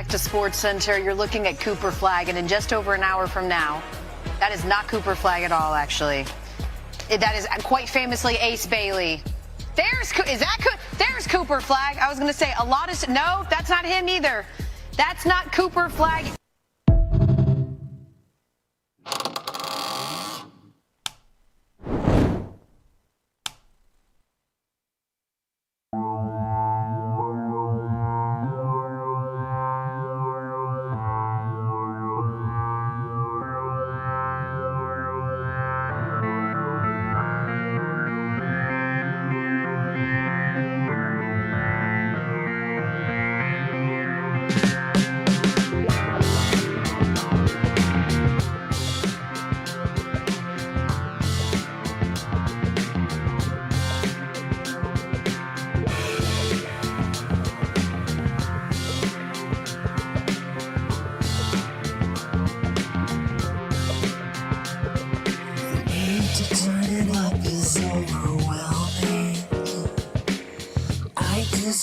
to Sports Center. You're looking at Cooper Flagg, and in just over an hour from now, that is not Cooper Flagg at all, actually. That is quite famously Ace Bailey. There's Cooper Flagg. I was going to say a lot of no, that's not him either. That's not Cooper Flagg.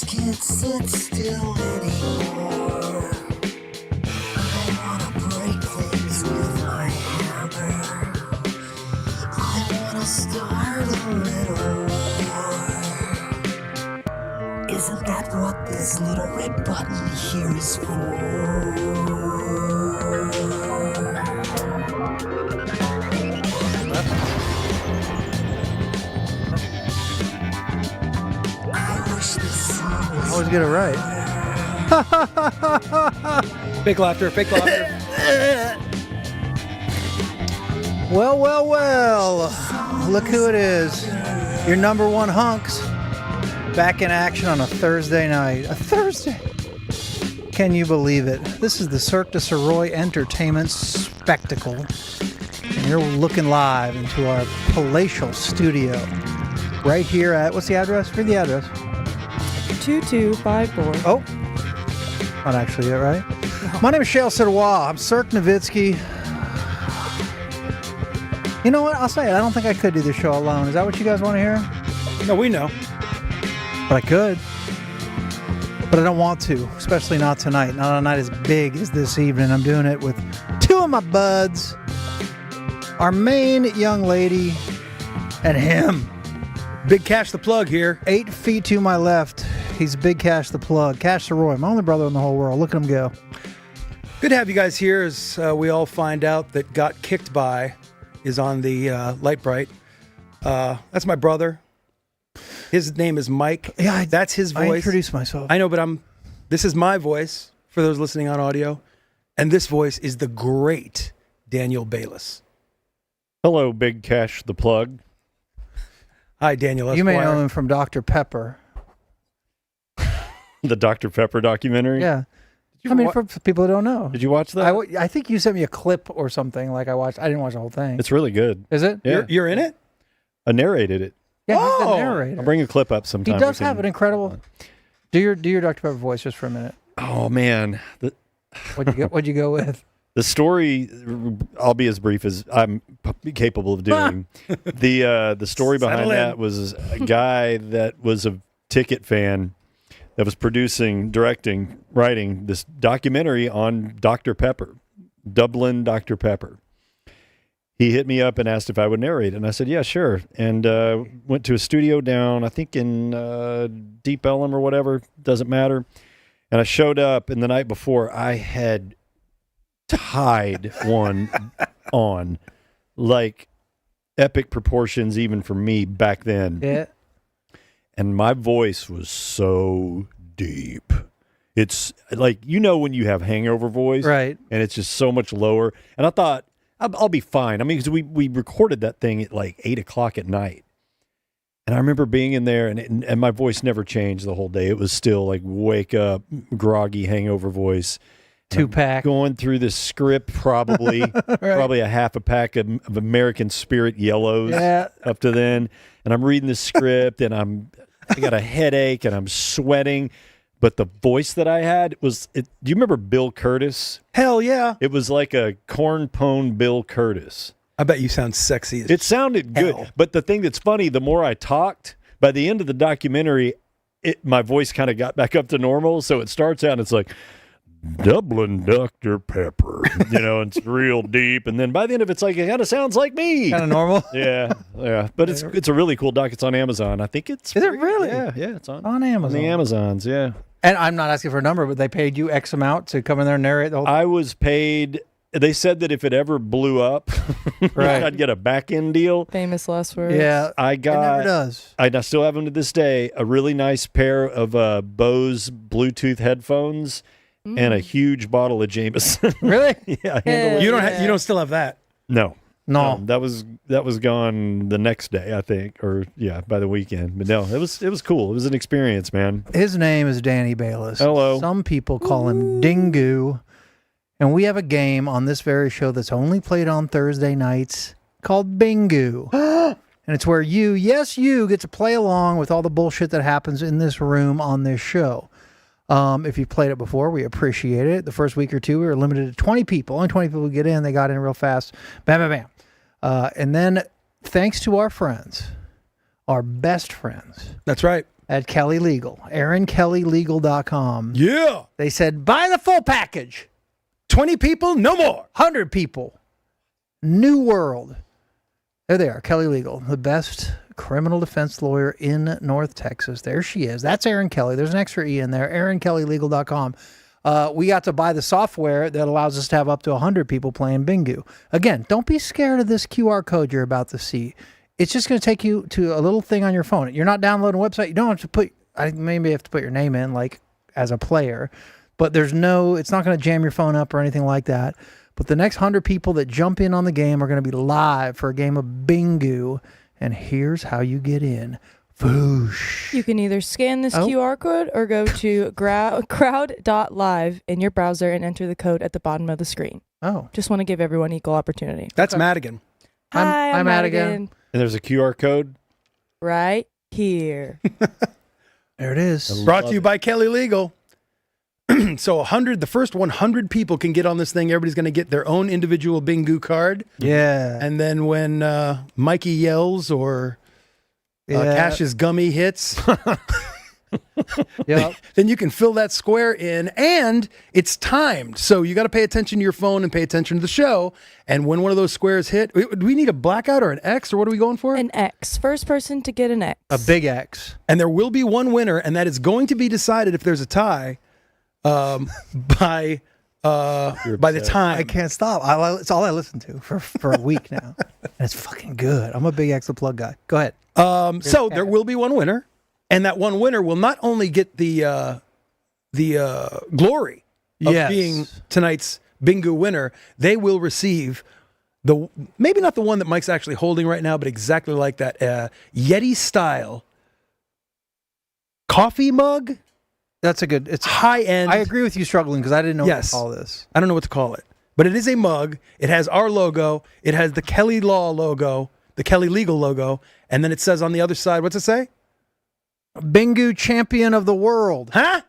Can't sit still anymore. I wanna break things with my hammer. I wanna start a little war. Isn't that what this little red button here is for? Always get it right. Fake laughter, fake laughter. Well, well, well. Look who it is. Your number one hunks. Back in action on a Thursday night. A Thursday. Can you believe it? This is the Cirque Du Sirois Entertainment Spectacle. And you're looking live into our palatial studio. Right here at, what's the address? Read the address. 2254. Oh, not actually it, right? No. My name is Cirque Du Sirois. I'm Cirque Nowitzki. You know what? I'll say it. I don't think I could do this show alone. Is that what you guys want to hear? No, we know. But I could. But I don't want to, especially not tonight. Not on a night as big as this evening. I'm doing it with two of my buds. Our main young lady and him. Big Cash the Plug here. 8 feet to my left. He's Big Cash the Plug. Cash Sirois, my only brother in the whole world. Look at him go. Good to have you guys here as we all find out that Got Kicked By is on the Light Bright. That's my brother. His name is Mike. Yeah, that's his voice. I introduced myself. I know, but this is my voice for those listening on audio. And this voice is the great Daniel Balis. Hello, Big Cash the Plug. Hi, Daniel Esquire. You may know him from Dr. Pepper. The Dr. Pepper documentary? Yeah. I mean, for people who don't know. Did you watch that? I think you sent me a clip or something. Like I didn't watch the whole thing. It's really good. Is it? Yeah. You're in it? I narrated it. Yeah, he's the narrator. I'll bring a clip up sometime. He does have an incredible... Do your Dr. Pepper voice just for a minute. Oh, man. What'd you go with? The story, I'll be as brief as I'm capable of doing. The story behind that was a guy that was a ticket fan that was producing, directing, writing this documentary on Dr. Pepper, Dublin Dr. Pepper. He hit me up and asked if I would narrate it, and I said, yeah, sure. And went to a studio down, I think in Deep Ellum or whatever, doesn't matter. And I showed up, and the night before, I had tied one on, like epic proportions even for me back then. Yeah. And my voice was so deep. It's like, you know, when you have hangover voice, right? And it's just so much lower. And I thought, I'll be fine. I mean, because we recorded that thing at like 8 o'clock at night. And I remember being in there, and my voice never changed the whole day. It was still like wake up, groggy hangover voice. 2-pack. Going through the script, probably right. Probably a half a pack of American Spirit Yellows up to then. And I'm reading the script, and I got a headache, and I'm sweating. But the voice that I had was, do you remember Bill Curtis? Hell yeah. It was like a corn-pone Bill Curtis. I bet you sound sexy as It sounded good. hell. But the thing that's funny, the more I talked, by the end of the documentary, my voice kind of got back up to normal. So it starts out, and it's like, Dublin Dr. Pepper. It's real deep. And then by the end of it's like, it kind of sounds like me. Kind of normal. Yeah. But it's a really cool doc. It's on Amazon. I think it's Is it really? Yeah, it's on Amazon. the Amazons, yeah. And I'm not asking for a number, but they paid you X amount to come in there and narrate the whole I was paid. They said that if it ever blew up, Right. I'd get a back end deal. Famous last words. Yeah. I It never got. does. I still have them to this day. A really nice pair of Bose Bluetooth headphones and a huge bottle of Jameson. Really? Yeah, handle it. You don't still have that. No. No. That was gone the next day, I think, or by the weekend. But no, it was cool. It was an experience, man. His name is Danny Balis. Hello. Some people call him Dingu. And we have a game on this very show that's only played on Thursday nights called Bingu. And it's where you get to play along with all the bullshit that happens in this room on this show. If you've played it before, we appreciate it. The first week or two, we were limited to 20 people. Only 20 people get in. They got in real fast. Bam, bam, bam. And then, thanks to our friends, our best friends That's right. at Kelly Legal, AaronKellyLegal.com, Yeah. they said, buy the full package. 20 people, no more. 100 people. New world. There they are, Kelly Legal, the best criminal defense lawyer in North Texas. There she is. That's Aaron Kelly. There's an extra E in there, AaronKellyLegal.com. We got to buy the software that allows us to have up to 100 people playing Bingu. Again, don't be scared of this QR code you're about to see. It's just going to take you to a little thing on your phone. You're not downloading a website. You don't have to put, maybe you have to put your name in, like, as a player. But it's not going to jam your phone up or anything like that. But the next 100 people that jump in on the game are going to be live for a game of Bingu. And here's how you get in. Foosh. You can either scan this QR code or go to crowd.live in your browser and enter the code at the bottom of the screen. Oh. Just want to give everyone equal opportunity. That's Madigan. Hi, I'm Madigan. Madigan. And there's a QR code. Right here. There it is. Brought to you by Kelly Legal. So the first 100 people can get on this thing. Everybody's going to get their own individual Bingu card. Yeah. And then when Mikey yells or Cash's gummy hits, Yep. then you can fill that square in, and it's timed. So you got to pay attention to your phone and pay attention to the show. And when one of those squares hit, do we need a blackout or an X, or what are we going for? An X. First person to get an X. A big X. And there will be one winner, and that is going to be decided if there's a tie by the time. I can't stop. It's all I listen to for a week now. And it's fucking good. I'm a big X the Plug guy. Go ahead. So there will be one winner, and that one winner will not only get the glory of Yes. being tonight's Bingu winner, they will receive maybe not the one that Mike's actually holding right now, but exactly like that Yeti style coffee mug. That's a good. It's high end. I agree with you struggling because I didn't know Yes. what to call this. I don't know what to call it, but it is a mug. It has our logo. It has the Kelly Law logo, the Kelly Legal logo, and then it says on the other side, what's it say? Bingu champion of the world. Huh?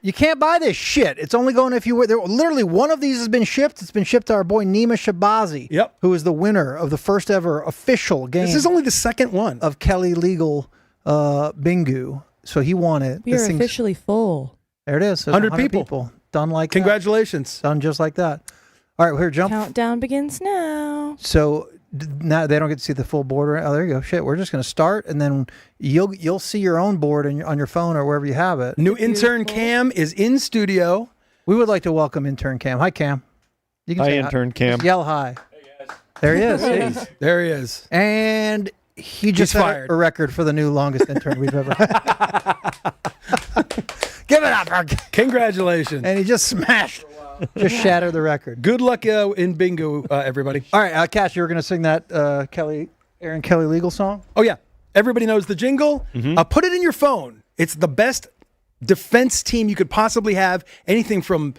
You can't buy this shit. It's only going if you were there. Literally, one of these has been shipped. It's been shipped to our boy Nima Shabazi, Yep. who is the winner of the first ever official game This is only the second one. of Kelly Legal Bingu. So he won it. We This are thing's- officially full. There it is. There's 100 people. Done like Congratulations. that. Done just like that. All right, well, here, jump. Countdown begins now. So now they don't get to see the full board. Oh, there you go. Shit, we're just going to start, and then you'll see your own board on your phone or wherever you have it. New intern Cam is in studio. We would like to welcome intern Cam. Hi, Cam. You Hi, say intern Cam. Just yell hi. Hey, guys. There he is. See? There he is. And he just He's set fired. a record for the new longest intern we've ever had. Give it up. Congratulations. And he just shattered the record. Good luck in Bingo, everybody. All right, Cash, you were going to sing that Aaron Kelly Legal song? Oh, yeah. Everybody knows the jingle. Put it in your phone. It's the best defense team you could possibly have. Anything from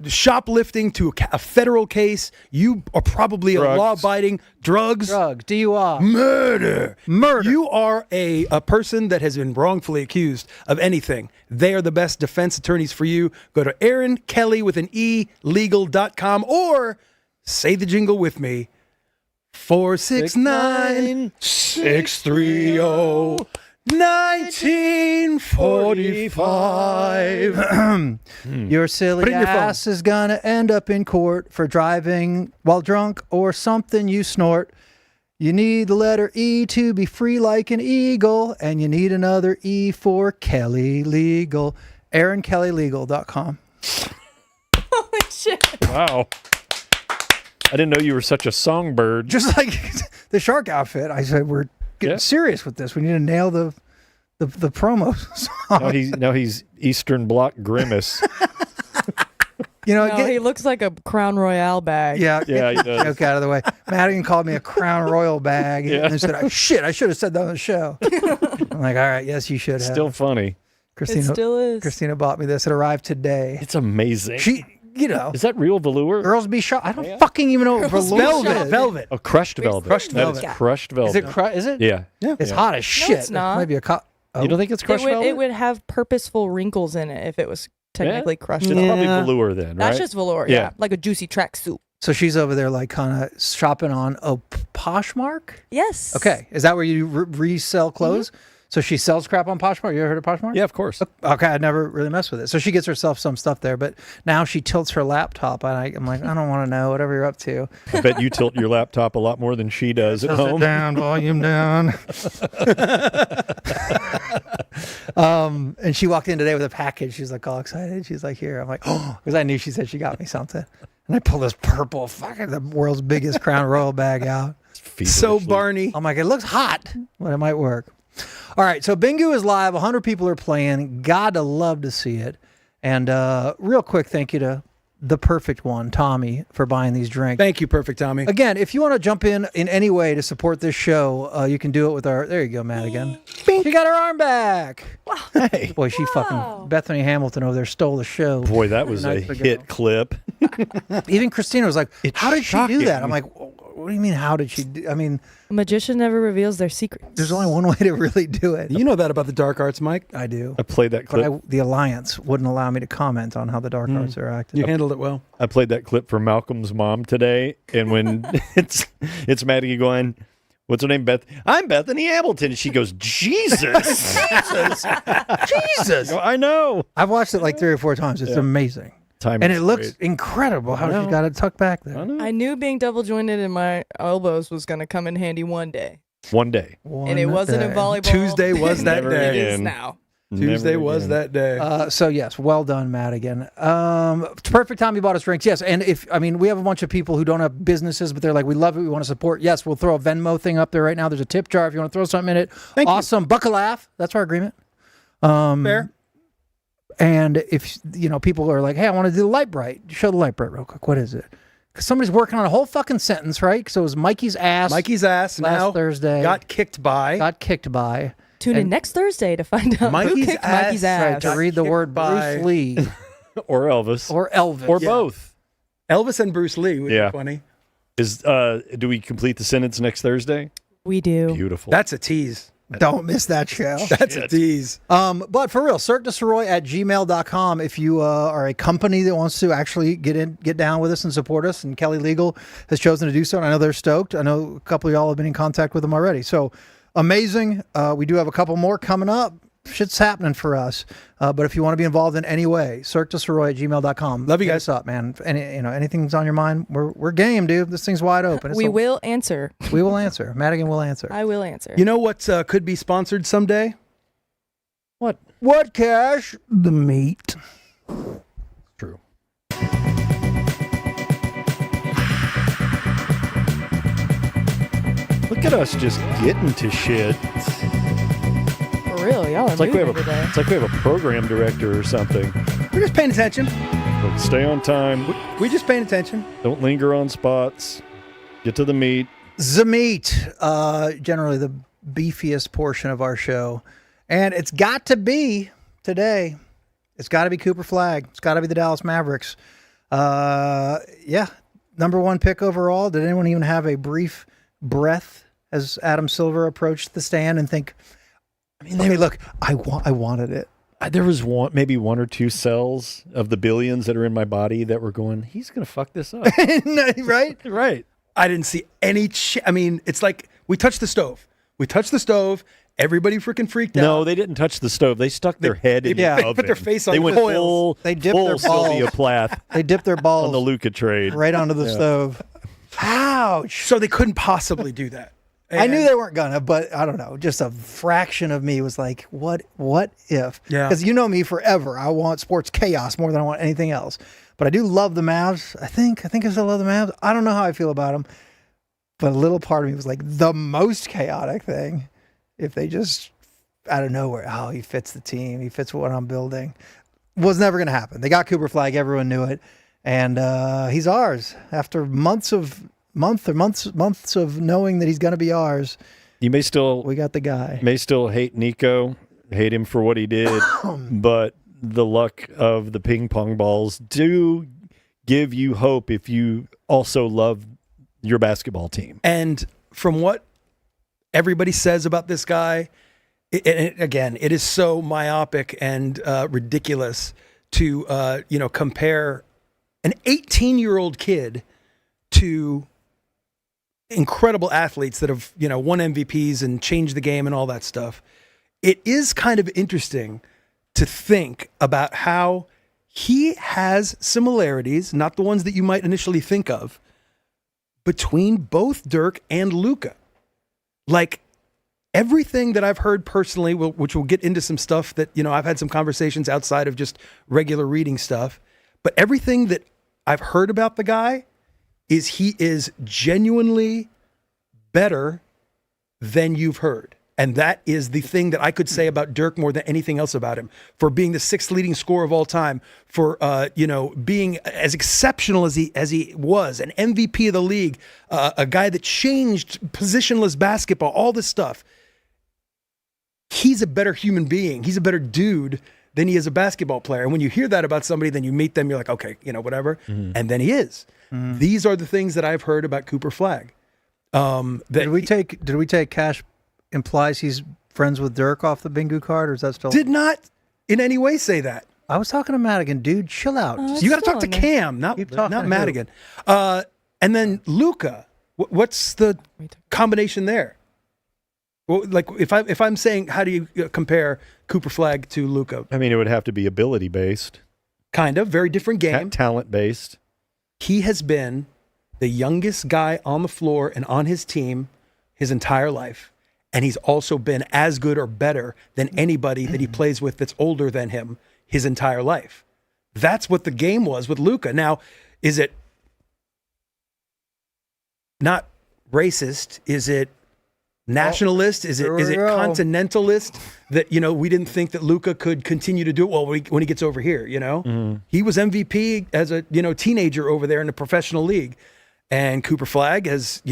shoplifting to a federal case. You are probably a law-abiding drugs, DUI, murder. You are a person that has been wrongfully accused of anything. They are the best defense attorneys for you. Go to Aaron Kelly with an E legal.com or say the jingle with me. 469-630-9999. 1945. Your silly Put it in your phone. ass is gonna end up in court for driving while drunk or something you snort. You need the letter E to be free like an eagle, and you need another E for Kelly Legal. AaronKellyLegal.com. Holy shit. Wow. I didn't know you were such a songbird. Just like the shark outfit, I said we're getting serious with this. We need to nail the promo song. Now he's Eastern Bloc Grimace. You know, No, he looks like a Crown Royale bag. yeah, Yeah, get he the does. joke out of the way. Madigan called me a Crown Royal bag, and they said, "Oh, shit, I should have said that on the show." I'm like, all right, yes, you should have. Still funny. Christina, It still is. Christina bought me this. It arrived today. It's amazing. She, you know, Is that real velour? girls be shot. I don't fucking even know what velour is. Velvet. Oh, crushed velvet. Crushed That is velvet. crushed velvet. Is it? Yeah. It's hot as shit. it's not. Maybe a cop. Oh. You don't think it's crushed velvet? It would have purposeful wrinkles in it if it was technically crushed. It's velvet. probably velour then, right? That's just velour, Yeah. yeah. Like a juicy tracksuit. So she's over there, like, kind of shopping on Poshmark. Yes. Okay, is that where you resell clothes? So she sells crap on Poshmark. You ever heard of Poshmark? Yeah, of course. Okay, I never really messed with it. So she gets herself some stuff there, but now she tilts her laptop, and I'm like, I don't want to know whatever you're up to. I bet you tilt your laptop a lot more than she does at Tilt it home. down, volume down. And she walked in today with a package. She's like all excited. She's like, here. I'm like, oh, because I knew she said she got me something. And I pull this purple, fucking the world's biggest Crown Royal bag out. So Barney. I'm like, it looks hot, but it might work. All right, so Bingo is live. 100 people are playing. Gotta love to see it. And real quick, thank you to the perfect one, Tommy, for buying these drinks. Thank you, Perfect Tommy. Again, if you want to jump in any way to support this show, you can do it with our. There you go, Madigan. She got her arm back. Hey. Boy, she fucking Bethany Hamilton over there stole the show. Boy, that was a Nights ago. hit clip. Even Christina was like, It's "How did she shocking. do that?" I'm like, "What do you mean? How did she do?" I mean, A magician never reveals their secrets. there's only one way to really do it. You know that about the dark arts, Mike. I do. I played that clip. But the Alliance wouldn't allow me to comment on how the dark arts are acted. You handled it well. I played that clip for Malcolm's mom today, and when it's Maddie going, "What's her name, Beth? I'm Bethany Hamilton." She goes, "Jesus, Jesus! I know." I've watched it like 3 or 4 times. It's amazing. Timing's And it looks great. incredible how I she know. got it tucked back there. I know. I knew being double jointed in my elbows was going to come in handy one day. One day. And it wasn't in volleyball. Tuesday was that Never day. It is again. now. Tuesday Never was again. that day. So yes, well done, Madigan. It's perfect time you bought us drinks. Yes, and we have a bunch of people who don't have businesses, but they're like, we love it, we want to support. Yes, we'll throw a Venmo thing up there right now. There's a tip jar if you want to throw something in it. Thank you. Awesome, buck a laugh. That's our agreement. Fair. And if people are like, hey, I want to do the light bright. Show the light bright real quick. What is it? Because somebody's working on a whole fucking sentence, right? So it was Mikey's ass. Mikey's ass last now Thursday got kicked by. got kicked by. Tune in And- next Thursday to find out who Mikey's kicked ass. Mikey's Right, ass. to read the kicked word by- Bruce Lee Or Elvis. or Elvis. Or both. Elvis and Bruce Lee would Yeah. be funny. Do we complete the sentence next Thursday? We do. Beautiful. That's a tease. Don't miss that show. That's a tease. But for real, Cirque Du Sirois at gmail.com if you are a company that wants to actually get down with us and support us. And Kelly Legal has chosen to do so. And I know they're stoked. I know a couple of y'all have been in contact with them already. So amazing. We do have a couple more coming up. Shit's happening for us. But if you want to be involved in any way, Cirque Du Sirois at gmail.com. Love you Hit guys. us up, man. Any, anything's on your mind, we're game, dude. This thing's wide open. We will answer. We will answer. Madigan will answer. I will answer. You know what could be sponsored someday? What cash? The meat. true. Look at us just getting to shit. For real, y'all are It's like we have moving today. it's like we have a program director or something. We're just paying attention. Like, stay on time. We just paying attention. Don't linger on spots. Get to the meat. The meat, generally the beefiest portion of our show. And it's got to be today. It's got to be Cooper Flagg. It's got to be the Dallas Mavericks. Yeah, number 1 pick overall. Did anyone even have a brief breath as Adam Silver approached the stand and think, I mean, look, I wanted it. There was maybe 1 or 2 cells of the billions that are in my body that were going, he's going to fuck this up. Right? Right. I didn't see any. I mean, it's like we touched the stove. We touched the stove, Everybody freaking freaked out. No, they didn't touch the stove. They stuck their head in the oven. Put their face on they the went coils. full. They dipped full their Sylvia balls. Plath They dipped their balls on the Luca trade. right onto the stove. Ouch. So they couldn't possibly do that. I knew they weren't gonna, but I don't know. Just a fraction of me was like, "What if?" Yeah. Because you know me forever. I want sports chaos more than I want anything else. But I do love the Mavs. I think I still love the Mavs. I don't know how I feel about them, but a little part of me was like, the most chaotic thing if they just out of nowhere. Oh, he fits the team. He fits what I'm building. Was never gonna happen. They got Cooper Flagg. Everyone knew it, and he's ours after months of knowing that he's going to be ours. You may still We got the guy. may still hate Nico, hate him for what he did, but the luck of the ping pong balls do give you hope if you also love your basketball team. And from what everybody says about this guy, again, it is so myopic and ridiculous to compare an 18-year-old kid to incredible athletes that have won MVPs and changed the game and all that stuff. It is kind of interesting to think about how he has similarities, not the ones that you might initially think of, between both Dirk and Luka. Like everything that I've heard personally, which we'll get into some stuff that, I've had some conversations outside of just regular reading stuff, but everything that I've heard about the guy is he is genuinely better than you've heard. And that is the thing that I could say about Dirk more than anything else about him, for being the sixth leading scorer of all time, for being as exceptional as he was, an MVP of the league, a guy that changed positionless basketball, all this stuff. He's a better human being. He's a better dude than he is a basketball player. And when you hear that about somebody, then you meet them, you're like, okay, whatever. Mm-hmm. And then he is. Mm-hmm. These are the things that I've heard about Cooper Flagg. Did we take Cash implies he's friends with Dirk off the bingo card, or is that still? Did not in any way say that. I was talking to Madigan, dude. Chill out. You got to talk to Cam, not Madigan. And then Luka, what's the combination there? Well, like if I'm saying, how do you compare Cooper Flagg to Luka? I mean, it would have to be ability based, kind of very different game, talent based. He has been the youngest guy on the floor and on his team his entire life. And he's also been as good or better than anybody that he plays with that's older than him his entire life. That's what the game was with Luka. Now, is it not racist? Is it nationalist? Is it continentalist that, we didn't think that Luka could continue to do it well when he gets over here, Mm-hmm. He was MVP as a, teenager over there in the professional league. And Cooper Flagg has,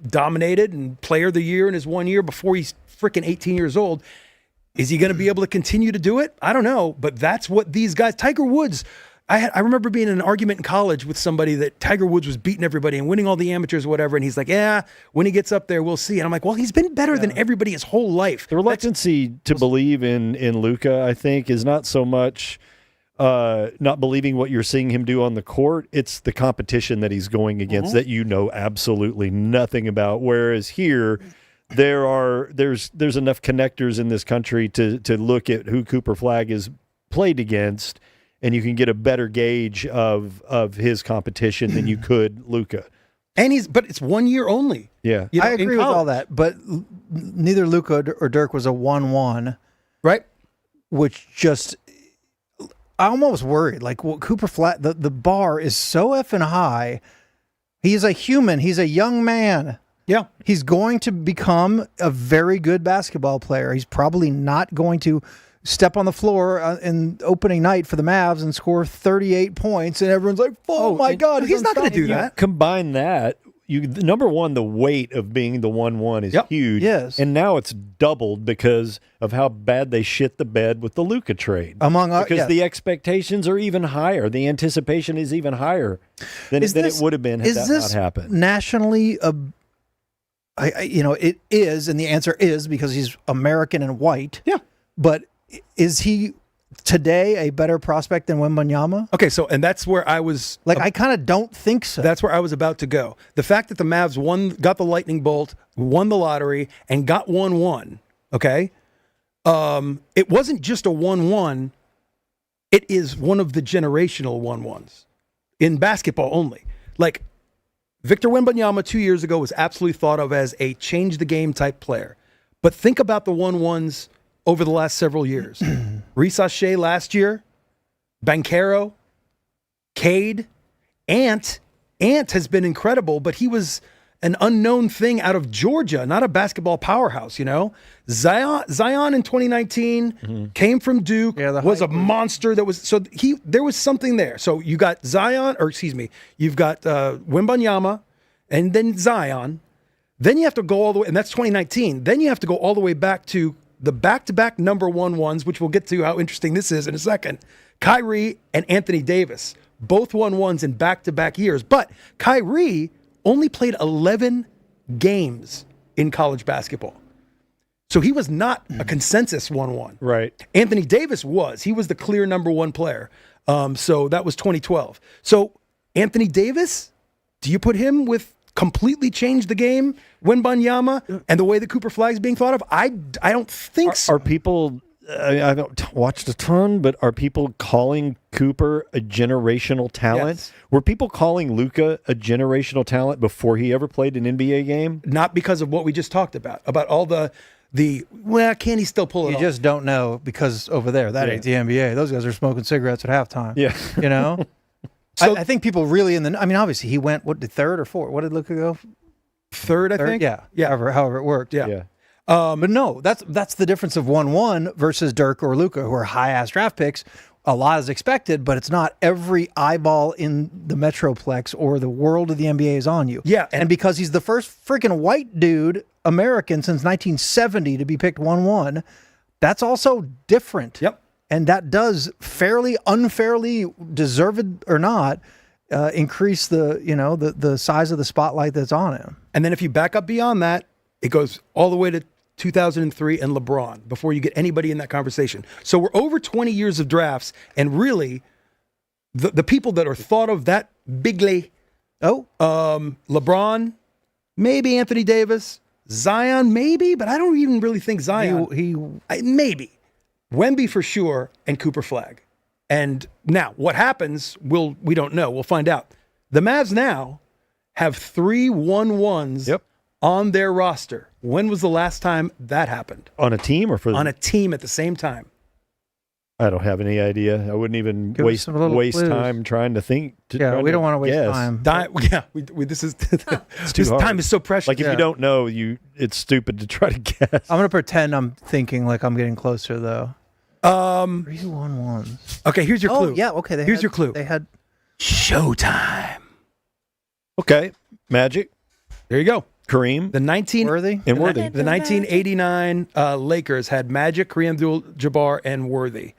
dominated and player of the year in his 1 year before he's freaking 18 years old. Is he going to be able to continue to do it? I don't know, but that's what these guys, Tiger Woods, I remember being in an argument in college with somebody that Tiger Woods was beating everybody and winning all the amateurs or whatever. And he's like, yeah, when he gets up there, we'll see. And I'm like, well, he's been better than everybody his whole life. The reluctancy to believe in Luka, I think, is not so much not believing what you're seeing him do on the court. It's the competition that he's going against that absolutely nothing about. Whereas here, there's enough connectors in this country to look at who Cooper Flagg is played against, and you can get a better gauge of his competition than you could Luka. But it's 1 year only. Yeah, I agree with all that. But neither Luka or Dirk was a 1-1, right? Which just. I'm almost worried. Like, Cooper Flagg, the bar is so effing high. He's a human. He's a young man. Yeah. He's going to become a very good basketball player. He's probably not going to step on the floor in opening night for the Mavs and score 38 points. And everyone's like, oh my God. He's not going to do that. Combine that. Number one, the weight of being the 1-1 is huge. Yes. And now it's doubled because of how bad they shit the bed with the Luka trade. Because the expectations are even higher. The anticipation is even higher than it would have been had that not happened. Nationally, it is, and the answer is because he's American and white. Yeah. But is he today a better prospect than Wembanyama? Okay, and that's where I was... I kind of don't think so. That's where I was about to go. The fact that the Mavs got the lightning bolt, won the lottery, and got 1-1, okay? it wasn't just a 1-1. It is one of the generational 1-1s in basketball only. Like Victor Wembanyama 2 years ago was absolutely thought of as a change the game type player. But think about the 1-1s over the last several years. Reese Shea last year, Banchero, Cade, Ant. Ant has been incredible, but he was an unknown thing out of Georgia, not a basketball powerhouse, you know? Zion in 2019 came from Duke, was a monster there was something there. So you got you've got Wembanyama and then Zion. Then you have to go all the way, and that's 2019. Then you have to go all the way back to the back-to-back number 1-1s, which we'll get to how interesting this is in a second. Kyrie and Anthony Davis, both 1-1s in back-to-back years. But Kyrie only played 11 games in college basketball. So he was not a consensus 1-1. Right. Anthony Davis was. He was the clear number 1 player. So that was 2012. So Anthony Davis, do you put him with completely changed the game, Wembanyama, and the way that Cooper Flagg's being thought of? I don't think so. Are people, I don't watch a ton, but are people calling Cooper a generational talent? Yes. Were people calling Luka a generational talent before he ever played an NBA game? Not because of what we just talked about all the can he still pull it off? You just don't know because over there, that ain't the NBA. Those guys are smoking cigarettes at halftime. Yeah. You know? So, I think people really obviously he went, third or fourth? What did Luka go? Third, I think. Yeah. However it worked. Yeah. But no, that's the difference of 1-1 versus Dirk or Luka, who are high-ass draft picks. A lot is expected, but it's not every eyeball in the Metroplex or the world of the NBA is on you. Yeah. And because he's the first freaking white dude, American, since 1970 to be picked 1-1, that's also different. Yep. And that does fairly, unfairly, deserved or not, increase the size of the spotlight that's on him. And then if you back up beyond that, it goes all the way to 2003 and LeBron before you get anybody in that conversation. So we're over 20 years of drafts, and really, the people that are thought of that bigly, LeBron, maybe Anthony Davis, Zion, maybe, but I don't even really think Zion. Maybe. Wemby for sure, and Cooper Flagg. And now, what happens, we don't know. We'll find out. The Mavs now have 3 1-1s on their roster. When was the last time that happened? On a team or on a team at the same time? I don't have any idea. I wouldn't even waste time trying to think. We don't want to waste time. This is it's too this hard. time is so precious. Like if you don't know, it's stupid to try to guess. I'm gonna pretend I'm thinking like I'm getting closer though. 3 1-1s. Okay, here's your clue. Yeah, okay. Here's your clue. They had Showtime. Okay, Magic. There you go. Kareem. The 1989 Lakers had Magic, Kareem Abdul-Jabbar, and Worthy.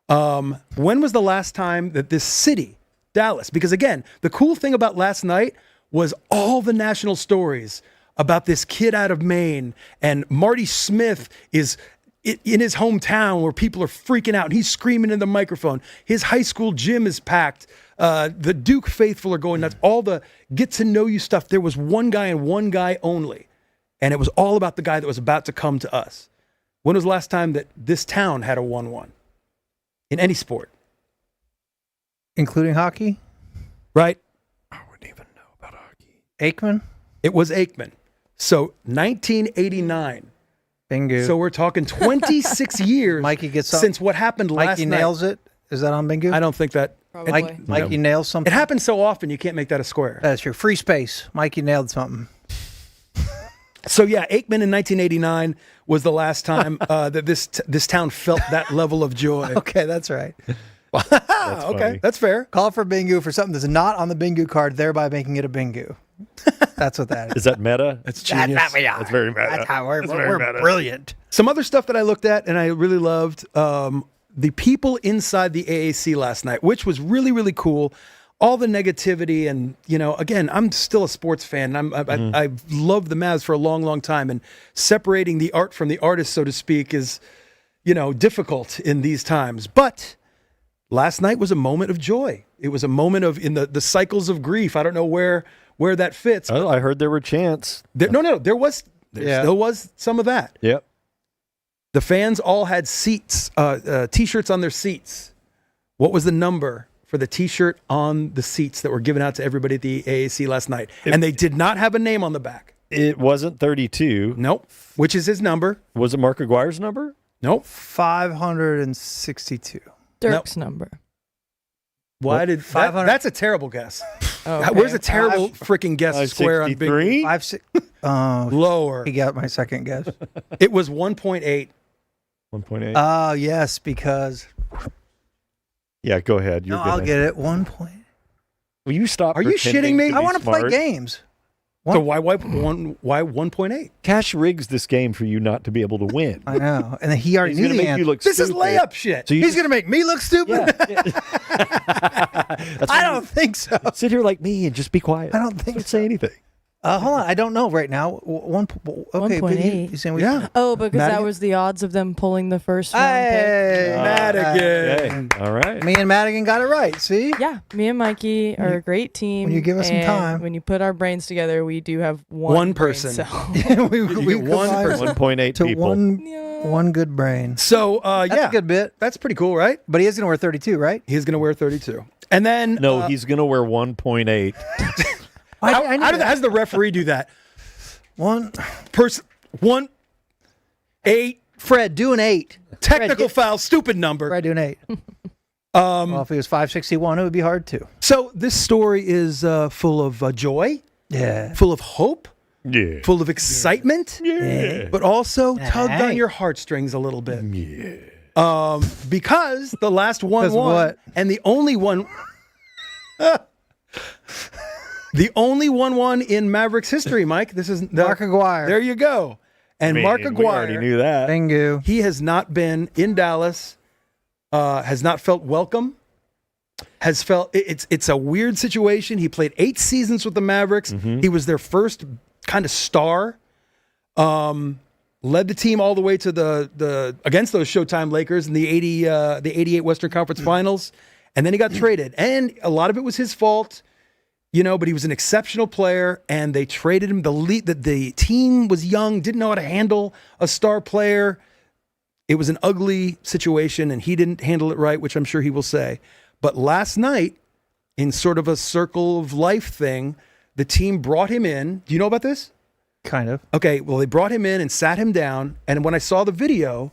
When was the last time that this city, Dallas, because again, the cool thing about last night was all the national stories about this kid out of Maine, and Marty Smith is in his hometown where people are freaking out and he's screaming in the microphone. His high school gym is packed. The Duke faithful are going nuts. All the get to know you stuff. There was one guy and one guy only. And it was all about the guy that was about to come to us. When was the last time that this town had a 1-1 in any sport? including hockey. Right? I wouldn't even know about hockey. Aikman. It was Aikman. So 1989. Bingo. So we're talking 26 years Mikey gets since what happened last Mikey night. nails it. Is that on bingo? I don't think that. Probably. Mikey nails something. It happens so often you can't make that a square. That's true. Free space. Mikey nailed something. So yeah, Aikman in 1989 was the last time that this town felt that level of joy. Okay, that's right. Okay, funny. that's fair. Call for bingo for something that's not on the bingo card, thereby making it a bingo. That's what that is. Is that meta? That's genius. That's very meta. That's how we're very meta. brilliant. Some other stuff that I looked at and I really loved, the people inside the AAC last night, which was really, really cool. All the negativity and, again, I'm still a sports fan. I've loved the Mavs for a long, long time. And separating the art from the artist, so to speak, is, difficult in these times. But last night was a moment of joy. It was a moment of, in the cycles of grief. I don't know where that fits. Oh, I heard there were chants. There still was some of that. Yep. The fans all had seats, T-shirts on their seats. What was the number for the T-shirt on the seats that were given out to everybody at the AAC last night? And they did not have a name on the back. It wasn't 32. Nope. Which is his number? Was it Mark Aguirre's number? Nope. 562. Dirk's number. Why did 500? That's a terrible guess. Okay. Where's a terrible freaking guess square on big? 563? 5, 6, oh, Lower. he got my second guess. It was 1.8. 1.8. Oh, yes, because Yeah, go ahead. You're I'll gonna- get it. 1 point. Will you stop? Are you pretending shitting me? be I want to play smart? games. So why 1.8? Cash rigs this game for you not to be able to win. I know. And then he already He's knew going to the make answer. you look This is stupid. layup shit. So you He's just- going to make me look stupid? That's I why don't think so. you sit here like me and just be quiet. I don't think Don't so. say anything. Hold on. I don't know right now. Okay, but 1.8. you saying we Yeah. Oh, because Madigan? that was the odds of them pulling the first round pick. Hey, Madigan. Okay. All right. Me and Madigan got it right. See? Yeah, me and Mikey are a great team. when you give us some and time. When you put our brains together, we do have One brain person. cell. we get one combined person. 1.8 to people. one good brain. So, That's yeah. a good bit. That's pretty cool, right? But he is going to wear 32, right? He's going to wear 32. And then... No, he's going to wear 1.8. How does the referee do that? One. 1.8. Fred, do an 8. Technical foul, stupid number. Fred, do an 8. Well, if he was 561, it would be hard too. So this story is full of joy, Yeah. full of hope, Yeah. full of excitement, Yeah. but also tugged on Hey. your heartstrings a little bit. Yeah. Because the last one 'Cause won, what? and the only one... The only one in Mavericks history, Mike. This is the, Mark Aguirre. There you go. And Mark We Aguirre, already knew that. Bingo. he has not been in Dallas, has not felt welcome, has felt it's a weird situation. He played 8 seasons with the Mavericks. He was their first kind of star. Led the team all the way to the against those Showtime Lakers in the 88 Western Conference Finals, and then he got traded. And a lot of it was his fault. But he was an exceptional player, and they traded him. The team was young, didn't know how to handle a star player. It was an ugly situation, and he didn't handle it right, which I'm sure he will say. But last night, in sort of a circle of life thing, the team brought him in. Do you know about this? Kind of. Okay, well, they brought him in and sat him down, and when I saw the video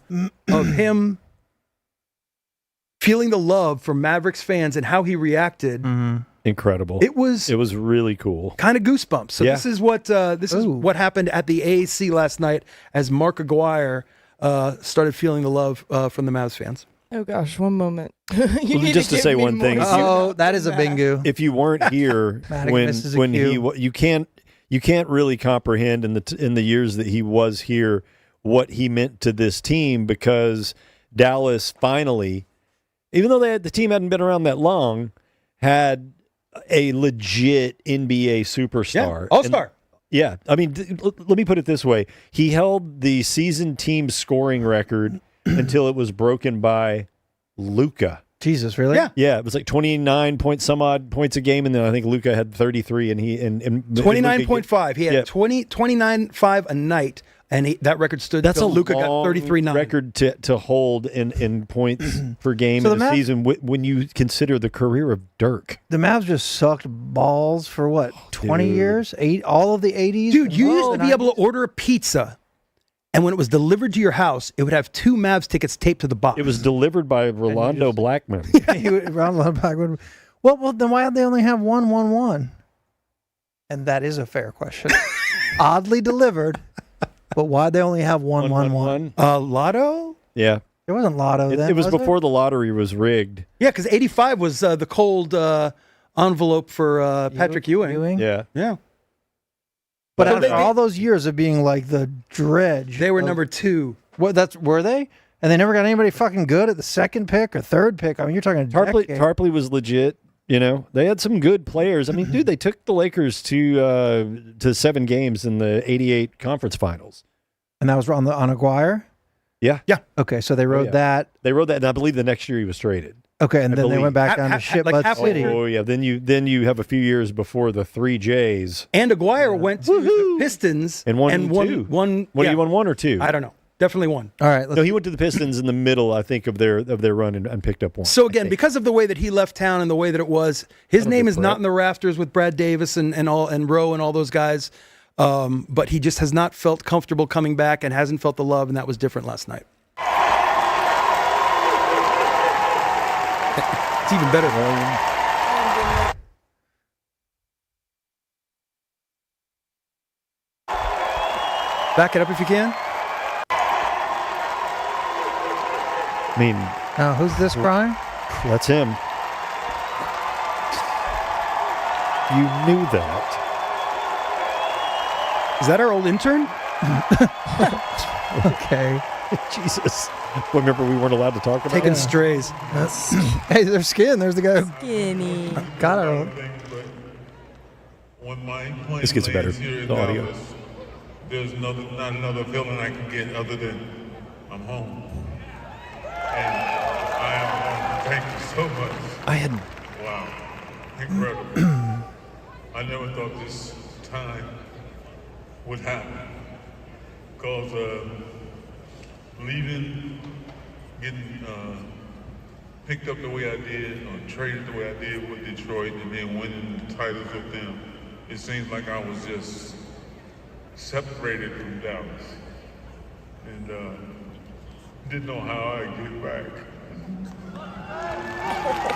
of him feeling the love from Mavericks fans and how he reacted, Incredible. it was really cool. kind of goosebumps. So Yeah. this is what happened at the AAC last night as Mark Aguirre started feeling the love from the Mavs fans. Oh gosh, one moment. You need just to give say me one more thing, if you- stuff Oh, than that is a bingo. If you weren't here Madigan when misses a when he cue. you can't really comprehend in the years that he was here what he meant to this team, because Dallas finally, even though the team hadn't been around that long, had a legit NBA superstar. All-star. Yeah. I mean, let me put it this way. He held the season team scoring record until it was broken by Luka. Jesus, really? Yeah. Yeah, it was like 29 point some odd points a game, and then I think Luka had 33, and 29.5. He had Yeah. 29.5 a night, and that record stood That's a until Luka got long 33.9. record to hold in points per game So in the a Mavs- season when you consider the career of Dirk. The Mavs just sucked balls for what, 20 dude. years? All of the 80s? Dude, you and used all to the be able 90s? to order a pizza, and when it was delivered to your house, it would have 2 Mavs tickets taped to the box. It was delivered by Rolando Blackman. Well, then why did they only have 1-1-1? And that is a fair question. Oddly delivered, but why'd they only have 1-1-1? Lotto? Yeah, It wasn't Lotto then. it was was before the lottery was rigged. Yeah, because 85 was the cold envelope for Patrick Ewing. Yeah, Yeah. But So after they- all those years of being like the dredge. They were of- number 2. Were they? And they never got anybody fucking good at the second pick or third pick. I mean, you're talking a decade. Tarpley was legit. They had some good players. I mean, dude, they took the Lakers to 7 games in the '88 conference finals. And that was on Aguirre? Yeah, Okay, so they rode yeah. that. they wrote that, and I believe the next year he was traded. Okay, and then they believe. went back down to Ha- shit like butt halfway city. through. Oh yeah, then you have a few years before the 3 J's And Aguirre went to the Pistons and won and two. won What yeah. do you won 1 or 2? I don't know. Definitely one. All right. No, he went to the Pistons in the middle, I think, of their run and picked up one. So again, because of the way that he left town and the way that it was, his name is not in the rafters with Brad Davis and Rowe and all those guys. But he just has not felt comfortable coming back and hasn't felt the love, and that was different last night. It's even better. Back it up if you can. I mean, Now, who's this crying? that's him. You knew that. Is that our old intern? Okay. Jesus. Remember, we weren't allowed to talk about Taking it? strays. Hey, their skin. There's the guy. Skinny. Got it. This gets better, the audio. There's not another feeling I can get other than I'm home. And I am home. Thank you so much. I had Wow. Incredible. I never thought this time would happen. Because leaving, getting picked up the way I did, or traded the way I did with Detroit, and then winning titles with them, it seems like I was just separated from Dallas. And didn't know how I'd get back.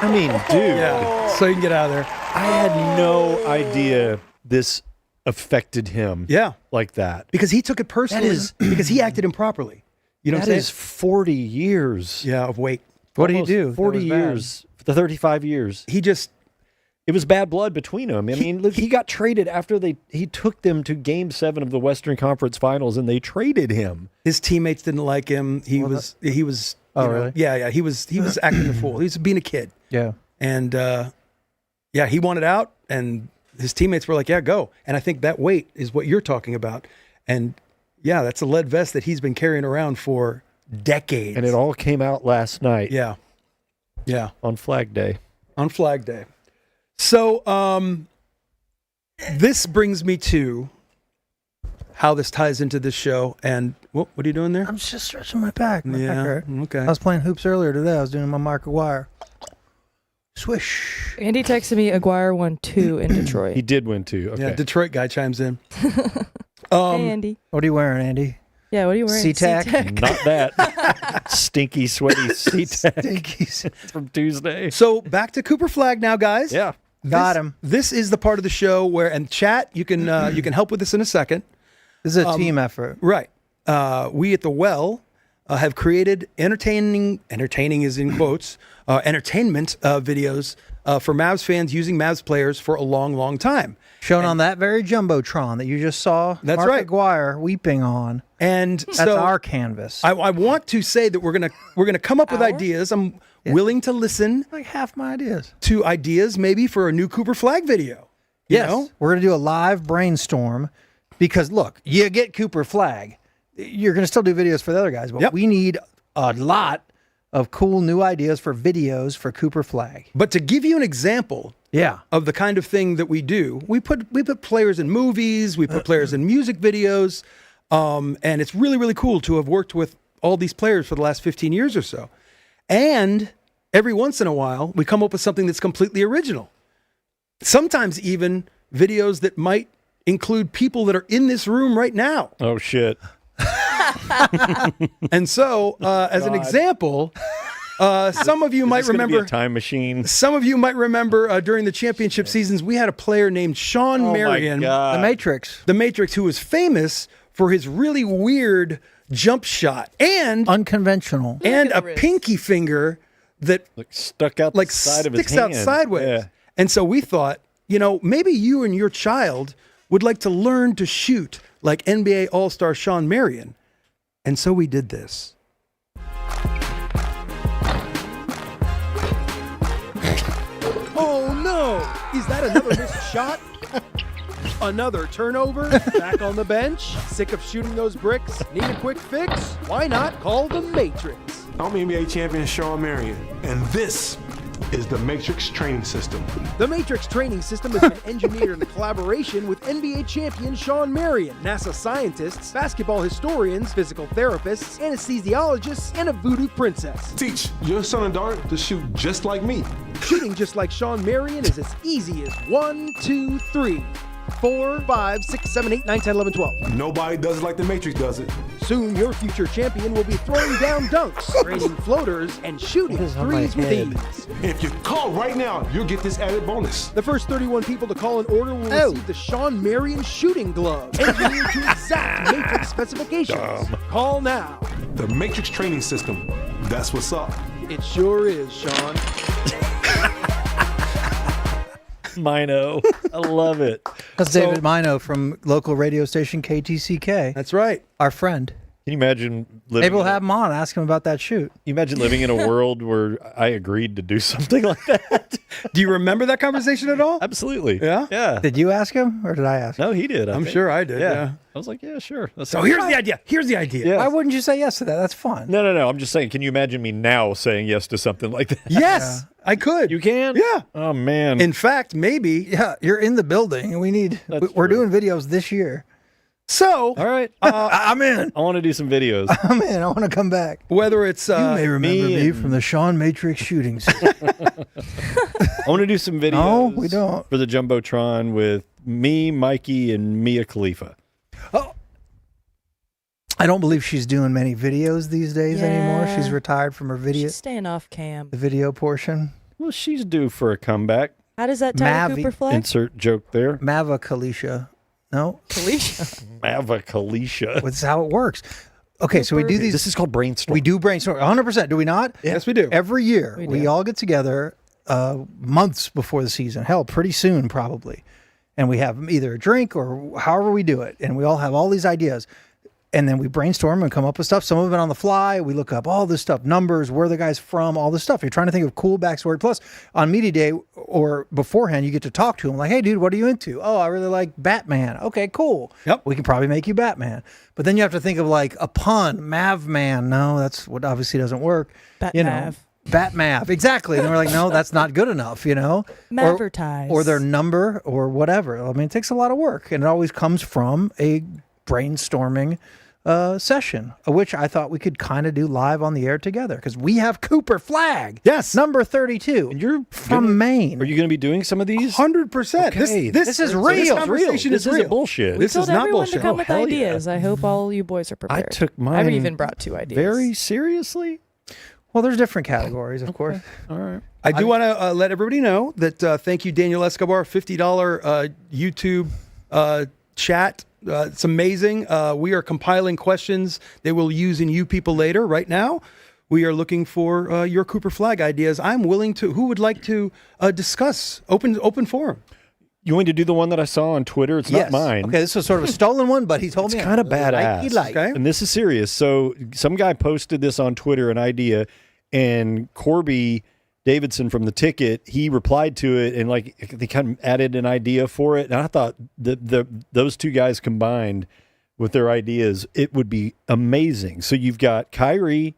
I mean, dude, Yeah. So you can get out of there. I had no idea this affected him like that. Because he took it personally. That is- because he acted improperly. You know what That I'm is saying? 40 years. Yeah, of weight. What did he Almost do? that 40 was bad? years. The 35 years. He just It was bad blood between them. I mean, look, he got traded after he took them to Game 7 of the Western Conference Finals, and they traded him. his teammates didn't like him. He was. Oh, you know, really? Yeah. He was acting the fool. He was being a kid. Yeah. And he wanted out, and his teammates were like, "Yeah, go." And I think that weight is what you're talking about. And yeah, that's a lead vest that he's been carrying around for decades. And it all came out last night Yeah. on Flag Day. On Flag Day. So this brings me to how this ties into this show. And what are you doing there? I'm just stretching my back. My back Yeah. hurt. Okay. I was playing hoops earlier today. I was doing my Mark Aguirre. Swish. Andy texted me Aguirre won 2 in Detroit. He did win too. Okay. Yeah, Detroit guy chimes in. Hey, Andy. What are you wearing, Andy? Yeah, what are you wearing? SeaTac? Not that stinky, sweaty SeaTac Stinkies. from Tuesday. So back to Cooper Flagg now, guys. Yeah. Got him. This is the part of the show where, and chat, you can help with this in a second. This is a team effort. Right. We at the Well have created entertaining is in quotes, entertainment videos for Mavs fans using Mavs players for a long, long time. Shown on that very Jumbotron that you just saw That's Mark right. Aguirre weeping on. And That's so our canvas. I want to say that we're gonna come up with ideas. I'm willing to listen like half my ideas. to ideas maybe for a new Cooper Flagg video. You know? We're going to do a live brainstorm because, look, you get Cooper Flagg. You're going to still do videos for the other guys, but Yep. we need a lot of cool new ideas for videos for Cooper Flagg. But to give you an example Yeah. of the kind of thing that we do, we put players in movies, we put players in music videos, and it's really, really cool to have worked with all these players for the last 15 years or so. And every once in a while, we come up with something that's completely original. Sometimes even videos that might include people that are in this room right now. Oh, shit. And so, as an example, some of you might Is this gonna be remember a time machine. Some of you might remember during the championship seasons, we had a player named Sean Oh, Marion, my God. The Matrix. the Matrix, who was famous for his really weird jump shot and Unconventional. a pinky finger that Like stuck out like the side of his sticks out hand. sideways. Yeah. And so we thought, maybe you and your child would like to learn to shoot like NBA All-Star Sean Marion. And so we did this. Oh no! Is that another missed shot? Another turnover? Back on the bench? Sick of shooting those bricks? Need a quick fix? Why not call the Matrix? I'm NBA champion Sean Marion, and this is the Matrix training system. The Matrix training system has been engineered in collaboration with NBA champion Shawn Marion, NASA scientists, basketball historians, physical therapists, anesthesiologists, and a voodoo princess. Teach your son and daughter to shoot just like me. Shooting just like Shawn Marion is as easy as 1, 2, 3, 4, 5, 6, 7, 8, 9, 10, 11, 12. Nobody does it like the Matrix does it. Soon, your future champion will be throwing down dunks, training floaters, and shooting What is on my threes with head? ease. If you call right now, you'll get this added bonus. The first 31 people to call an order will receive the Shawn Marion shooting glove, engineered to exact Matrix specifications. Call now. The Matrix training system. That's what's up. It sure is, Shawn. Mino. I love it. That's So- David Mino from local radio station KTCK. That's right. Our friend. Can you imagine living? Maybe we'll have him on. Ask him about that shoot. You imagine living in a world where I agreed to do something like that? Do you remember that conversation at all? Absolutely. Yeah? Yeah. Did you ask him or did I ask him? No, he did. I'm think. sure I did, yeah. I was like, yeah, sure. So here's the idea. Here's the idea. Yeah. Why wouldn't you say yes to that? That's fun. No. I'm just saying, can you imagine me now saying yes to something like that? Yes, I could. You can? Yeah. Oh, man. In fact, maybe. Yeah, you're in the building and we need, That's we're true. doing videos this year. So, All right. I'm in. I want to do some videos. I'm in. I want to come back. whether it's You may remember me and- from the Shawn Matrix shootings. I want to do some videos. No, we don't. For the Jumbotron with me, Mikey, and Mia Khalifa. I don't believe she's doing many videos these days anymore. Yeah. She's retired from her video, She's staying off cam. the video portion. Well, she's due for a comeback. How does that tie to Mavi- Cooper Flag? Insert joke there. Mava Kalisha. No, Kalisha. Mava Kalisha. that's how it works. Okay, so we do these. This is called brainstorm. We do brainstorm 100%. Do we not? Yes, we do. Every year, We we do. all get together months before the season. Hell, pretty soon probably. And we have either a drink or however we do it. And we all have all these ideas. And then we brainstorm and come up with stuff. Some of it on the fly. We look up all this stuff, numbers, where the guy's from, all this stuff. You're trying to think of cool backstory. Plus, on media day or beforehand, you get to talk to him like, hey, dude, what are you into? Oh, I really like Batman. Okay, cool. Yep. We can probably make you Batman. But then you have to think of like a pun, Mavman. No, that's what obviously doesn't work. You know, Batmav. Batmav. Exactly. And we're like, no, that's not good enough, you know? Mavertise. Or their number or whatever. I mean, it takes a lot of work. And it always comes from a brainstorming session, which I thought we could kind of do live on the air together because we have Cooper Flagg. Yes. Number 32. And you're from gonna- Maine. Are you going to be doing some of these? 100%. Okay, this is real. This conversation This is real. isn't bullshit. We This told is not everyone bullshit. to come with hell yeah. ideas. I hope all you boys are I prepared. took I mine even brought 2 ideas. very seriously. Well, there's different categories, of course. All right. I do want to let everybody know that thank you, Daniel Escobar, $50 YouTube chat. It's amazing. We are compiling questions they will use in You People Later. Right now, we are looking for your Cooper Flagg ideas. I'm willing to. Who would like to discuss? Open forum. You want me to do the one that I saw on Twitter? It's Yes. not mine. Okay, this was sort of a stolen one, but he told It's me kind of badass. He liked. Okay. And this is serious. So some guy posted this on Twitter, an idea, and Corby Davidson from The Ticket, he replied to it and like they kind of added an idea for it. And I thought those two guys combined with their ideas, it would be amazing. So you've got Kyrie,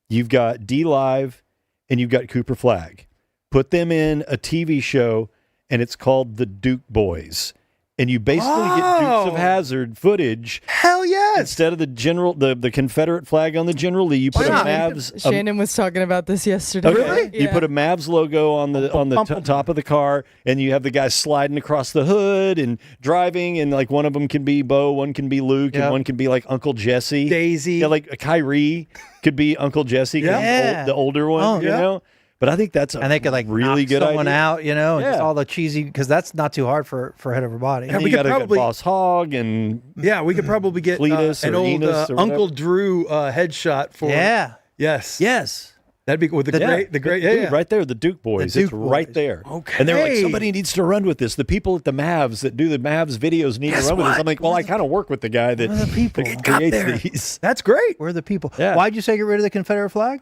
you've got D Live, and you've got Cooper Flagg. Put them in a TV show, and it's called The Duke Boys. And you basically get Dukes of Oh. Hazzard footage. Hell yes. Instead of the Confederate flag on the General Lee, you put a not? Mavs. Shannon was talking about this yesterday. Okay. Yeah. You put a Mavs logo on the top of the car, and you have the guys sliding across the hood and driving, and like one of them can be Bo, one can be Luke, Yep. and one can be like Uncle Jesse, Daisy. Yeah, like Kyrie could be Uncle Jesse, 'cause he's Yeah. the older one, Oh, you yeah. know. But I think that's a And they could like really knock good someone idea. out, you know, and just Yeah. all the cheesy, because that's not too hard for head over body. And we you could got probably- Boss Hog and Yeah, we could probably get Cletus an or old Enos or Uncle whatever. Drew headshot for. Yeah. Yes. Yes. That'd be with the great. Yeah, Dude, yeah. right there, the Duke Boys. Duke It's right Boys. there. Okay. And they're like, somebody needs to run with this. The people at the Mavs that do the Mavs videos need to run with this. I'm like, well, I kind of work with the guy that, We're the people. that Got creates there. these. That's great. We're the people. Yeah. Why'd you say get rid of the Confederate flag?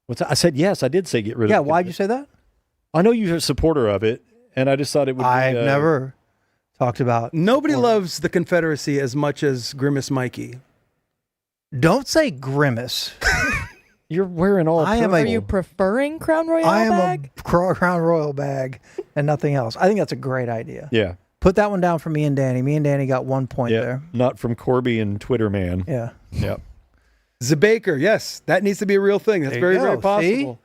What's that? I said yes. I did say get rid Yeah, of it. why'd you say that? I know you're a supporter of it, and I just thought it would. I've be, never talked about. Nobody loves the Confederacy as much as Grimace Mikey. Don't say grimace. You're wearing all. I am Are you preferring Crown Royale I am bag? a Crown Royal bag and nothing else. I think that's a great idea. Yeah. Put that one down for me and Danny. Me and Danny got 1 point Yeah. there. Not from Corby and Twitter man. Yeah. Yep. Zabaker, yes, that needs to be a real thing. That's There very, you very go. possible.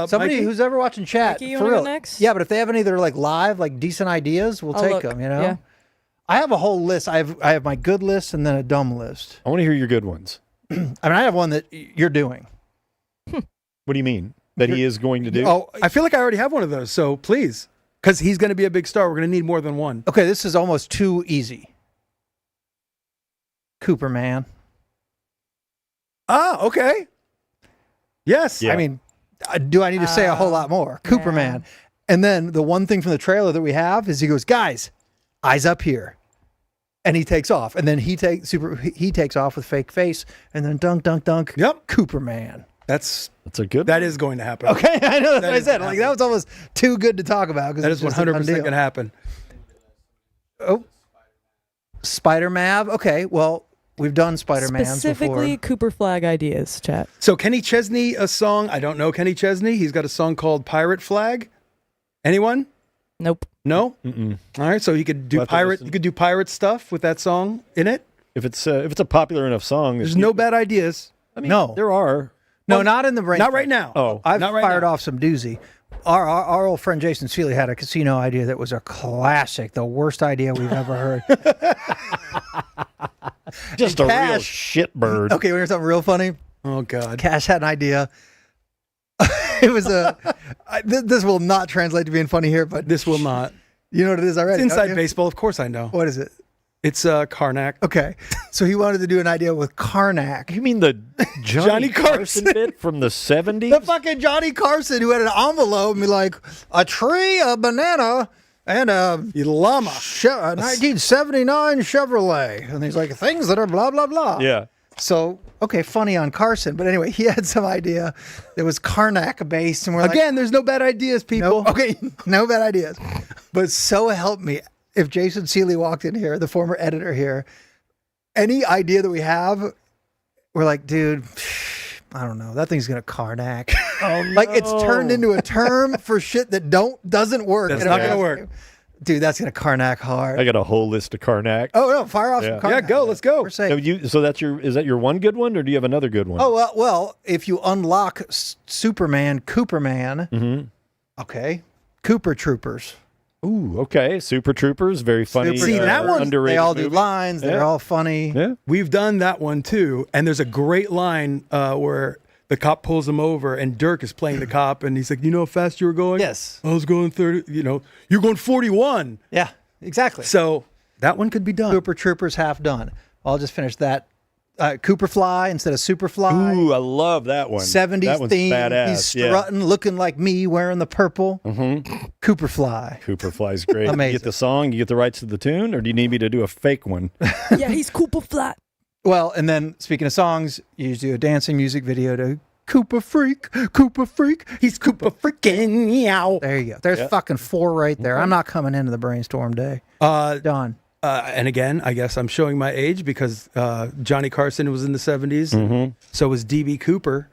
Somebody Mikey? who's ever watching chat, Mikey, you for wanna go real. next? Yeah, but if they have any that are like live, like decent ideas, we'll I'll take look. them. You know. Yeah. I have a whole list. I have my good list and then a dumb list. I want to hear your good ones. I mean, I have one that you're doing. What do you mean? That he is going to do? Oh, I feel like I already have one of those. So please, because he's going to be a big star. We're going to need more than one. Okay, this is almost too easy. Cooper Man. Ah, okay. Yes. Yeah. I mean, do I need to say a whole lot more? Cooper yeah. Man. And then the one thing from the trailer that we have is he goes, guys, eyes up here. And he takes off. And then he takes off with fake face. And then dunk, dunk, dunk. Yep. Cooper Man. That's That's a good that one. is going to happen. Okay, I know that's That what I is said. gonna Like that was almost too good to talk about. That is 100% going to happen. Oh, Spider Mav. Okay, well, we've done Spider Man Specifically, before. Cooper Flagg ideas, chat. So Kenny Chesney, a song. I don't know Kenny Chesney. He's got a song called Pirate Flag. Anyone? Nope. No? Mm-mm. All right. So he could do We'll have to pirate. listen. You could do pirate stuff with that song in it. If it's a popular enough song, There's no bad ideas. I mean, No. there are. No, not in the brain. Not right now. Oh, I've not right fired now. off some doozy. Our old friend Jason Seeley had a casino idea that was a classic, the worst idea we've ever heard. just a real Cash. shitbird. Okay, we hear something real funny. Oh God. Cash had an idea. It was this will not translate to being funny here, but This will not. you know what it is already. It's don't inside you? baseball. Of course I know. What is it? It's Karnak. Okay, so he wanted to do an idea with Karnak. You mean the Johnny Carson. Carson bit from the 70s? The fucking Johnny Carson who had an envelope and be like, a tree, a banana, and a You llama. 1979 Chevrolet. And he's like, things that are blah, blah, blah. Yeah. So, okay, funny on Carson. But anyway, he had some idea that was Karnak based. And we're Again, there's no bad ideas, like, people. no, okay, no bad ideas. But so help me, if Jason Seeley walked in here, the former editor here, any idea that we have, we're like, dude, I don't know. That thing's going to Karnak. Like it's turned into a term for shit that doesn't work. That's And not I'm gonna asking, work. Dude, that's going to Karnak hard. I got a whole list of Karnak. Oh, no, fire off Yeah. some Karnak. Yeah, go. Let's go. We're safe. So is that your one good one, or do you have another good one? Oh, well, if you unlock Superman, Cooperman, okay, Cooper Troopers. Ooh, okay. Super Troopers, very funny. Super See, that one's- underrated They all do movie. lines. They're Yeah. all funny. Yeah. We've done that one too. And there's a great line where the cop pulls him over and Dirk is playing the cop and he's like, you know how fast you were going? Yes. I was going 30, you're going 41. Yeah, exactly. So that one could be done. Cooper Troopers half done. I'll just finish that. Cooper Fly instead of Superfly. Ooh, I love that one. 70s that one's theme. badass. He's Yeah. strutting, looking like me, wearing the purple. Cooper Fly. Cooper Fly's great. Amazing. You get the song, you get the rights to the tune, or do you need me to do a fake one? Yeah, he's Cooper Flat. Well, and then speaking of songs, you do a dancing music video to Cooper Freak, He's Cooper freaking meow. There you go. There's fucking 4 right there. I'm not coming into the brainstorm day. Done. And again, I guess I'm showing my age because Johnny Carson was in the 70s. So was D.B. Cooper.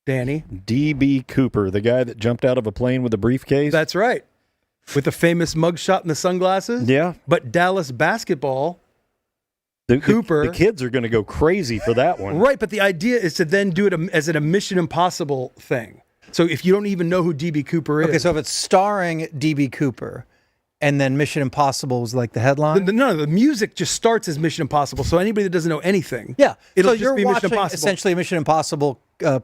Danny. D.B. Cooper, the guy that jumped out of a plane with a briefcase. That's right. With the famous mugshot and the sunglasses. Yeah. But Dallas basketball. The Cooper. The kids are going to go crazy for that one. Right, but the idea is to then do it as a Mission Impossible thing. So if you don't even know who D.B. Cooper is. Okay, so if it's starring D.B. Cooper and then Mission Impossible is like the headline? No, the music just starts as Mission Impossible. So anybody that doesn't know anything. Yeah. It'll So just you're be Mission watching Impossible. essentially a Mission Impossible pilot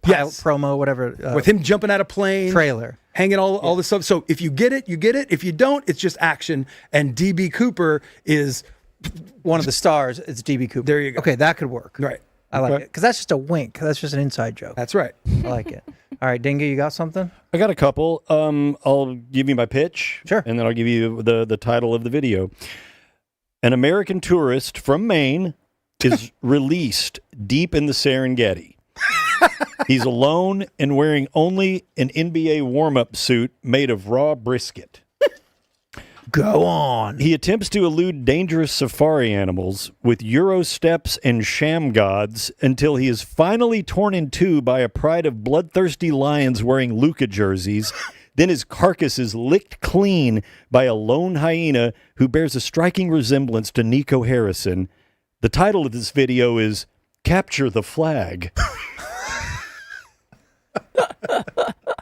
Yes. promo, whatever. With him jumping out of plane. Trailer. Hanging all this stuff. So if you get it, you get it. If you don't, it's just action. And D.B. Cooper is... One of the stars, it's D.B. Cooper. There you go. Okay, that could work. Right. I like Okay. it. Because that's just a wink. That's just an inside joke. That's right. I like it. All right, Dingy, you got something? I got a couple. I'll give you my pitch. Sure. And then I'll give you the title of the video. An American tourist from Maine is released deep in the Serengeti. He's alone and wearing only an NBA warm-up suit made of raw brisket. Go on. He attempts to elude dangerous safari animals with Euro steps and sham gods until he is finally torn in two by a pride of bloodthirsty lions wearing Luca jerseys. Then his carcass is licked clean by a lone hyena who bears a striking resemblance to Nico Harrison. The title of this video is Capture the Flagg.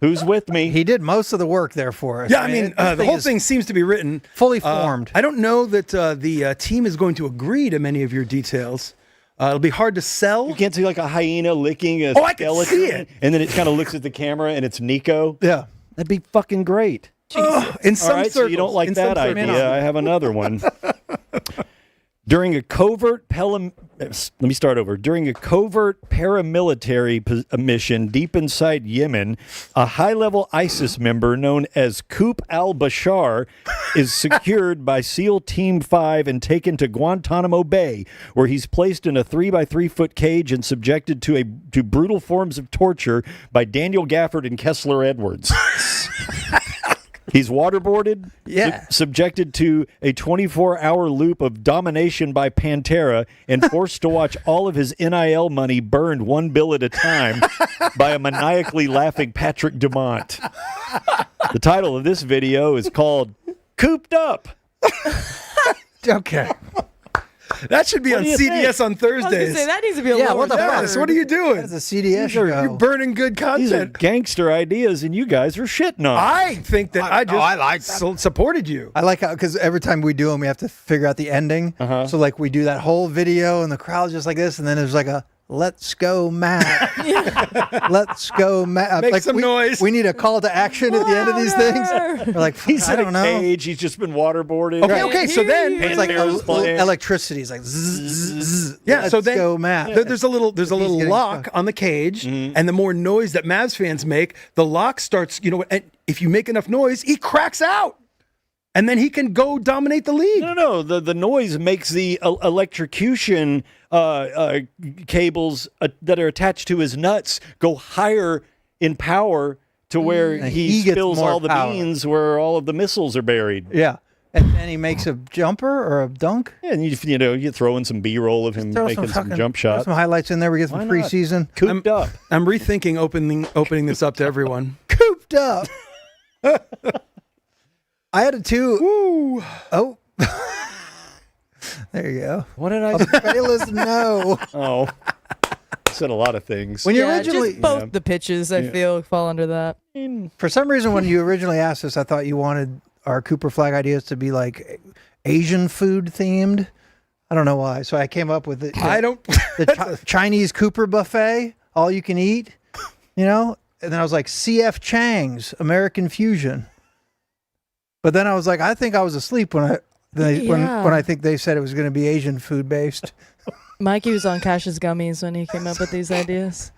Who's with me? He did most of the work there for us. Yeah, I mean, the whole thing seems to be written. fully formed. I don't know that the team is going to agree to many of your details. It'll be hard to sell. You can't see like a hyena licking a I can skeleton, see it. and then it kind of looks at the camera and it's Nico. Yeah. That'd be fucking great. In some All right, circles. so you don't like in some that circles. idea. I have another one. During a covert paramilitary mission deep inside Yemen, a high-level ISIS member known as Koop al-Bashar is secured by SEAL Team 5 and taken to Guantanamo Bay, where he's placed in a 3-by-3-foot cage and subjected to brutal forms of torture by Daniel Gafford and Kessler Edwards. He's waterboarded, subjected to a 24-hour loop of domination by Pantera, and forced to watch all of his NIL money burned one bill at a time by a maniacally laughing Patrick Dumont. The title of this video is called Cooped Up. Okay. That should be on do you CDS think? on I was gonna Thursdays. say that needs to be a Yeah, lower what the fuck? Yes, what are you doing? That's a CDS You're show. burning good These are content. gangster ideas, and you guys are shitting on them. I think that I just I like that. supported you. I like how, because every time we do them, we have to figure out the ending. So, like, we do that whole video, and the crowd's just like this, and then there's like a "Let's go, Matt." Let's go, Matt. Make like, some noise. We need a call to action at the end of these things. We're like, He's I in don't a know. cage. He's just been waterboarded. Okay, so then It's like Pantera's playing. electricity. It's like zzz. yeah, Let's so then go, Matt. There's a little getting lock stuck. on the cage, and the more noise that Mavs fans make, the lock starts. And if you make enough noise, he cracks out, and then he can go dominate the league. No. The noise makes the electrocution cables that are attached to his nuts go higher in power to where he gets spills more all the power. beans where all of the missiles are buried. Yeah. And then he makes a jumper or a dunk. Yeah, and you throw in some B-roll of him Throw making some fucking- jump throw shots. some highlights in there. We get some Why not? preseason. Cooped up. I'm rethinking opening this up to everyone. Cooped up. I had a two. Woo. Oh. There you go. What did I Balis, no. Oh. Said a lot of things. When you Yeah, originally, just both the pitches, I feel, fall under that. for some reason, when you originally asked us, I thought you wanted our Cooper Flag ideas to be like Asian food themed. I don't know why. So I came up with it. I don't. The Chinese Cooper buffet, all you can eat, And then I was like, CF Chang's American Fusion. But then I was like, I think I was asleep when I think they said it was going to be Asian food based. Mikey was on Cash's gummies when he came up with these ideas.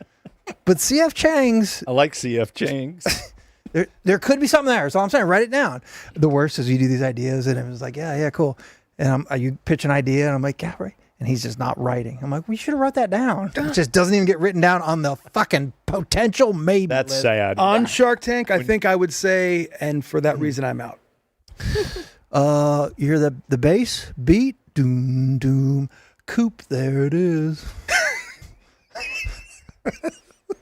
But CF Chang's, I like CF Chang's. there could be something there. So I'm saying, write it down. The worst is you do these ideas, and it was like, yeah, cool. And you pitch an idea, and I'm like, yeah, right. And he's just not writing. I'm like, we should have wrote that down. It just doesn't even get written down on the fucking potential maybe That's list. sad. On Shark Tank, I think I would say, and for that reason, I'm out. You hear the bass beat, doom doom, Coop, there it is.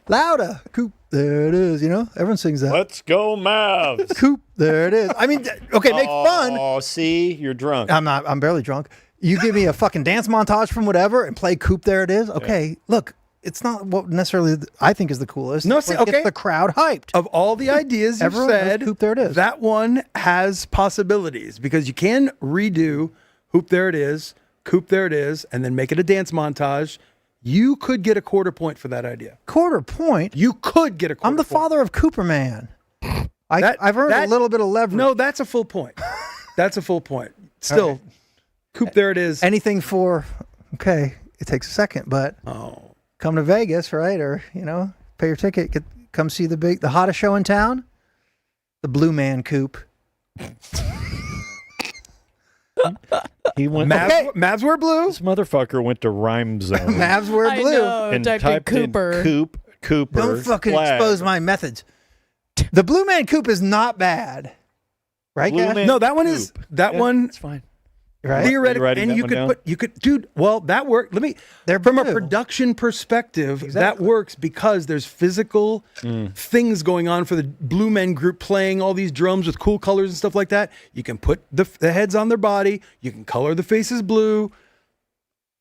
Louder, Coop, there it is. Everyone sings that. Let's go, Mavs. Coop, there it is. I mean, okay, make fun. Oh, see, you're drunk. I'm barely drunk. You give me a fucking dance montage from whatever and play Coop, there it is. Okay, look, it's not what necessarily I think is the coolest. No, but see, it gets okay. the crowd hyped. Of all the ideas you Everyone knows said, Hoop, there it is. that one has possibilities because you can redo Hoop, there it is, Coop, there it is, and then make it a dance montage. You could get a quarter point for that idea. Quarter point. You could get a quarter I'm the point. father of Cooperman. I've earned a little bit of leverage. No, that's a full point. That's a full point. Still, Okay. Coop, there it is. Anything for, okay, it takes a second, but come to Vegas, right? Or, pay your ticket, come see the hottest show in town, the Blue Man Coop. He went. Mavs wear blue. This motherfucker went to Rhyme Zone Mavs wear I blue. know. and Typed in typed in Cooper. Cooper. Don't fucking Flagg. expose my methods. The Blue Man Coop is not bad, Right, Blue Cash? Man No, that one is Coop. that Yeah, one. It's fine. Right? Theoretically, writing and that you one could down? dude. Well, that worked. They're from a blue. production perspective, that Exactly. works because there's physical things going on for the Blue Men group playing all these drums with cool colors and stuff like that. You can put the heads on their body. You can color the faces blue.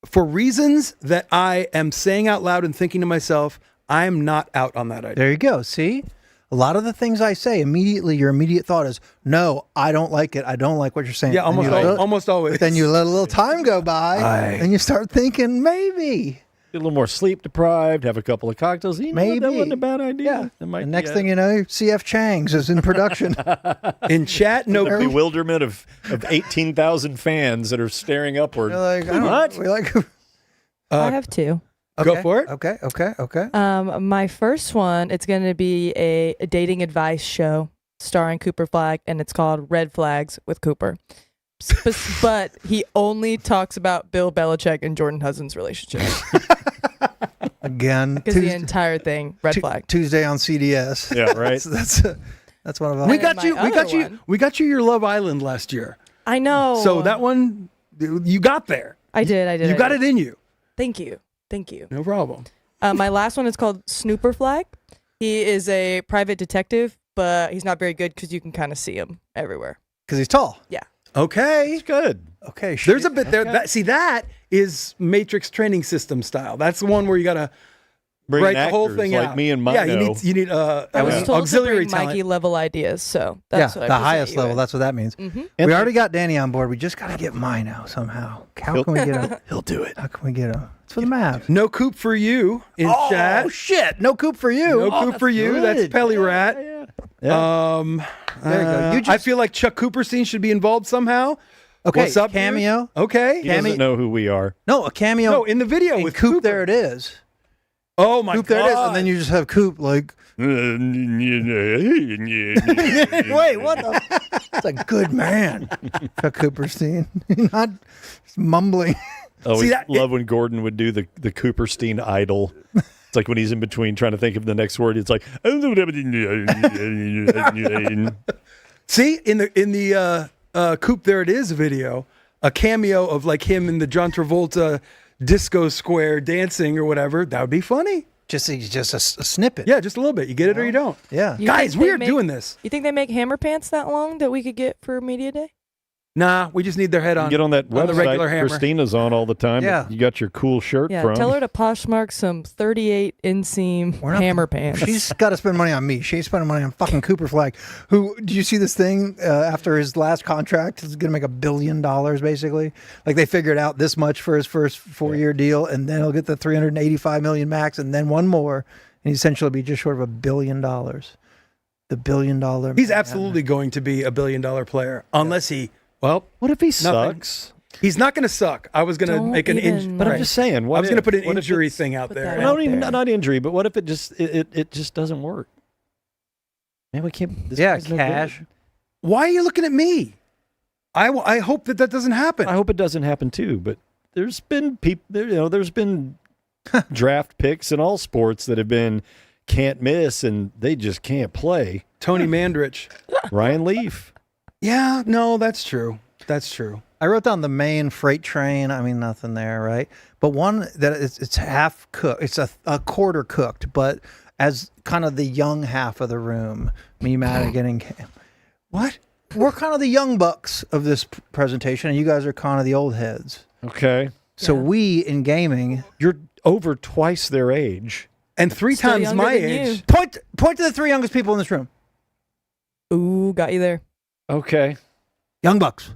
For reasons that I am saying out loud and thinking to myself, I am not out on that idea. There you go. See? A lot of the things I say, immediately, your immediate thought is, no, I don't like it. I don't like what you're saying. Yeah, And you almost always. But then you let a little time go by, and you start thinking, maybe. Get a little more sleep deprived, have a couple of cocktails. You know, Maybe. that wasn't a bad idea. Yeah. That might The be next thing you know, CF Chang's is in production. In chat, no. the bewilderment of 18,000 fans that are staring upward. You're like, What? We like. I have two. Go for it. Okay. My first one, it's going to be a dating advice show starring Cooper Flagg, and it's called Red Flags with Cooper. But he only talks about Bill Belichick and Jordan Hudson's relationship. Again, Because the entire thing, red flag. Tuesday on CDS. Yeah, right. That's one of them. We And got then you. my We got other you. one- We got you your Love Island last year. I know. So that one, you got there. I did. You got it in you. Thank you. No problem. My last one is called Snooper Flag. He is a private detective, but he's not very good because you can kind of see him everywhere. Because he's tall. Yeah. Okay. It's good. Okay. There's a bit there. That is Matrix training system style. That's the one where you gotta Bring write the whole actors thing like out. me and Mike. Yeah, you need I was told auxiliary to bring Mikey talent. level ideas, so that's what I the present highest you level. with. That's what that means. We already got Danny on board. We just got to get mine out somehow. How can we get him? He'll do it. How can we get him? It's for the Mavs. No coop for you in chat. Oh shit! No coop for you. No coop for you. That's good. Pelly Rat. There you go. You I just feel like Chuck Cooperstein should be involved somehow. okay. What's up, dude? cameo? Okay. He doesn't know who we are. No, a cameo. No, in the video in with Coop. Cooper. There it is. Oh my Coop, god. there it is, and then you just have Coop like. Wait, what the? It's a good man, Chuck Cooperstein. Not mumbling. Oh, See we that- love when Gordon would do the Cooperstein idol. It's like when he's in between trying to think of the next word. It's like See in the Coop There It Is video, a cameo of like him in the John Travolta disco square dancing or whatever. That would be funny. Just a snippet. Yeah, just a little bit. You get it or you don't. Yeah. You Guys, think we they are make- doing this. You think they make hammer pants that long that we could get for Media Day? Nah, we just need their head on. get on that on the website regular hammer. Christina's on all the time. Yeah. That you got your cool shirt Yeah, from. tell her to poshmark some 38 inseam We're not- hammer pants. She's got to spend money on me. She ain't spending money on fucking Cooper Flagg. Who, do you see this thing after his last contract? He's going to make $1 billion, basically. Like they figured out this much for his first 4-year deal, and then he'll get the $385 million max, and then one more, and he's essentially be just short of $1 billion. The $1 billion. He's absolutely going to be a $1 billion player unless he. Well, What if he nothing. sucks? He's not going to suck. I was going to Don't make an even- injury. But I'm just saying. I What was going to if- put an what if injury it's- thing out put there. that Not out even there. not injury, but what if it just it just doesn't work? Man, we can't. This Yeah, guy's no good. cash. Why are you looking at me? I hope that doesn't happen. I hope it doesn't happen too. But there's been people. There's been draft picks in all sports that have been can't miss, and they just can't play. Tony Mandrich. Ryan Leaf. Yeah, no, that's true. That's true. I wrote down the main freight train. I mean, nothing there, right? But one that it's half cooked. It's a quarter cooked, but as kind of the young half of the room. Me, Madigan, and Cam. What? We're kind of the young bucks of this presentation, and you guys are kind of the old heads. Okay, So Yeah. we in gaming you're over twice their age. And 3 Still times younger my than age. you. point to the 3 youngest people in this room. Ooh, got you there. Okay, Young bucks,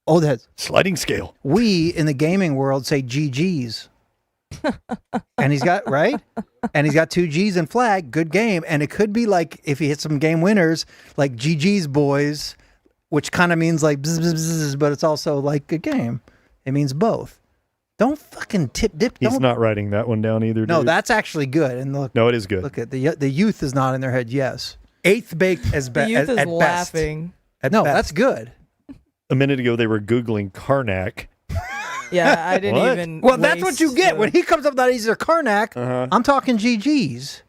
old heads. sliding scale. We in the gaming world say GGs. And he's got right, and he's got 2 G's in Flag. Good game, and it could be like if he hits some game winners, like GG's boys, which kind of means like bzz, bzz, bzz, but it's also like a game. It means both. Don't fucking dip. He's Don't. not writing that one down either. No, dude. that's actually good. And look, no, it is good. look at the youth is not in their head. Yes, 8th baked as The best. youth is at best. laughing. At no, best. that's good. A minute ago, they were googling Karnak. Yeah, I didn't What? even. Well, that's what waste you get the- when he comes up that he's a Karnak. Uh-huh. I'm talking GGs.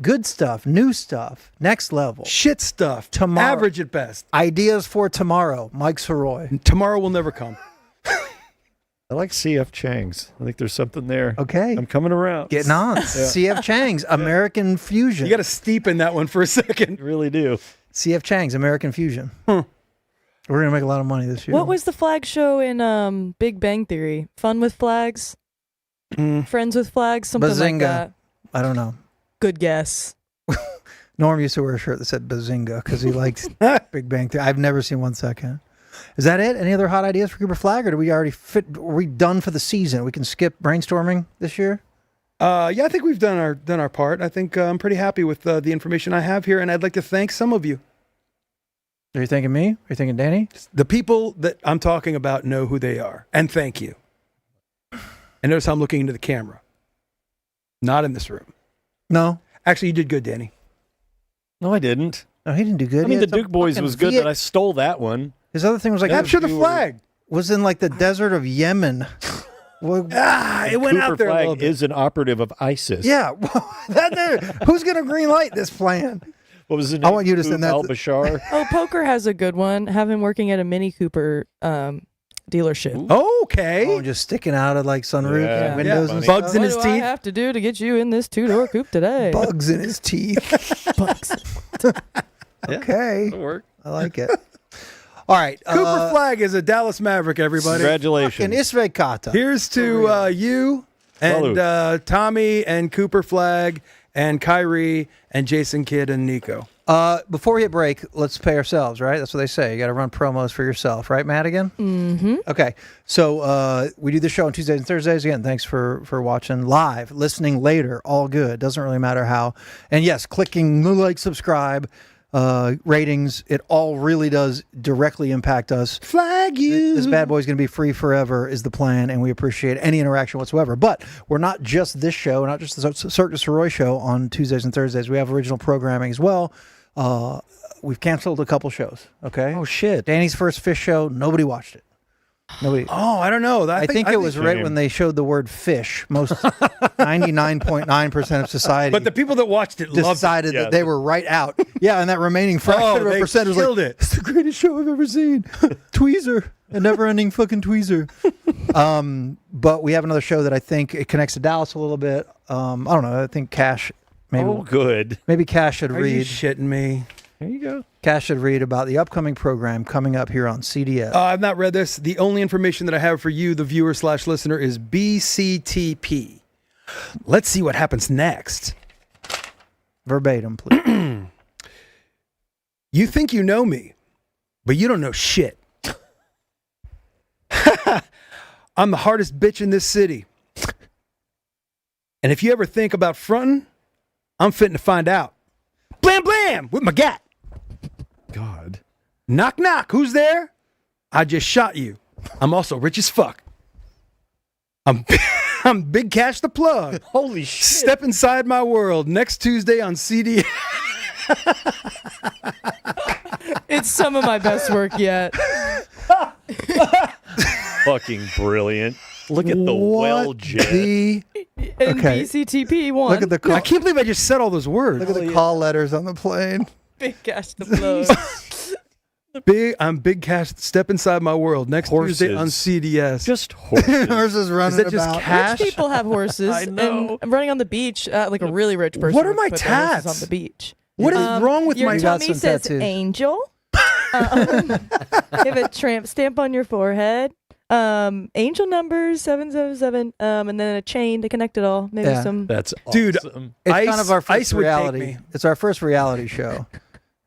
Good stuff, new stuff, next level. Shit stuff. Tomorrow. Average at best. Ideas for tomorrow, Mike Soroy. Tomorrow will never come. I like CF Chang's. I think there's something there. Okay. I'm coming around. Getting on. CF Chang's American Fusion. You got to steep in that one for a second. You really do. CF Chang's American Fusion. We're going to make a lot of money this year. What was the Flagg show in Big Bang Theory? Fun with Flags? Friends with Flags? Something like Bazinga. that. I don't know. Good guess. Norm used to wear a shirt that said Bazinga because he liked Big Bang Theory. I've never seen one second. Is that it? Any other hot ideas for Cooper Flagg, or do we already fit? Are we done for the season? We can skip brainstorming this year? Yeah, I think we've done our part. I think I'm pretty happy with the information I have here, and I'd like to thank some of you. Are you thinking me? Are you thinking Danny? The people that I'm talking about know who they are, and thank you. And notice how I'm looking into the camera. Not in this room. No. Actually, you did good, Danny. No, I didn't. No, he didn't do good. I mean, the Duke Boys was good, but I stole that one. His other thing was like Capture the flag. Was in like the desert of Yemen. It went out there a little Flagg bit. is an operative of ISIS. Yeah. Who's going to green light this plan? What was his name? I want you to send that. Al-Bashar. Oh, Poker has a good one. Have him working at a Mini Cooper dealership. Okay. Oh, just sticking out of like sunroof Yeah. and windows Yeah. and Bugs stuff. in What his do I teeth. have to do to get you in this 2-door coupe today? Bugs in his teeth. Bugs. Okay. That'll work. I like it. All right. Cooper Flagg is a Dallas Maverick, everybody. Congratulations. And Isve Kata. Here's to you and Tommy and Cooper Flagg and Kyrie and Jason Kidd and Nico. Before we hit break, let's pay ourselves, right? That's what they say. You got to run promos for yourself, right, Madigan? Mm-hmm. Okay. So we do the show on Tuesdays and Thursdays. Again, thanks for watching live, listening later, all good. Doesn't really matter how. And yes, clicking the like, subscribe, ratings, it all really does directly impact us. Flag you. This bad boy is going to be free forever is the plan, and we appreciate any interaction whatsoever. But we're not just this show, not just the Cirque du Sirois show on Tuesdays and Thursdays. We have original programming as well. We've canceled a couple shows, okay? Oh, shit. Danny's First Fish show, nobody watched it. Nobody. Oh, I don't know. I think it was right when they showed the word fish. Most 99.9% of society But the people that watched it loved decided it. that they were right out. Yeah, and that remaining fraction of a they percent was killed like, it. it's the greatest show I've ever seen. Tweezer. A never-ending fucking tweezer. But we have another show that I think it connects to Dallas a little bit. I don't know. I think Cash maybe good. maybe Cash should Are you read. shitting me? There you go. Cash should read about the upcoming program coming up here on CDS. I've not read this. The only information that I have for you, the viewer/listener, is BCTP. Let's see what happens next. Verbatim, please. You think you know me, but you don't know shit. I'm the hardest bitch in this city. And if you ever think about fronting, I'm fitting to find out. Blam, blam, with my gat. God. Knock, knock, who's there? I just shot you. I'm also rich as fuck. I'm Big Cash the Plug. Holy shit. Step inside my world next Tuesday on CD. It's some of my best work yet. Fucking brilliant. Look at the well jet. And Okay. BCTP one. Look at the I call, can't believe I just said all those words. look at the call letters on the plane. Big Cash the Plug. I'm Big Cash. Step inside my world next Tuesday on CDS. Just horses. Horses running Is that just about. cash? Rich people have horses. I know. And running on the beach, like a really rich person. What are would my put their horses tats? on the beach? What is wrong with your my? got tummy some says tattoos. angel. You have a tramp stamp on your forehead. Angel numbers 777. And then a chain to connect it all. Maybe Yeah. some. That's Dude, awesome. It's Ice- kind of our first Ice would take reality. me. It's our first reality show,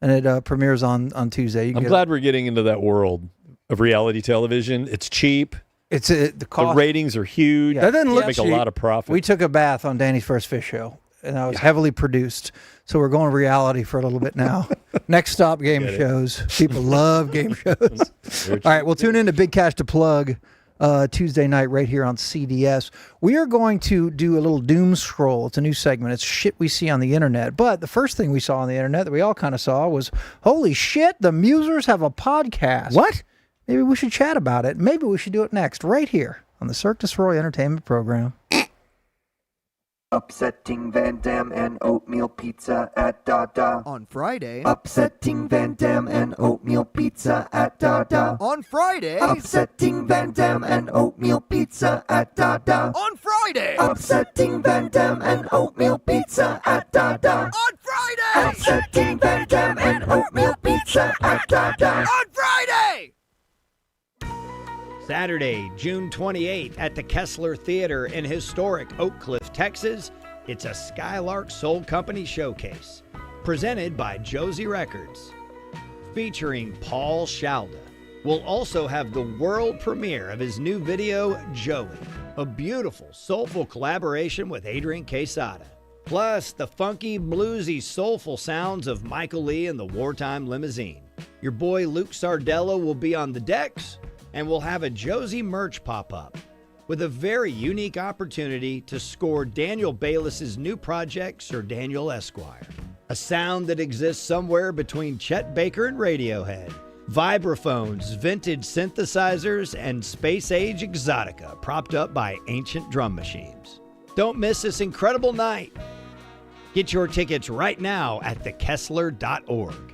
and it premieres on Tuesday. You can I'm get glad we're getting into that world of reality television. It's cheap. it's the The cost. ratings are huge. That doesn't look Make cheap. a lot of profit. We took a bath on Danny's First Fish show, and that was heavily produced. So we're going reality for a little bit now. Next stop, game Get it. shows. People love game shows. All right, we'll tune in to Big Cash to Plug Tuesday night right here on CDS. We are going to do a little doom scroll. It's a new segment. It's shit we see on the internet. But the first thing we saw on the internet that we all kind of saw was, holy shit, the Musers have a podcast. What? Maybe we should chat about it. Maybe we should do it next, right here on the Cirque du Sirois Entertainment Program. Up Upsetting Van Dam and oatmeal pizza at Dada. On Friday. Upsetting Van Dam and oatmeal pizza at Dada. On Friday. Upsetting Van Dam and oatmeal pizza at Dada. On Friday. Upsetting Van Dam and oatmeal pizza at Dada. On Friday. Upsetting Van Dam and oatmeal pizza at Dada. On Friday. Saturday, June 28th at the Kessler Theater in historic Oak Cliff, Texas. It's a Skylark Soul Company showcase presented by Josie Records, featuring Paul Shalda. We'll also have the world premiere of his new video, Joey, a beautiful, soulful collaboration with Adrian Quesada. Plus, the funky, bluesy, soulful sounds of Michael Lee and the Wartime Limousine. Your boy Luke Sardello will be on the decks, and we'll have a Josie merch pop-up with a very unique opportunity to score Daniel Bayless's new project, Sir Daniel Esquire. A sound that exists somewhere between Chet Baker and Radiohead. Vibraphones, vintage synthesizers, and space-age exotica propped up by ancient drum machines. Don't miss this incredible night. Get your tickets right now at thekessler.org.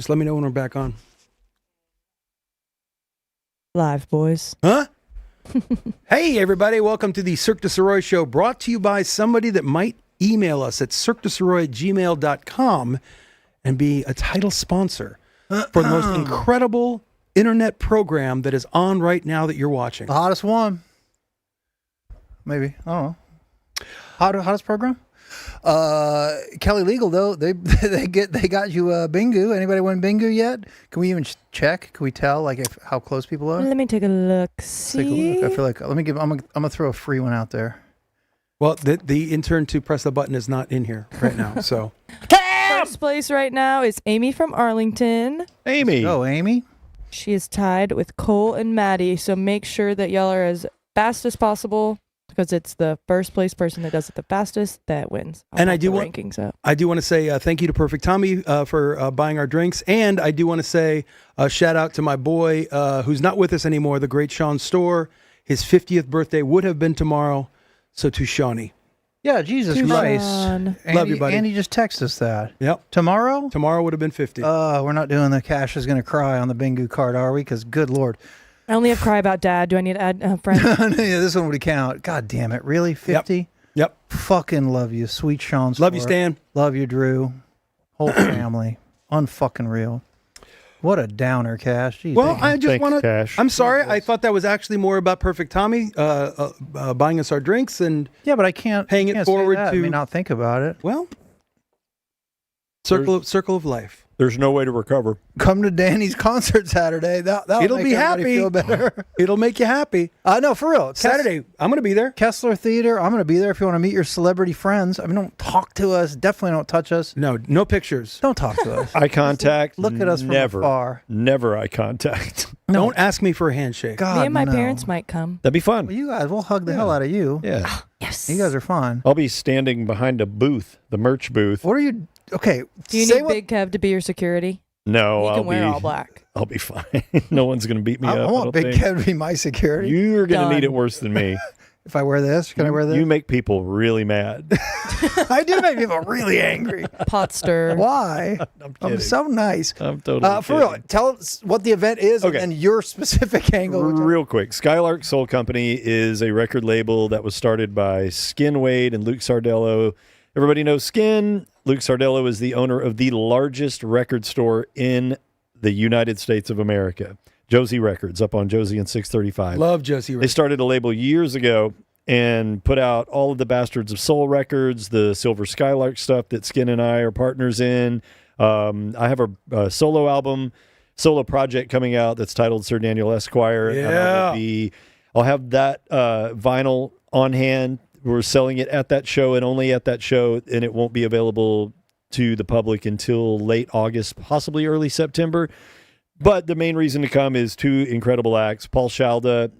Just let me know when we're back on. Live, boys. Huh? Hey, everybody. Welcome to the Cirque Du Sirois show, brought to you by somebody that might email us at cirquedusirois@gmail.com and be a title sponsor for the most incredible internet program that is on right now that you're watching. The hottest one. Maybe. I don't know. Hottest program? Kelly Legal, though, they got you Bingo. Anybody win Bingo yet? Can we even check? Can we tell how close people are? Let me take a look. Let's take a look. I feel like I'm gonna throw a free one out there. Well, the intern to press the button is not in here right now, so. First place right now is Amy from Arlington. Amy. Oh, Amy. She is tied with Cole and Maddie, so make sure that y'all are as fast as possible because it's the first place person that does it the fastest that wins. And I do want rankings up. I do want to say thank you to Perfect Tommy for buying our drinks, and I do want to say shout out to my boy who's not with us anymore, the great Sean Storr. His 50th birthday would have been tomorrow, so to Shawnee. Yeah, Jesus Christ. Andy, love you, buddy. Andy just texted us that. Yep. Tomorrow? Tomorrow would have been 50. We're not doing the Cash is Gonna Cry on the Bingo card, are we? Because good Lord. I only have Cry About Dad. Do I need to add a friend? Yeah, this one would count. God damn it. Really? 50? Yep. Fucking love you. Sweet Sean. Love you, Stan. Love you, Drew. Whole family. Unfucking real. What a downer, Cash. Jeez, Well, I just want to. Cash. I'm sorry. I thought that was actually more about Perfect Tommy buying us our drinks and yeah, but I can't paying it forward I to. may not think about it. Well, circle of life. There's no way to recover. Come to Danny's concert Saturday. That'll It'll make be everybody happy. Feel better. It'll make you happy. No, for real. Saturday, I'm going to be there. Kessler Theater. I'm going to be there if you want to meet your celebrity friends. I mean, don't talk to us. Definitely don't touch us. No pictures. Don't talk to us. Eye contact. Look at us from afar. Never eye contact. Don't ask me for a handshake. God, Me and my no. parents might come. That'd be fun. Well, you guys, we'll hug the hell out of you. Yeah. Yes. You guys are fine. I'll be standing behind a booth, the merch booth. What are you? Okay. Do you need Big Kev to be your security? No, He can wear all black. I'll be fine. No one's going to beat me up. I I want don't Big think. Kev to be my security. You're going to Done. need it worse than me. If I wear this, can I wear this? You make people really mad. I do make people really angry. Pot stir. Why? I'm I'm kidding. so nice. I'm totally For real, kidding. tell us what the event is Okay. and your specific angle. Real quick, Skylark Soul Company is a record label that was started by Skin Wade and Luke Sardello. Everybody knows Skin. Luke Sardello is the owner of the largest record store in the United States of America, Josie Records, up on Josie and 635. Love Josie They Records. started a label years ago and put out all of the Bastards of Soul records, the Silver Skylark stuff that Skin and I are partners in. I have a solo album, solo project coming out that's titled Sir Daniel Esquire. And I'll have that vinyl on hand. We're selling it at that show and only at that show, and it won't be available to the public until late August, possibly early September. But the main reason to come is two incredible acts. Paul Shalda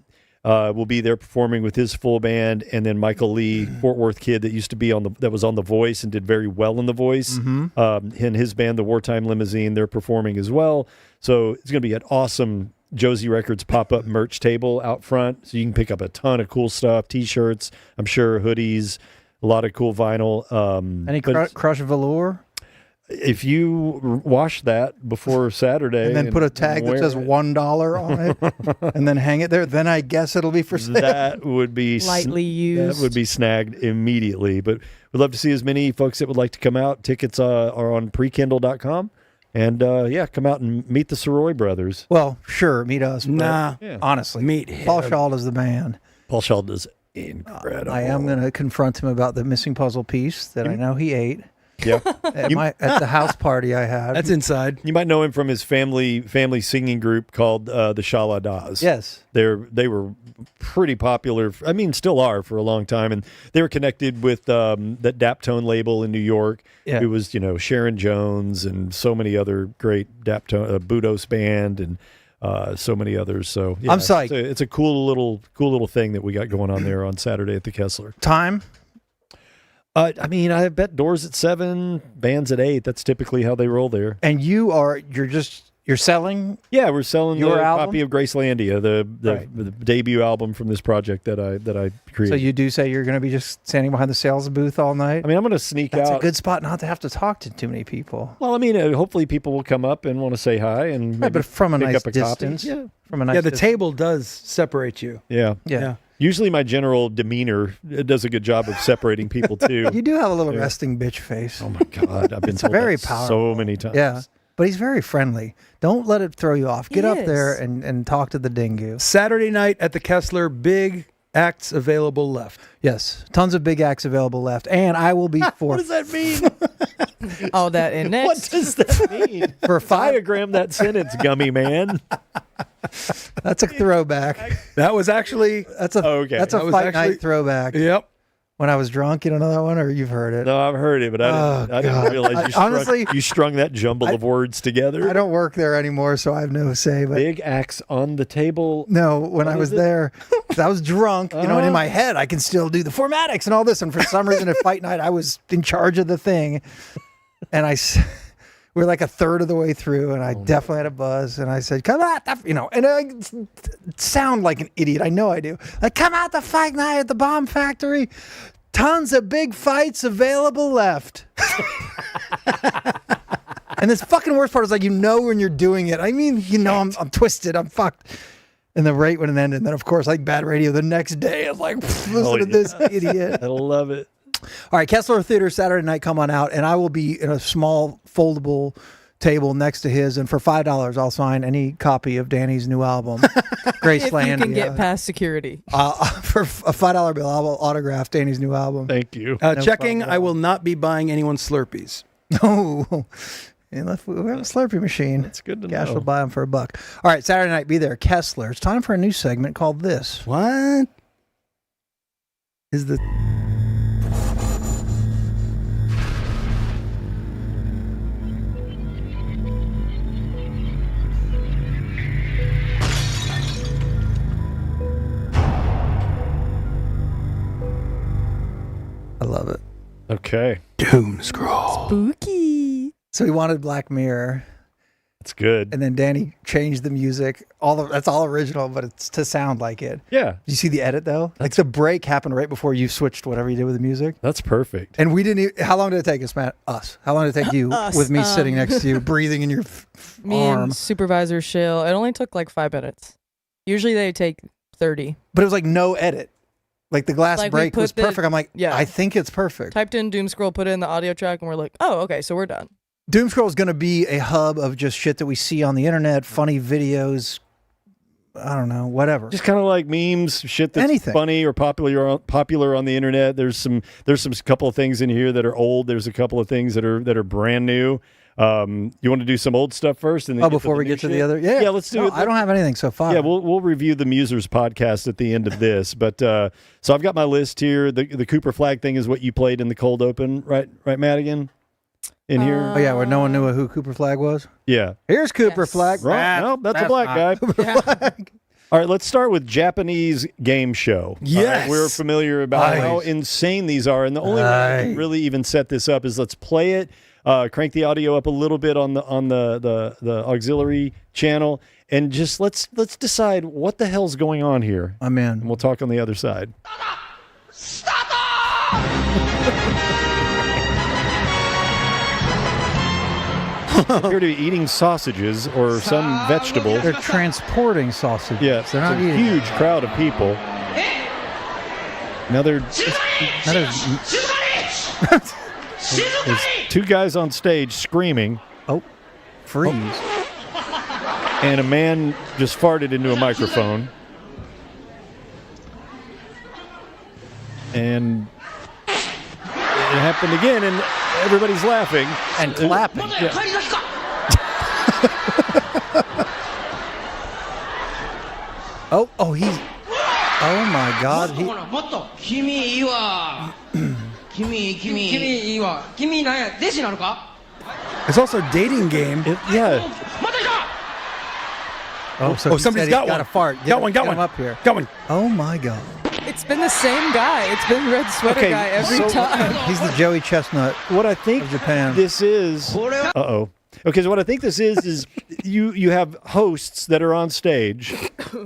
will be there performing with his full band, and then Michael Lee, Fort Worth kid that used to be that was on The Voice and did very well in The Voice. And his band, the Wartime Limousine, they're performing as well. So it's going to be an awesome Josie Records pop-up merch table out front. So you can pick up a ton of cool stuff, T-shirts, I'm sure hoodies, a lot of cool vinyl. Any Crush Velour? If you wash that before Saturday And then put a tag that says $1 on it and then hang it there, then I guess it'll be for sale. that would be Lightly used. That would be snagged immediately. But we'd love to see as many folks that would like to come out. Tickets are on prekindle.com. And come out and meet the Sirois brothers. Well, sure, meet us. Nah, honestly, meet him. Paul Shalda's the man. Paul Shalda's incredible. I am going to confront him about the missing puzzle piece that I know he ate. Yeah, at the house party I had. That's inside. You might know him from his family singing group called the Shaladas. Yes, they were pretty popular. I mean, still are for a long time, and they were connected with that Daptone label in New York. Yeah. It was Sharon Jones and so many other great Daptone Budos band and so many others. So yeah, I'm psyched. It's a cool little thing that we got going on there on Saturday at the Kessler. Time. I mean, I bet doors at 7, bands at 8. That's typically how they roll there. And you're just You're selling? Yeah, we're selling Your the album? copy of Gracelandia, the debut album from this project that I created. So you do say you're going to be just standing behind the sales booth all night? I mean, I'm going to sneak That's out. a good spot not to have to talk to too many people. Well, I mean, hopefully people will come up and want to say hi and Right, but from a pick nice up a distance. copy. Yeah. From a nice Yeah, the distance. table does separate you. Yeah. Yeah. Usually my general demeanor does a good job of separating people too. You do have a little resting bitch face. Oh my God, I've been told very that powerful. so many times. Yeah. But he's very friendly. Don't let it throw you off. Get He up there is. and talk to the dingo. Saturday night at the Kessler, big acts available left. Yes. Tons of big acts available left. And I will be for What does that mean? All that in What next. does that mean? for five. Diagram that sentence, gummy man. That's a throwback. That was actually, That's a Okay. that's a That was fight actually- night throwback. yep. When I was drunk, you don't know that one, or you've heard it. No, I've heard it, but I didn't God. realize Honestly, you strung that jumble of words together. I don't work there anymore, so I have no say. But Big axe on the table. no, when I What was is it? there, 'cause I was drunk, you know, and in Uh-huh. my head, I can still do the formatics and all this. And for some reason, at fight night, I was in charge of the thing. And we're like a third of the way through, and I definitely had a buzz. And I said, "Come out," and I sound like an idiot. I know I do. Like, come out to fight night at the Bomb Factory. Tons of big fights available left. And this fucking worst part is like, when you're doing it. I mean, I'm twisted. I'm fucked. And the rate wouldn't end. And then, of course, like bad radio the next day. It's like, listen to this idiot. I love it. All right, Kessler Theater Saturday night, come on out. And I will be in a small foldable table next to his. And for $5, I'll sign any copy of Danny's new album, Graceland. If you can get past security. For a $5 bill, I'll autograph Danny's new album. Thank you. Checking, problem. I will not be buying anyone Slurpees. No. Unless we have a Slurpee machine. That's good to Cash know. will buy them for $1. All right, Saturday night, be there. Kessler. It's time for a new segment called This. What is the... I love it. Okay. Doom scroll. Spooky. So he wanted Black Mirror, That's good. and then Danny changed the music. That's all original, but it's to sound like it. Yeah. Did you see the edit though? Like the break happened right before you switched whatever you did with the music. That's perfect. And we didn't even, how long did it take us, Matt? Us. How long did it take you Us, with me sitting next to you, breathing in your Me arm? and Supervisor Shill. It only took like 5 minutes. Usually they take 30. But it was like no edit. Like the glass Like, we break put was the- perfect. I'm like, yeah. I think it's perfect. Typed in Doom Scroll, put it in the audio track, and we're like, oh, okay, so we're done. Doom Scroll is going to be a hub of just shit that we see on the internet, funny videos. I don't know, whatever. Just kind of like memes, shit that's Anything. funny or popular on the internet. There's some couple of things in here that are old. There's a couple of things that are brand new. You want to do some old stuff first, and then Before we get to the other, yeah, let's do it. I don't have anything so far. Yeah, we'll review the Musers podcast at the end of this. But so I've got my list here. The Cooper Flagg thing is what you played in the cold open, right, Madigan? In here, Oh yeah, where no one knew who Cooper Flagg was. yeah, Here's Cooper Yes. Flagg. right. No, that's a black guy. All right, let's start with Japanese game show. Yes. All right, we're familiar about how insane these are, and the only way I can really even set this up is let's play it. Crank the audio up a little bit on the auxiliary channel, and just let's decide what the hell's going on here. I'm in. And we'll talk on the other side. Appear to be eating sausages or some vegetable. They're transporting sausages. Yeah, They're not it's a eating. huge crowd of people. Now there's two guys on stage screaming, Freeze. and a man just farted into a microphone. And it happened again, and everybody's laughing. And clapping. He's. Oh my God. It's also a dating game. Yeah. So he somebody's said got he's one. a fart. Got one. Get him up here. Got one. Oh my God. It's been the same guy. It's been Red Sweater Okay, Guy every so- time. He's the Joey Chestnut. What I think Of Japan. this is. Uh-oh. Okay, so what I think this is you have hosts that are on stage.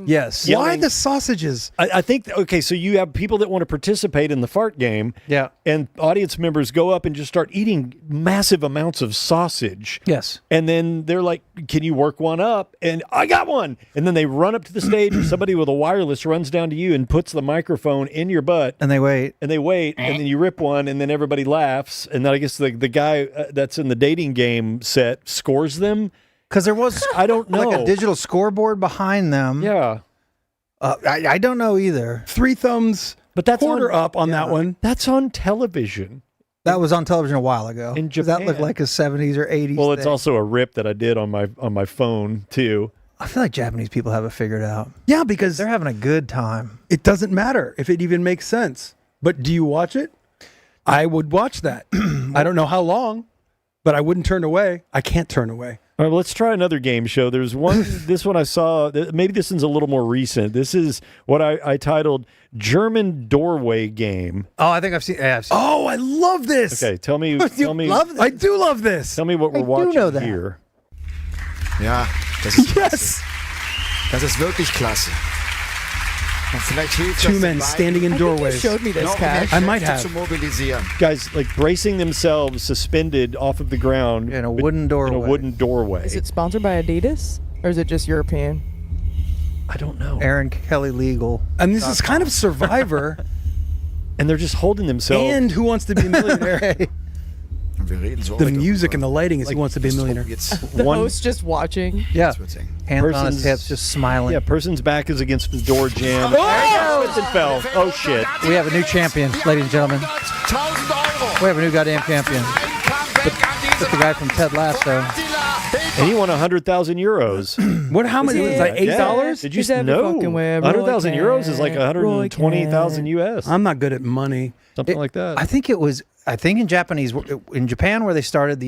Yes. Yelling. Why the sausages? I think, okay, so you have people that want to participate in the fart game. Yeah. And audience members go up and just start eating massive amounts of sausage. Yes. And then they're like, can you work one up? And I got one. And then they run up to the stage and somebody with a wireless runs down to you and puts the microphone in your butt. And they wait. And then you rip one and then everybody laughs. And then I guess the guy that's in the dating game set scores them. Because there was, I don't know, like a digital scoreboard behind them. Yeah. I don't know either. 3 thumbs, but that's quarter up on that one. That's on television. That was on television a while ago. In Does that Japan. look like a 70s or 80s Well, it's thing? also a rip that I did on my phone too. I feel like Japanese people have it figured out. Yeah, because They're having a good time. it doesn't matter if it even makes sense. But do you watch it? I would watch that. I don't know how long, but I wouldn't turn away. I can't turn away. All right, well, let's try another game show. There's one, this one I saw, maybe this one's a little more recent. This is what I titled German Doorway Game. Oh, I think I've seen. Yeah, I've seen. Oh, I love this. Okay, tell me. You love this? I do love this. Tell me what we're I do watching know that. here. Ja, das ist Yes. Das ist wirklich klasse. Und vielleicht hilft Two das men den beiden, standing in I think you doorways. showed me this, noch mehr Cash. I might Kräfte have. zu mobilisieren. Guys, like bracing themselves suspended off of the ground In a wooden doorway. In a wooden doorway. Is it sponsored by Adidas or is it just European? I don't know. Aaron Kelly Legal. And this is kind of Survivor And they're just holding themselves. and Who Wants to Be a Millionaire. Wir reden so The weit music darüber. and the lighting is Who Wants to Be a Millionaire. Jetzt The One- host just watching. Yeah. wird's eng. Hands on his Person's- hips, just smiling. Yeah, person's back is against the door jam. Oh! Slipped and fell. Oh, shit. We have a new champion, ladies and gentlemen. 1.000 €. We have a new goddamn champion. It's the guy from Ted Lasso. And he won 100,000 euros. What? How much? Is It was he- like $8. Yeah. Did you He's every know? fucking way. 100,000 Roy euros is like Kent. 120,000 Roy US. I'm not good at money. Something like that. I think it was. I think in Japan where they started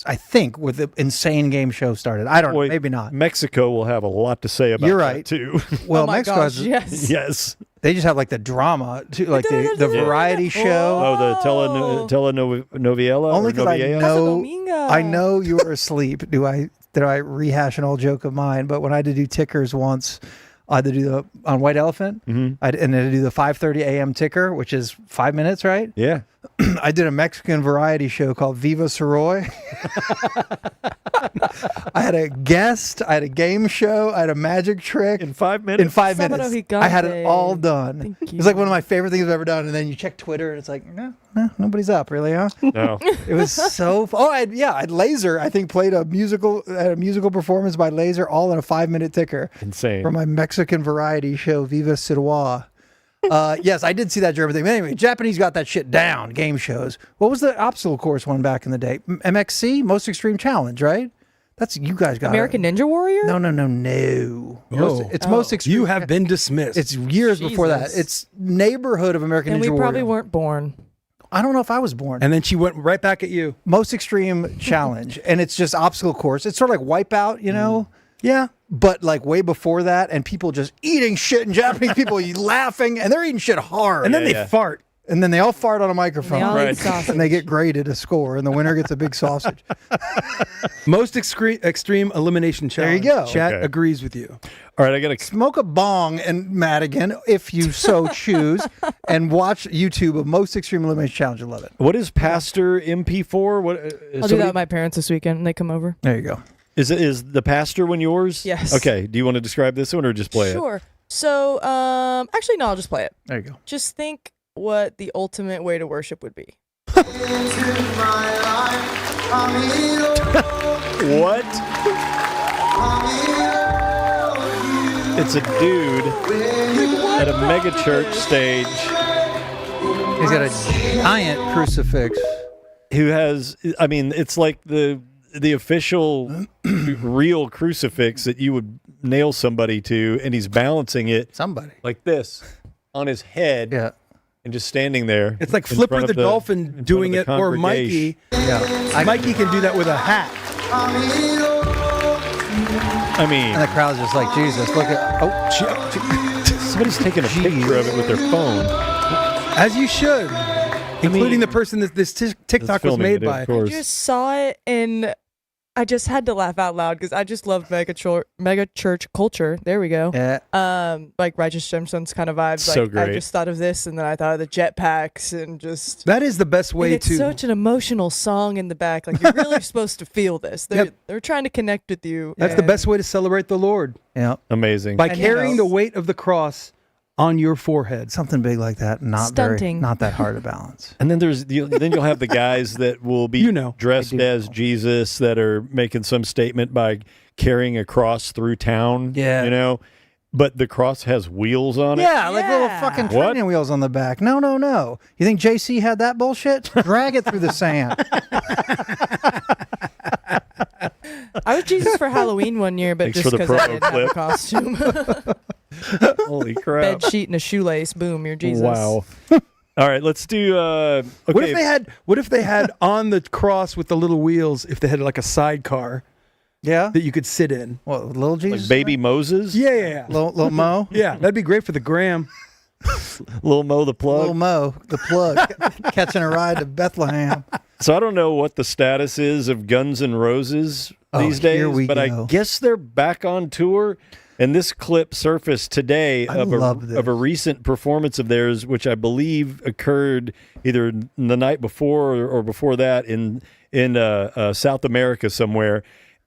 I think with the insane game show started. I don't know. Boy, Maybe not. Mexico will have a lot to say about You're that, right. too. Well, Oh my Mexico gosh, has. yes. Yes. They just have like the drama, too, like the variety show. Oh, the telenovela? Only or because I novela? know. Domingo. I know you were asleep. Did I rehash an old joke of mine? But when I had to do tickers once, I had to do on White Elephant, and I had to do the 5:30 a.m. ticker, which is 5 minutes, right? Yeah. I did a Mexican variety show called Viva Soroy. I had a guest, I had a game show, I had a magic trick. In 5 minutes? In 5 Sábado minutes. I had it all done. Thank It you. was like one of my favorite things I've ever done. And then you check Twitter and it's like, no, nobody's up, really, huh? No. It was so. I'd Laser. I think played a musical performance by Laser, all in a 5 minute ticker. Insane. For my Mexican variety show Viva Sirois. Yes, I did see that German thing. But anyway, Japanese got that shit down. Game shows. What was the obstacle course one back in the day? MXC, Most Extreme Challenge, right? That's you guys got American it. Ninja Warrior? No. It's Most Extreme. You have been dismissed. It's years before that. Jesus. It's neighborhood of American And Ninja we Warrior. probably weren't born. I don't know if I was born. and then she went right back at you. Most Extreme Challenge, and it's just obstacle course. It's sort of like Wipeout, you know. Yeah. But like way before that, and people just eating shit, and Japanese people laughing, and they're eating shit hard. And then they yeah. fart. And then they all fart on a microphone. They all Right. eat sausage. And they get graded a score, and the winner gets a big sausage. Most extreme elimination There you challenge. go. Chat Okay. agrees with you. All right, I got to. Smoke a bong in Madigan, if you so choose, and watch YouTube of Most Extreme Elimination Challenge. You'll love it. What is Pastor MP4? What? I'll do that with my parents this weekend when they come over. There you go. Is the pastor one yours? Yes. Okay. Do you want to describe this one or just play it? Sure. So, actually, no, I'll just play it. There you go. Just think what the ultimate way to worship would be. What? It's a dude at a mega church stage He's got a giant crucifix. who has, I mean, it's like the official real crucifix that you would nail somebody to, and he's balancing it Somebody. like this on his head. Yeah. And just standing there. It's like in Flipper front the of in Dolphin front doing of the it, or congregation. Mikey. Yeah. Mikey can do that with a hat. I mean, And the crowd's just like, Jesus, look at. Oh, somebody's taking a picture of it with their phone. As you should. Including the person that this TikTok was filming made it, by. of course. I just saw it and I just had to laugh out loud because I just love mega church culture. There we go. Yeah. Like Righteous Gemstones kind of vibes. So like great. I just thought of this, and then I thought of the jetpacks, and just That is the best way and it's to. such an emotional song in the back. Like you're really supposed to feel this. They're trying to connect with you. That's the best way to celebrate the Lord. Yeah. Amazing. By And carrying the weight of the cross on your forehead. Something big like that, not Stunting. not that hard to balance. And then then you'll have the guys that will be dressed I do as know. Jesus that are making some statement by carrying a cross through town. Yeah. You know, but the cross has wheels on it. Yeah, like little fucking What? training wheels on the back. No. You think JC had that bullshit? Drag it through the sand. I was Jesus for Halloween one year, but Thanks just for the because I promo didn't have a clip. costume. Holy crap. Bed sheet and a shoelace. Boom, you're Jesus. Wow. All right, let's do okay. What if they had on the cross with the little wheels, if they had like a sidecar Yeah. that you could sit in? What, little Jesus? like Baby Moses? Yeah. Little Mo? Yeah, that'd be great for the gram. Little Mo the plug. Little Mo, the plug, catching a ride to Bethlehem. So I don't know what the status is of Guns N' Roses these days, here we but I go. guess they're back on tour. And this clip surfaced today of love a recent performance of theirs, which I believe occurred either the night before or before that in South America somewhere.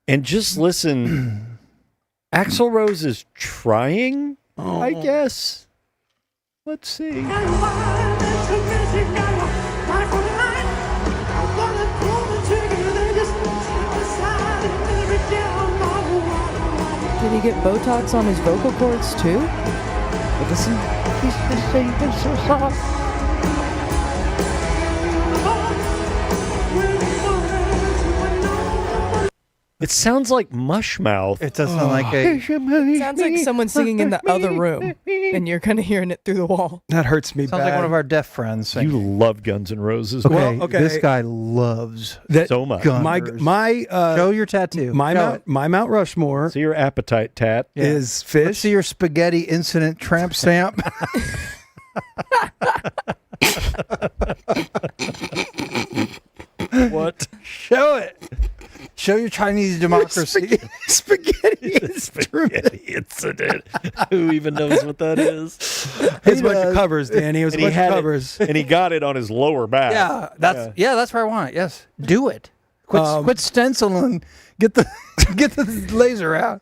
And just listen, Axl Rose is trying, I guess. Let's see. Did he get Botox on his vocal cords too? Listen. He's so soft. It sounds like Mushmouth. It does sound like a. Sounds like someone singing in the other room, and you're kind of hearing it through the wall. That hurts me Sounds bad. like one of our deaf friends. You love Guns N' Roses. Okay, Well, okay. this guy loves That- So much. Gunners. My Show your tattoo. my Show Mount, it. my Mount Rushmore See your appetite tat. Yeah. is Let's fish. see your spaghetti incident tramp stamp. What? Show it. Show your Chinese democracy. Spaghetti Spaghetti incident. Who even knows what that is? It's a bunch of covers, Danny. It was a And he bunch of had covers. and he got it on his lower back. Yeah, that's where I want it. Yes, do it. Quit stenciling. Get the get the laser out.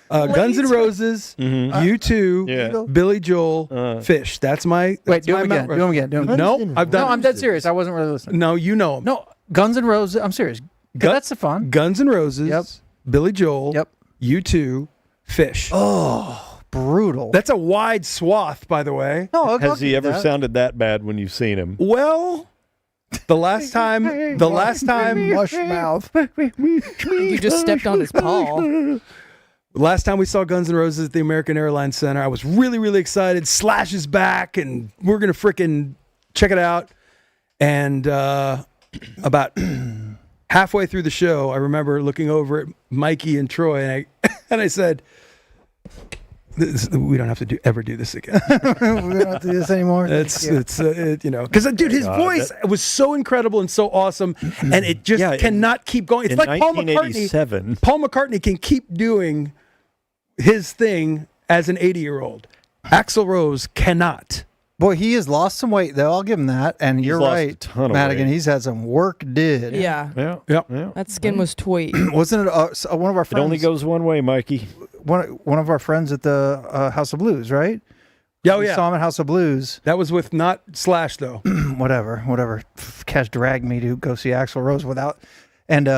Guns N' Roses, U2, Yeah. Billy Joel, Fish. That's my. Wait, that's do my them again. Mount Do them again. Do them No, again. I've done. No, I'm dead serious. I wasn't really listening. No, you know 'em. No, Guns N' Roses. I'm serious. That's the fun. Guns N' Roses. Yep. Billy Joel. Yep. U2, Fish. Oh, brutal. That's a wide swath, by the way. No, I'll Has he give ever that. sounded that bad when you've seen him? Well, the last time, mush mouth. You just stepped on his paw. last time we saw Guns N' Roses at the American Airlines Center, I was really, really excited. Slash is back, and we're gonna freaking check it out. And about halfway through the show, I remember looking over at Mikey and Troy, and I said, "We don't have to ever do this again." We don't have to do this anymore. It's because dude, his voice was so incredible and so awesome, and it just cannot keep going. It's in like Paul 1987. McCartney. Paul McCartney can keep doing his thing as an 80-year-old. Axl Rose cannot. Boy, he has lost some weight though. I'll give him that. And you're lost a right, ton of Madigan. weight. He's had some work did. Yeah. Yeah. That skin was tweet. Wasn't it one of our It friends? only goes one way, Mikey. One of our friends at the House of Blues, right? Oh We yeah, saw him at House of Blues. that was with not Slash though. whatever. Cash dragged me to go see Axl Rose without. And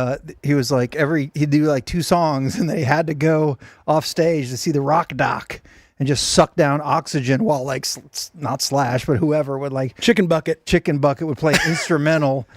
he was like he'd do like 2 songs, and they had to go off stage to see the Rock Doc and just suck down oxygen while like not Slash but whoever would like Chicken Bucket. would play instrumental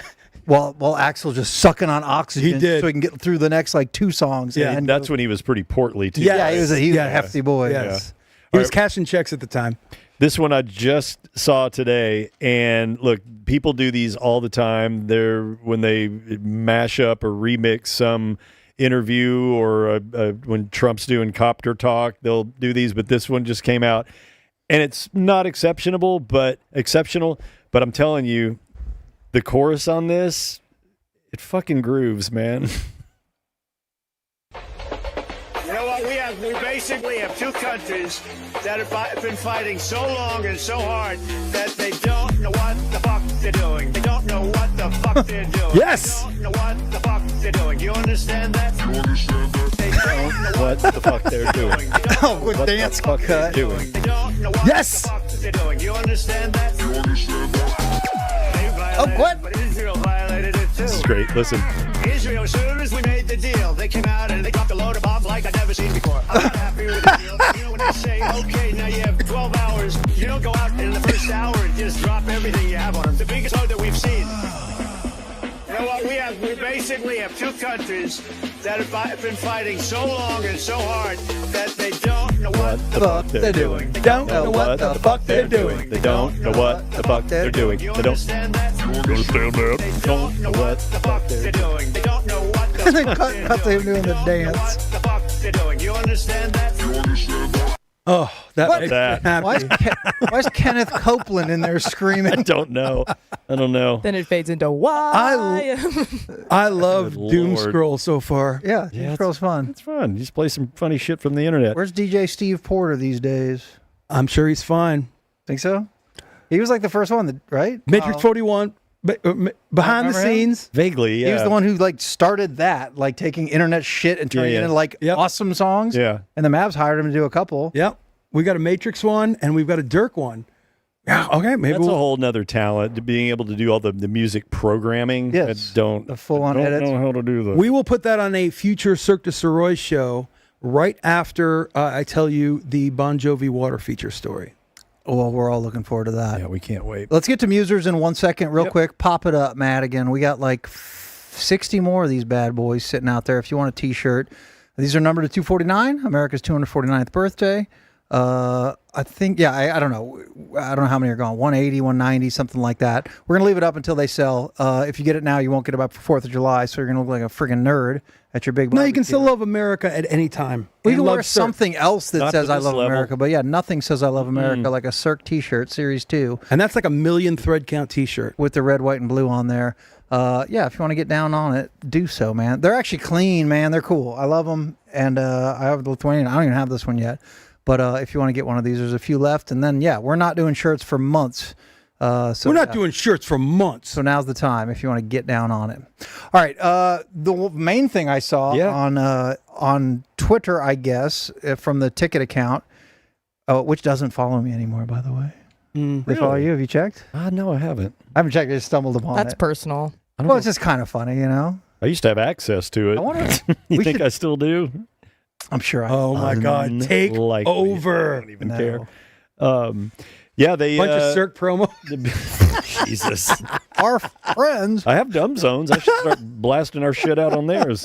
while Axl just sucking on oxygen He did. so he can get through the next like 2 songs. Yeah, and That's when he was pretty portly too. yeah, he was a Yes. hefty boy. Yes, he was cashing checks at the time. This one I just saw today, and look, people do these all the time. They're when they mash up or remix some interview, or when Trump's doing copter talk, they'll do these. But this one just came out, and it's not exceptional. But I'm telling you, the chorus on this, it fucking grooves, man. basically have two countries that have been fighting so long and so hard that they don't know what the fuck they're doing. They don't know what the fuck they're doing. Yes. They don't know what the fuck they're doing. You understand that? You understand that? They don't know what the fuck they're doing. Oh, with dance cut. Doing. They don't know what Yes. the fuck they're doing. You understand that? You understand that? They violated what? it, but Israel violated it too. This is great. Listen. Israel, as soon as we made the deal, they came out and they dropped a load of bombs like I'd never seen before. I'm not happy with the deal. You know, when they say, okay, now you have 12 hours, you don't go out in the first hour and just drop everything you have on them. The biggest load that we've seen. You know what? We basically have two countries that have been fighting so long and so hard that they don't know what the fuck they're doing. They don't know what the fuck they're doing. They don't know what the fuck they're doing. They don't understand that. understand that. They don't know what the fuck they're doing. They don't know what the They fuck cut they're out them doing the They don't know dance. what the fuck they're doing. You understand that? You understand that? Oh, that What? makes me happy. Why is Kenneth Copeland in there I screaming? don't know. I don't know. Then it fades into why. I love Good Doom Lord. Scroll so far. Yeah, Yeah, this girl's fun. It's fun. You just play some funny shit from the internet. Where's DJ Steve Porter these days? I'm sure he's fine. Think so? He was like the first one, right? Matrix 41, behind the Remember him? scenes. Vaguely, yeah. He was the one who like started that, like taking internet shit and turning Yeah, it yeah. into like Yep. awesome songs. Yeah. And the Mavs hired him to do a couple. Yep. We got a Matrix one and we've got a Dirk one. Yeah. Okay. Maybe That's a we'll. whole nother talent, being able to do all the music programming. Yes. I don't. The full-on I don't edits. know how to do that. We will put that on a future Cirque du Sirois show right after I tell you the Bon Jovi water feature story. Well, we're all looking forward to that. Yeah, we can't wait. Let's get to Musers in 1 second, real quick. Pop it up, Matt. Again, we got like 60 more of these bad boys sitting out there. If you want a T-shirt, these are numbered to 249, America's 249th birthday. I think, I don't know. I don't know how many are gone. 180, 190, something like that. We're gonna leave it up until they sell. If you get it now, you won't get it up for 4th of July. So you're gonna look like a friggin' nerd at your big. No, you can barbecue. still love America at any time. We And can love wear Cirque. something else that Not says to I this love level. America, but yeah, nothing says I love America like a Cirque T-shirt, Series 2. And that's like a million thread count T-shirt. With the red, white, and blue on there. If you want to get down on it, do so, man. They're actually clean, man. They're cool. I love them. And I have the Lithuanian. I don't even have this one yet. But if you want to get one of these, there's a few left. And then, we're not doing shirts for months. So We're not doing shirts for months. So now's the time if you want to get down on it. All right. The main thing I saw on Twitter, I guess, from the ticket account, which doesn't follow me anymore, by the way. They follow you? Have you checked? No, I haven't. I haven't checked. I just stumbled upon That's it. personal. Well, it's just kind of funny, you know? I used to have access to it. I wonder. You we think should- I still do? I'm sure I Oh my God! Take Unlikely. over. I don't even No. care. They Bunch of Cirque promo. Jesus. Our friends. I have dumb zones. I should start blasting our shit out on theirs.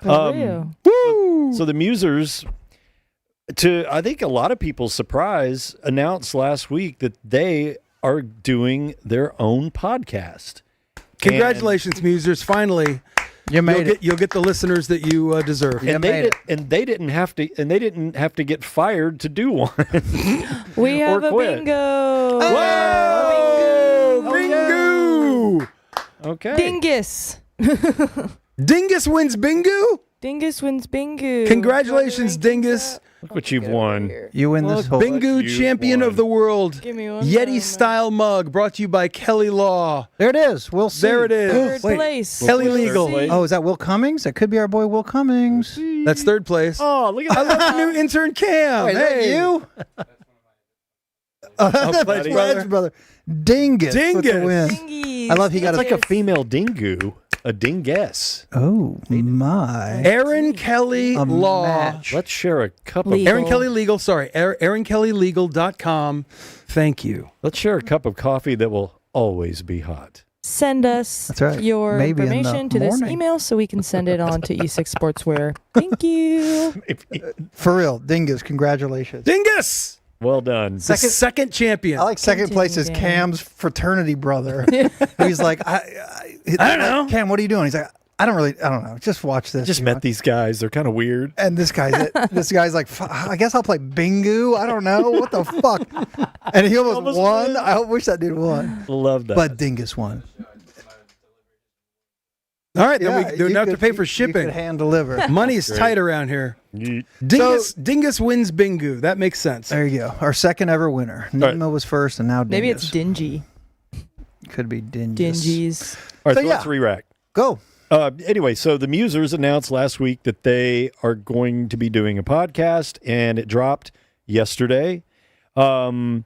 For real. So the Musers, to I think a lot of people's surprise, announced last week that they are doing their own podcast. Congratulations, Musers! Finally, You made it. You'll get the listeners that you deserve. You made it. And they didn't have to get fired to do one. We have a quit. bingo. Whoa! Bingo! Okay. Dingus. Dingus wins bingo. Dingus wins bingo. Congratulations, Dingus! Look what you've won. You win this whole. Bingo you champion won. of the world. Give me one. Yeti style mug brought to you by Kelly Law. There it is. We'll see. There it is. Third Wait, place. Kelly We'll Legal. see. Oh, is that Will Cummings? That could be our boy Will Cummings. That's third place. Oh, look at I that. love the new intern Cam. Wait, is that Hey. you? That's buddy. Fred's brother. Dingus. With the Dingus. win. Dingies. I love he got It's a. like a female dingu, a dinguess. Oh my. Aaron Kelly A Law. match. Let's share a cup of Legal. Aaron Kelly Legal. Sorry, AaronKellyLegal.com. Thank you. Let's share a cup of coffee that will always be hot. Send us That's right. your Maybe in the information to this morning. email so we can send it on to E6 Sportswear. Thank you. For real. Dingus. Congratulations. Dingus! Well done. The second champion. I like second place is Continue, Dan. Cam's fraternity brother. He's like, I don't know. Cam, what are you doing? He's like, I don't know. Just watch this. Just you met know? these guys. They're kind of weird. And this guy's like, I guess I'll play bingo. I don't know. What the fuck? And he almost won. I wish that dude won. Love that. But Dingus won. All right, then we you don't have to could- pay for You shipping. could hand deliver. Money's Great. tight around here. Dingus wins Bingo. That makes sense. There you go. Our second ever winner. Nemo was first, and now Dingus. Maybe it's Dingy. Could be Dingus. Dingies. All right, so let's re-rack. Go. Anyway, so the Musers announced last week that they are going to be doing a podcast, and it dropped yesterday. And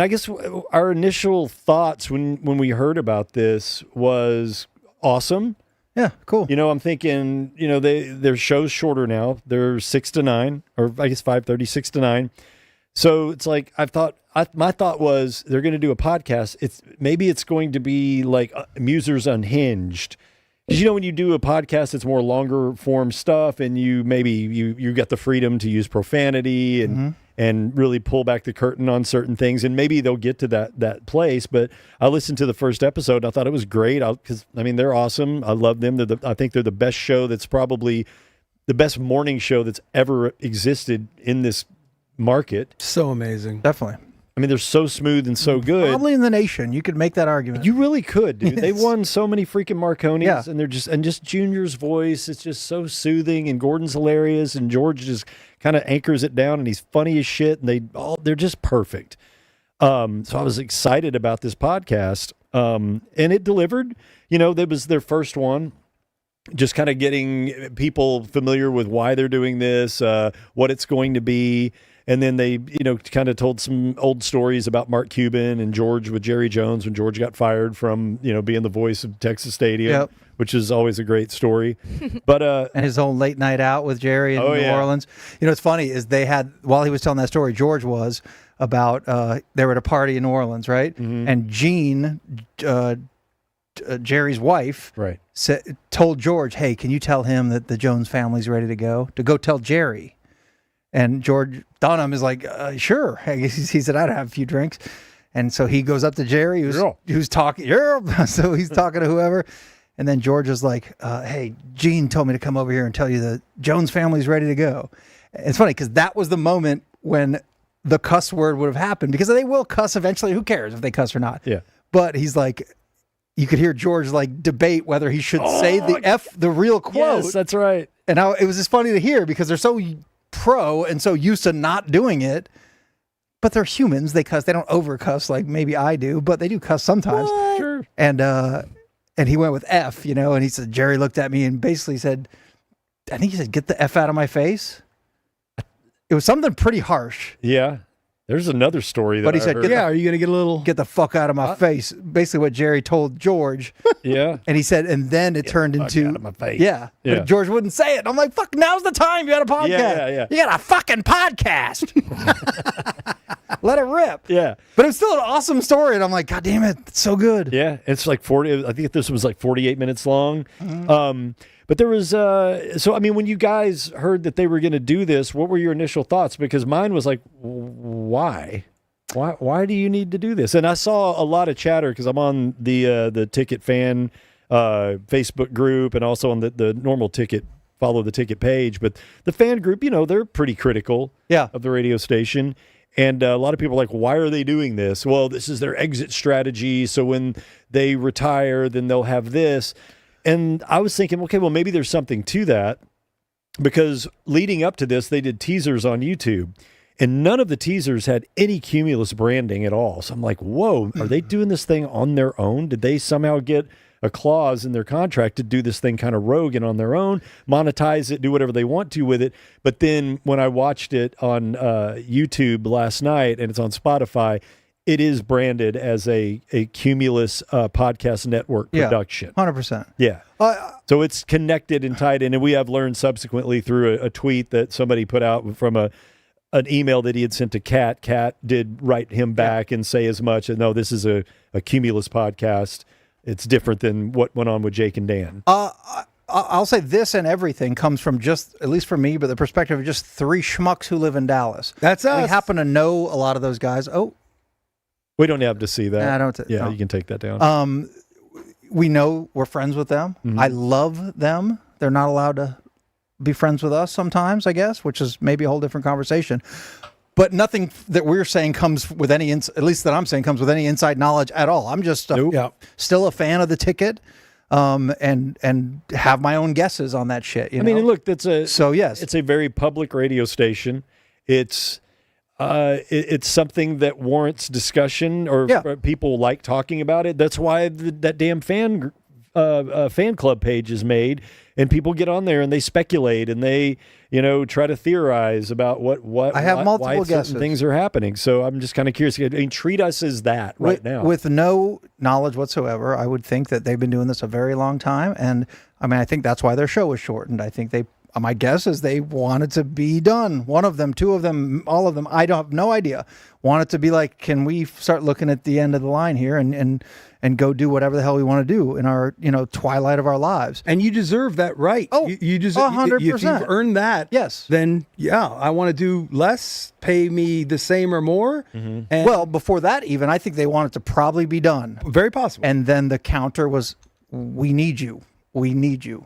I guess our initial thoughts when we heard about this was awesome. Yeah, cool. You know, I'm thinking, you know, their show's shorter now. They're 6 to 9, or I guess 5:30, 6 to 9. So it's like my thought was they're going to do a podcast. Maybe it's going to be like Musers Unhinged. Because, you know, when you do a podcast, it's more longer form stuff, and you get the freedom to use profanity and really pull back the curtain on certain things, and maybe they'll get to that place. But I listened to the first episode, and I thought it was great. Because they're awesome. I love them. I think they're the best show. That's probably the best morning show that's ever existed in this market. So amazing. Definitely. I mean, they're so smooth and so good. Probably in the nation. You could make that argument. You really could, dude. Yes. They won so many freaking Marconis, Yeah. and they're just Junior's voice. It's just so soothing, and Gordon's hilarious, and George just kind of anchors it down, and he's funny as shit, and they're just perfect. So I was excited about this podcast, and it delivered. You know, that was their first one. Just kind of getting people familiar with why they're doing this, what it's going to be. And then they, you know, kind of told some old stories about Mark Cuban and George with Jerry Jones when George got fired from, you know, being the voice of Texas Stadium, which is always a great story. But and his whole late night out with Jerry in New Orleans. You know, what's funny is they had, while he was telling that story, George was about, they were at a party in New Orleans, right? Mm-hmm. And Jean, Jerry's wife, told George, hey, can you tell him that the Jones family's ready to go tell Jerry? And George Dunham is like, sure. He said, I'd have a few drinks. And so he goes up to Jerry, who's talking. So he's talking to whoever. And then George is like, hey, Gene told me to come over here and tell you the Jones family's ready to go. It's funny because that was the moment when the cuss word would have happened, because they will cuss eventually. Who cares if they cuss or not? Yeah. But he's like, you could hear George like debate whether he should say the real quote. Yes, that's right. And it was just funny to hear because they're so pro and so used to not doing it, but they're humans. They cuss. They don't over cuss like maybe I do, but they do cuss sometimes. What? Sure. And he went with F, you know, and he said, Jerry looked at me and basically said, I think he said, get the F out of my face. It was something pretty harsh. Yeah. There's another story that But he said, are you going to get the fuck out of my face? Basically what Jerry told George. Yeah. And he said, and then it turned into, out of my face. Yeah. But George wouldn't say it. And I'm like, fuck, now's the time. You got a podcast. Yeah. You got a fucking podcast. Let it rip. Yeah. But it's still an awesome story. And I'm like, God damn it. It's so good. Yeah. It's like 40, I think this was like 48 minutes long. Mm-hmm. But there was, when you guys heard that they were going to do this, what were your initial thoughts? Because mine was like, why? Why do you need to do this? And I saw a lot of chatter because I'm on the Ticket fan Facebook group and also on the normal Ticket, follow the Ticket page. But the fan group, you know, they're pretty critical of the radio station. And a lot of people are like, why are they doing this? Well, this is their exit strategy. So when they retire, then they'll have this. And I was thinking, okay, well, maybe there's something to that, because leading up to this, they did teasers on YouTube, and none of the teasers had any Cumulus branding at all. So I'm like, whoa, are they doing this thing on their own? Did they somehow get a clause in their contract to do this thing kind of rogue and on their own, monetize it, do whatever they want to with it? But then when I watched it on YouTube last night, and it's on Spotify, it is branded as a Cumulus podcast network production. 100%. Yeah. So it's connected and tied in. And we have learned subsequently through a tweet that somebody put out from an email that he had sent to Kat. Kat did write him back and say as much. And no, this is a Cumulus podcast. It's different than what went on with Jake and Dan. I'll say this and everything comes from just, at least for me, but the perspective of just three schmucks who live in Dallas. That's us. We happen to know a lot of those guys. We don't have to see that. I don't. Yeah, no. You can take that down. We know we're friends with them. Mm-hmm. I love them. They're not allowed to be friends with us sometimes, I guess, which is maybe a whole different conversation. But nothing that we're saying comes with any, at least that I'm saying, comes with any inside knowledge at all. I'm just still a fan of the Ticket. and have my own guesses on that shit. You know? mean, look, it's a very public radio station. It's something that warrants discussion, or people like talking about it. That's why that damn fan club page is made, and people get on there and they speculate and they try to theorize about what I have multiple why guesses. certain things are happening. So I'm just kind of curious. I mean, treat us as that right now with no knowledge whatsoever. I would think that they've been doing this a very long time, and I mean, I think that's why their show was shortened. I think my guess is they wanted to be done. One of them, two of them, all of them. I don't have no idea. Wanted to be like, can we start looking at the end of the line here and go do whatever the hell we want to do in our twilight of our lives? And you deserve that right. Oh, you deserve 100%. If you've earned that, yes. Then I want to do less. Pay me the same or more. Mm-hmm. And well, before that, even I think they wanted to probably be done. Very possible. And then the counter was, "We need you. We need you."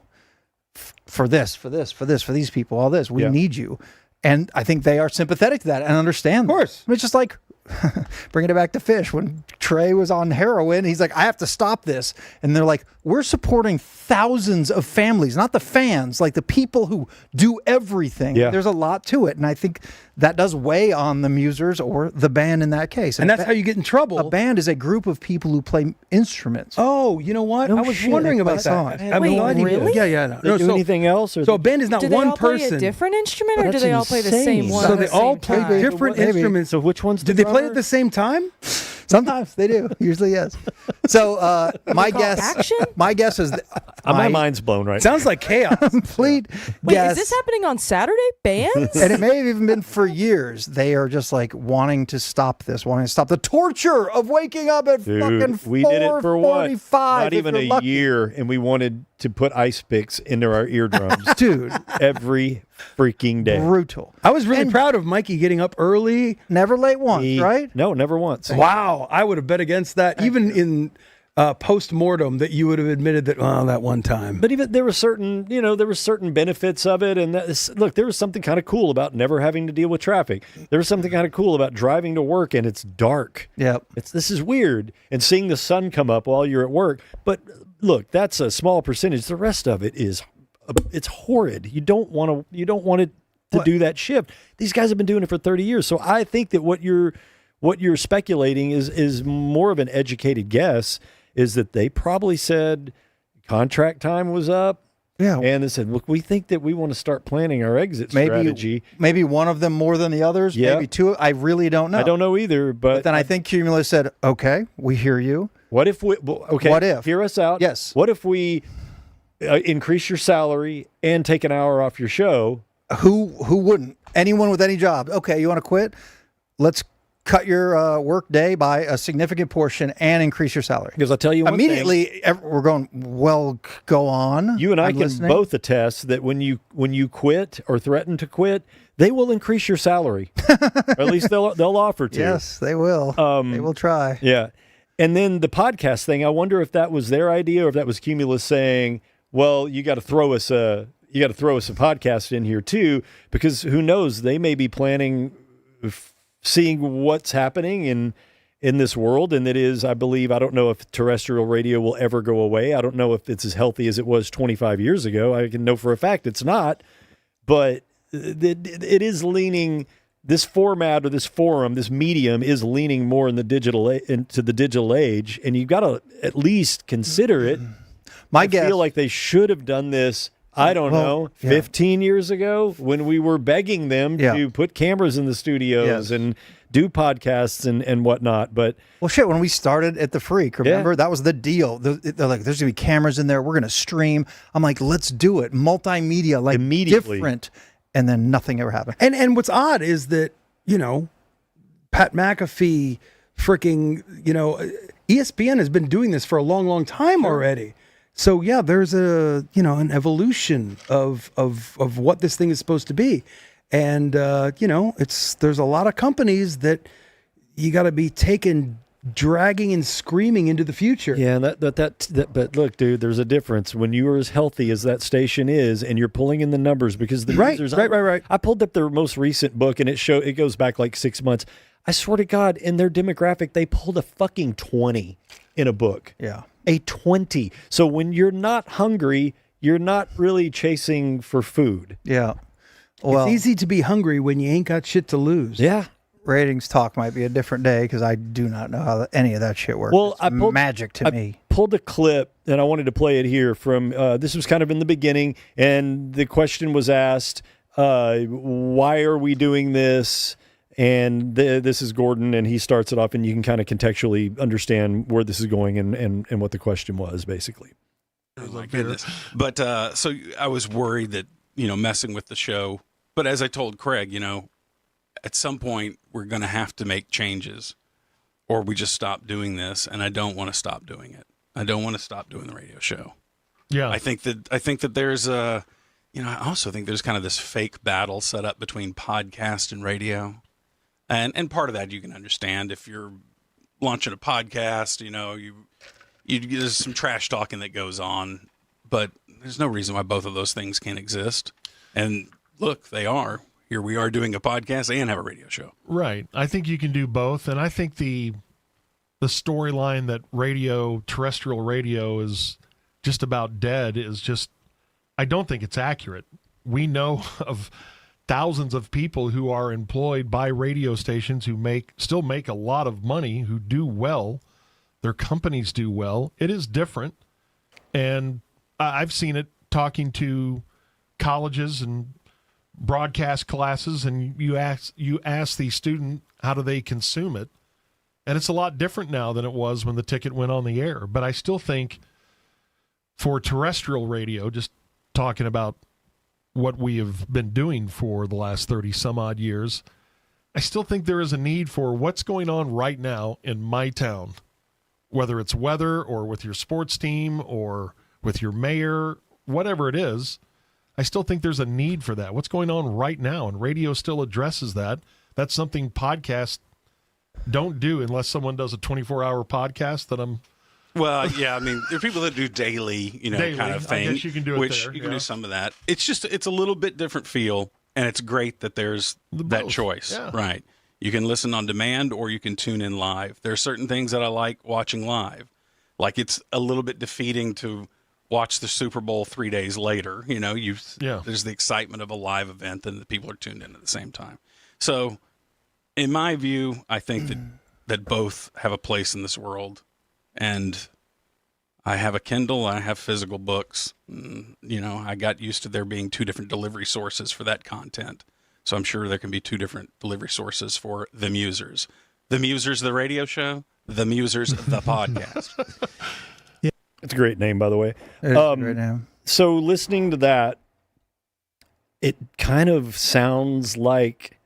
For this, for these people, all this. We need you. And I think they are sympathetic to that and understand. Of course. It's just like bringing it back to Fish. When Trey was on heroin, he's like, I have to stop this. And they're like, we're supporting thousands of families, not the fans, like the people who do everything. Yeah. There's a lot to it. And I think that does weigh on the Musers or the band in that case. And that's how you get in trouble. A band is a group of people who play instruments. Oh, you know what? No I was shit. wondering about Wait, that. really? Yeah. They do anything else? So a band is not do they one all play person. a different instrument, Well, or do that's they all play the same insane. one? So at they the all same play time? different Maybe. instruments. So which one's Did they play at the same time? Sometimes they do. Usually, yes. So my guess is my mind's blown right Sounds like chaos. complete Wait, guess. is this happening on Saturday? Bands? And it may have even been for years. They are just like wanting to stop this, wanting to stop the torture of waking up at fucking we did it for what? 4:45. Not even a lucky. year, and we wanted to put ice picks into our eardrums, Dude. every freaking day. Brutal. I was really proud of Mikey getting up early. Never late once, right? No, never once. Wow, I would have bet against that. Even in post-mortem, that you would have admitted that, that one time. But even there were certain benefits of it. And look, there was something kind of cool about never having to deal with traffic. There was something kind of cool about driving to work and it's dark. Yep. This is weird. And seeing the sun come up while you're at work. But look, that's a small percentage. The rest of it it's horrid. You don't want it to do that shift. These guys have been doing it for 30 years. So I think that what you're speculating is more of an educated guess. Is that they probably said contract time was up. Yeah. And they said, look, we think that we want to start planning our exit strategy. Maybe one of them more than the others. Yeah. Maybe two. I really don't know. I don't know either. But then I think Cumulus said, okay, we hear you. What if we, okay, what if? Hear us out. Yes. What if we increase your salary and take an hour off your show? Who wouldn't? Anyone with any job. Okay, you want to quit? Let's cut your work day by a significant portion and increase your salary. Because I'll tell you one immediately, thing, we're going, well, go on. You and I can both attest that when you quit or threaten to quit, they will increase your salary. Or at least they'll offer to. Yes, they will. They will try. Yeah. And then the podcast thing, I wonder if that was their idea or if that was Cumulus saying, well, you got to throw us a podcast in here too, because who knows, they may be planning seeing what's happening in this world. And it is, I believe, I don't know if terrestrial radio will ever go away. I don't know if it's as healthy as it was 25 years ago. I can know for a fact it's not, but it is leaning, this format or this forum, this medium is leaning more into the digital age. And you've got to at least consider it. I feel like they should have done this, I don't know, 15 years ago when we were begging them to put cameras in the studios and do podcasts and whatnot. But shit, when we started at the Freak, remember, that was the deal. They're like, there's going to be cameras in there. We're going to stream. I'm like, let's do it. Multimedia, like immediately. Different. And then nothing ever happened. And what's odd is that, Pat McAfee, freaking, ESPN has been doing this for a long, long time already. So yeah, there's an evolution of what this thing is supposed to be, and there's a lot of companies that you got to be dragging and screaming into the future. Yeah, but look, dude, there's a difference when you are as healthy as that station is, and you're pulling in the numbers because the users. Right. I pulled up their most recent book, and it goes back like 6 months. I swear to God, in their demographic, they pulled a fucking 20 in a book. Yeah. A 20. So when you're not hungry, you're not really chasing for food. Yeah. Well, it's easy to be hungry when you ain't got shit to lose. Yeah. Ratings talk might be a different day because I do not know how any of that shit works. Well, it's magic to me. Pulled a clip, and I wanted to play it here from, this was kind of in the beginning, and the question was asked, why are we doing this? And this is Gordon, and he starts it off, and you can kind of contextually understand where this is going and what the question was, basically. Oh, my goodness. But so I was worried that, messing with the show. But as I told Craig, at some point we're going to have to make changes or we just stop doing this. And I don't want to stop doing it. I don't want to stop doing the radio show. Yeah. I think that there's I also think there's kind of this fake battle set up between podcast and radio. And part of that you can understand if you're launching a podcast, there's some trash talking that goes on, but there's no reason why both of those things can't exist. And look, they are. Here we are doing a podcast and have a radio show. Right. I think you can do both. And I think the storyline that terrestrial radio is just about dead is just, I don't think it's accurate. We know of thousands of people who are employed by radio stations who still make a lot of money, who do well. Their companies do well. It is different. And I've seen it talking to colleges and broadcast classes, and you ask the student how do they consume it, and it's a lot different now than it was when the ticket went on the air. But I still think for terrestrial radio, just talking about what we have been doing for the last 30 some odd years, I still think there is a need for what's going on right now in my town, whether it's weather or with your sports team or with your mayor, whatever it is. I still think there's a need for that. What's going on right now? And radio still addresses that. That's something podcasts don't do unless someone does a 24-hour podcast that I'm... Well, yeah, I mean, there are people that do daily, kind of thing. I guess you can do it which there, you can do some of that. It's a little bit different feel, and it's great that there's that choice. Yeah. Right. You can listen on demand or you can tune in live. There are certain things that I like watching live. Like it's a little bit defeating to watch the Super Bowl 3 days later. There's the excitement of a live event and the people are tuned in at the same time. So in my view, I think that both have a place in this world. And I have a Kindle, I have physical books. I got used to there being two different delivery sources for that content. So I'm sure there can be two different delivery sources for the Musers. The Musers, the radio show, the Musers, the podcast. It's a great name, by the way. It is a great name. So listening to that, it kind of sounds like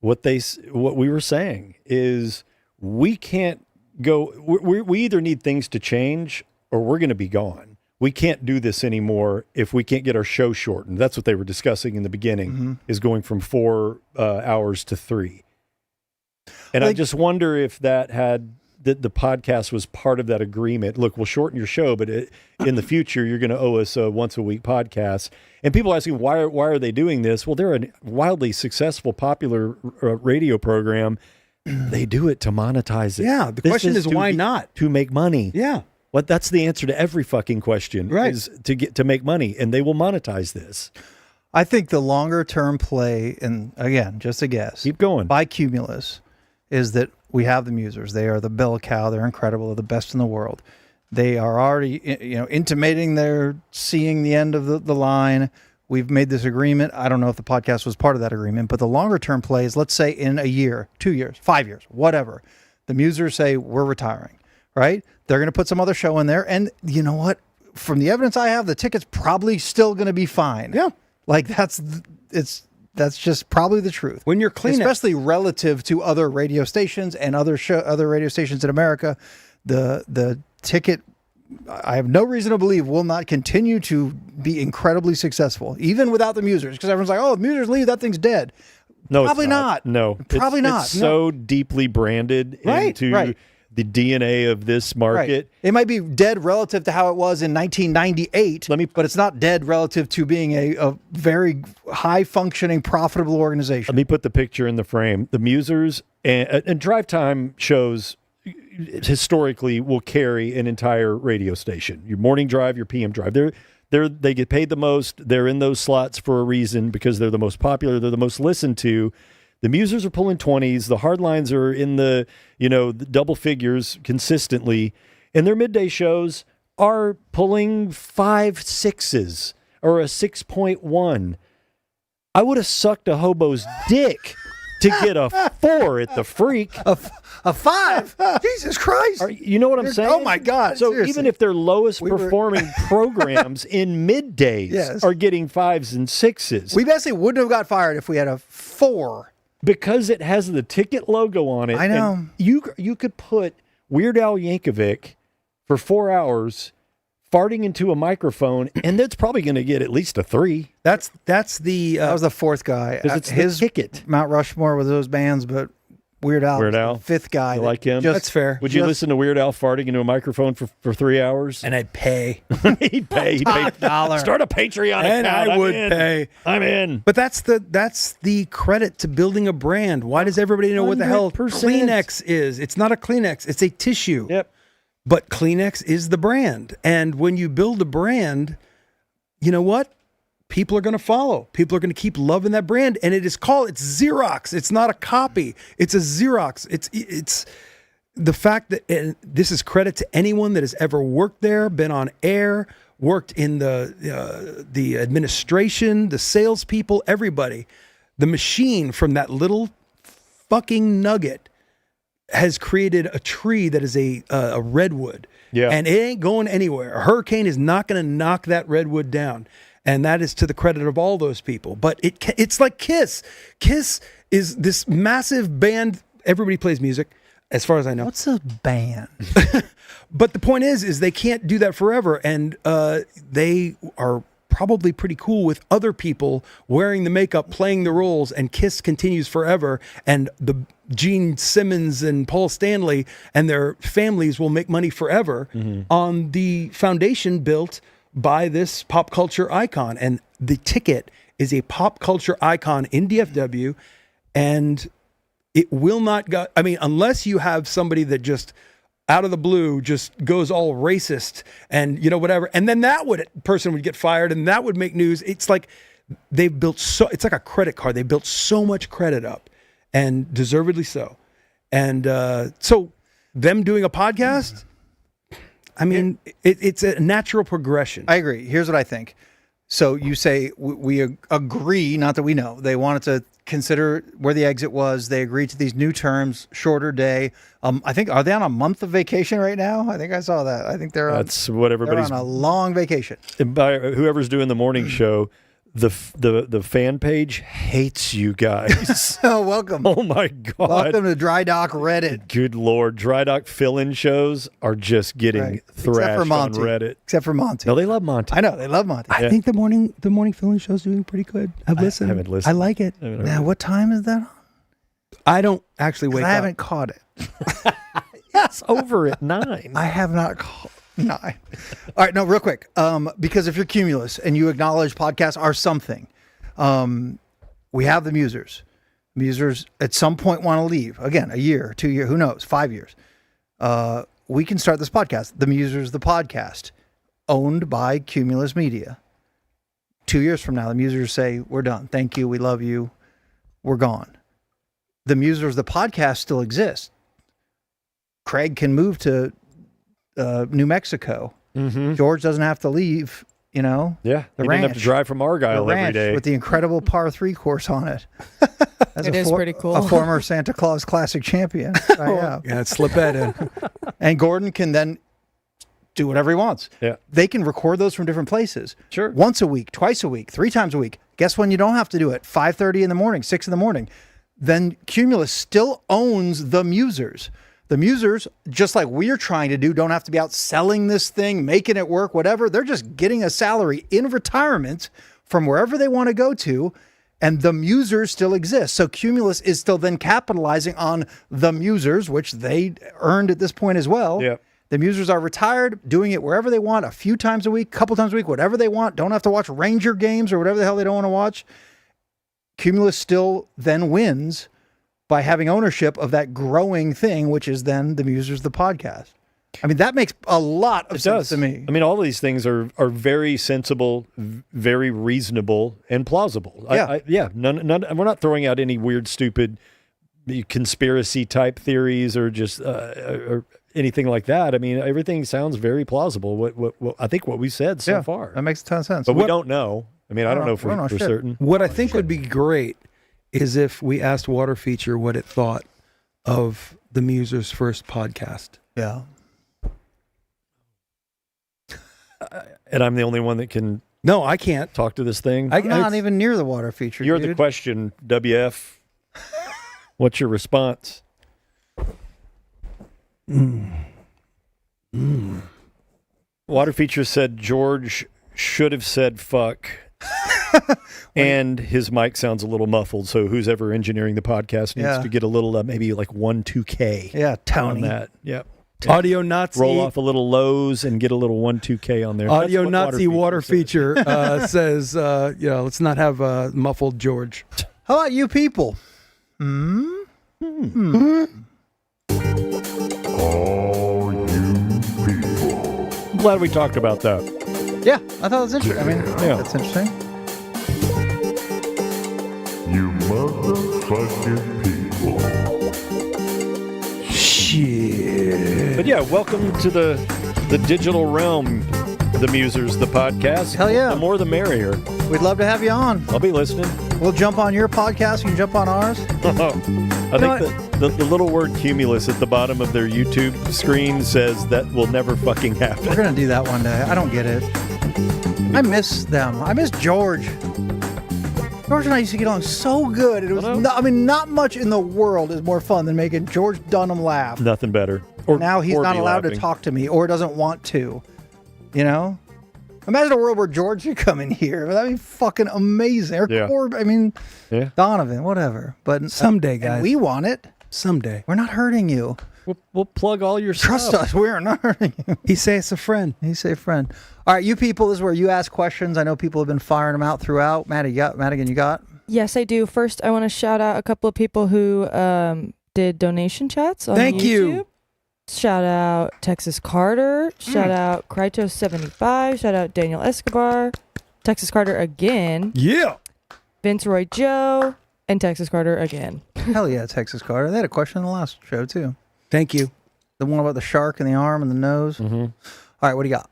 what we were saying is we can't go. We either need things to change or we're going to be gone. We can't do this anymore if we can't get our show shortened. That's what they were discussing in the beginning, is going from 4 hours to 3. And I just wonder if the podcast was part of that agreement. Look, we'll shorten your show, but in the future, you're going to owe us a once-a-week podcast. And people asking, why are they doing this? Well, they're a wildly successful, popular radio program. They do it to monetize it. Yeah, the question is why not? To make money. Yeah. That's the answer to every fucking question, right? Is to make money, and they will monetize this. I think the longer-term play, and again, just a guess. Keep going. By Cumulus, is that we have the Musers. They are the bell cow. They're incredible. They're the best in the world. They are already, intimating they're seeing the end of the line. We've made this agreement. I don't know if the podcast was part of that agreement, but the longer term play is, let's say in a year, 2 years, 5 years, whatever. The Musers say we're retiring, right? They're going to put some other show in there. And you know what? From the evidence I have, the ticket's probably still going to be fine. Yeah. Like that's just probably the truth. When you're clean, especially relative to other radio stations and other radio stations in America, the ticket, I have no reason to believe, will not continue to be incredibly successful, even without the Musers. Because everyone's like, "Oh, the Musers leave, that thing's dead." No, probably it's not. No, probably not. It's so deeply branded into the DNA of this market. Right. It might be dead relative to how it was in 1998, but it's not dead relative to being a very high-functioning, profitable organization. Let me put the picture in the frame. The Musers and drive time shows, historically will carry an entire radio station. Your morning drive, your PM drive. They get paid the most. They're in those slots for a reason because they're the most popular. They're the most listened to. The Musers are pulling 20s. The Hardlines are in the double figures consistently. And their midday shows are pulling 5 6s or a 6.1. I would have sucked a hobo's dick to get a 4 at the Freak. A 5? Jesus Christ. You know what I'm saying? Oh, my God. So seriously. even if their lowest performing programs in middays are getting 5s and 6s. We basically wouldn't have got fired if we had a 4. Because it has the ticket logo on it. I know. And you could put Weird Al Yankovic for 4 hours farting into a microphone, and that's probably going to get at least a 3. That was the 4th guy. It's his the ticket. Mount Rushmore with those bands, but Weird Al, was the 5th guy. You like him? That's fair. Would you listen to Weird Al farting into a microphone for 3 hours? And I'd pay. He'd pay. $1. Start a Patreon and account. I would pay. I'm in. But that's the credit to building a brand. Why does everybody know what the hell 100%. Kleenex is? It's not a Kleenex. It's a tissue. Yep. But Kleenex is the brand. And when you build a brand, you know what? People are going to follow. People are going to keep loving that brand. And it's Xerox. It's not a copy. It's a Xerox. It's the fact that, and this is credit to anyone that has ever worked there, been on air, worked in the administration, the salespeople, everybody. The machine from that little fucking nugget has created a tree that is a redwood. Yeah. And it ain't going anywhere. A hurricane is not going to knock that redwood down. And that is to the credit of all those people. But it's like Kiss. Kiss is this massive band. Everybody plays music, as far as I know. What's a band? But the point is they can't do that forever. And they are probably pretty cool with other people wearing the makeup, playing the roles, and Kiss continues forever. And the Gene Simmons and Paul Stanley and their families will make money forever on the foundation built by this pop culture icon. And the ticket is a pop culture icon in DFW, and it will not go. I mean, unless you have somebody that just out of the blue just goes all racist and whatever, and then person would get fired and that would make news. It's like they've built it's like a credit card. They built so much credit up, and deservedly so. And so them doing a podcast, I mean, it's a natural progression. I agree. Here's what I think. So you say we agree, not that we know. They wanted to consider where the exit was. They agreed to these new terms, shorter day. I think, are they on a month of vacation right now? I think I saw that. I think that's what everybody's on a long vacation. By whoever's doing the morning show, the fan page hates you guys. Oh, welcome. Oh my God. Welcome to Dry Dock Reddit. Good Lord. Dry Dock fill-in shows are just getting thrashed on Reddit. Except for Monty. No, they love Monty. I know, they love Monty. I think the morning fill-in show's doing pretty good. I've listened. I haven't listened. I like it. Now, what time is that on? I don't actually wake up. I haven't caught it. It's over at 9. I have not caught 9. All right, no, real quick. Because if you're Cumulus and you acknowledge podcasts are something, we have the Musers. Musers at some point want to leave. Again, a year, 2 years, who knows, 5 years. We can start this podcast. The Musers, the podcast, owned by Cumulus Media. 2 years from now, the Musers say, we're done. Thank you. We love you. We're gone. The Musers, the podcast still exists. Craig can move to New Mexico. George doesn't have to leave, Yeah. The He ranch. didn't have to drive from Argyle every day. With the incredible par 3 course on it. It is pretty cool. A former Santa Claus Classic champion. Yeah, slip that in. And Gordon can then do whatever he wants. Yeah. They can record those from different places. Sure. Once a week, twice a week, 3 times a week. Guess when you don't have to do it? 5:30 in the morning, 6 in the morning. Then Cumulus still owns the Musers. The Musers, just like we're trying to do, don't have to be out selling this thing, making it work, whatever. They're just getting a salary in retirement from wherever they want to go to, and the Musers still exist. So Cumulus is still then capitalizing on the Musers, which they earned at this point as well. Yep. The Musers are retired, doing it wherever they want, a few times a week, couple times a week, whatever they want. Don't have to watch Ranger games or whatever the hell they don't want to watch. Cumulus still then wins by having ownership of that growing thing, which is then the Musers, the podcast. I mean, that makes a lot of sense to me. I mean, all of these things are very sensible, very reasonable, and plausible. Yeah. None. We're not throwing out any weird, stupid conspiracy type theories or just or anything like that. I mean, everything sounds very plausible. What I think what we said so far. That makes a ton of sense. But we don't know. I mean, I don't know for shit. certain. What I think would be great is if we asked Water Feature what it thought of the Musers' first podcast. Yeah. And I'm the only one that can. No, I can't talk to this thing. I'm not even near the Water Feature. You're dude. the question, WF. What's your response? Water Feature said George should have said fuck. And his mic sounds a little muffled, so who's ever engineering the podcast needs to get a little, maybe like 1-2K. Yeah, Tony. On that. Yep. Audio Nazi. Roll off a little lows and get a little 1-2K on there. Audio Nazi Water Feature says, let's not have muffled George. How about you people? I'm glad we talked about that. Yeah, I thought it was interesting. I mean, that's interesting. You motherfucking people. Shit. But yeah, welcome to the digital realm, the Musers, the podcast. Hell yeah. The more the merrier. We'd love to have you on. I'll be listening. We'll jump on your podcast. You can jump on ours. I think the little word cumulus at the bottom of their YouTube screen says that will never fucking happen. We're going to do that one day. I don't get it. I miss them. I miss George. George and I used to get along so good. It was not much in the world is more fun than making George Dunham laugh. Nothing better. Now he's not allowed to talk to me or doesn't want to. You know? Imagine a world where George could come in here. That'd be fucking amazing. Or Donovan, whatever. But someday, guys. We want it. Someday. We're not hurting you. We'll plug all your Trust stuff. us. We are not hurting you. He say it's a friend. He say friend. All right, you people, this is where you ask questions. I know people have been firing them out throughout. Madigan, you got? Yes, I do. First, I want to shout out a couple of people who did donation chats on Thank YouTube. you. Shout out Texas Carter. Shout out Krytos75. Shout out Daniel Escobar. Texas Carter again. Yeah. Vince Roy Joe. And Texas Carter again. Hell yeah, Texas Carter. They had a question in the last show, too. Thank you. The one about the shark and the arm and the nose. Mm-hmm. All right, what do you got?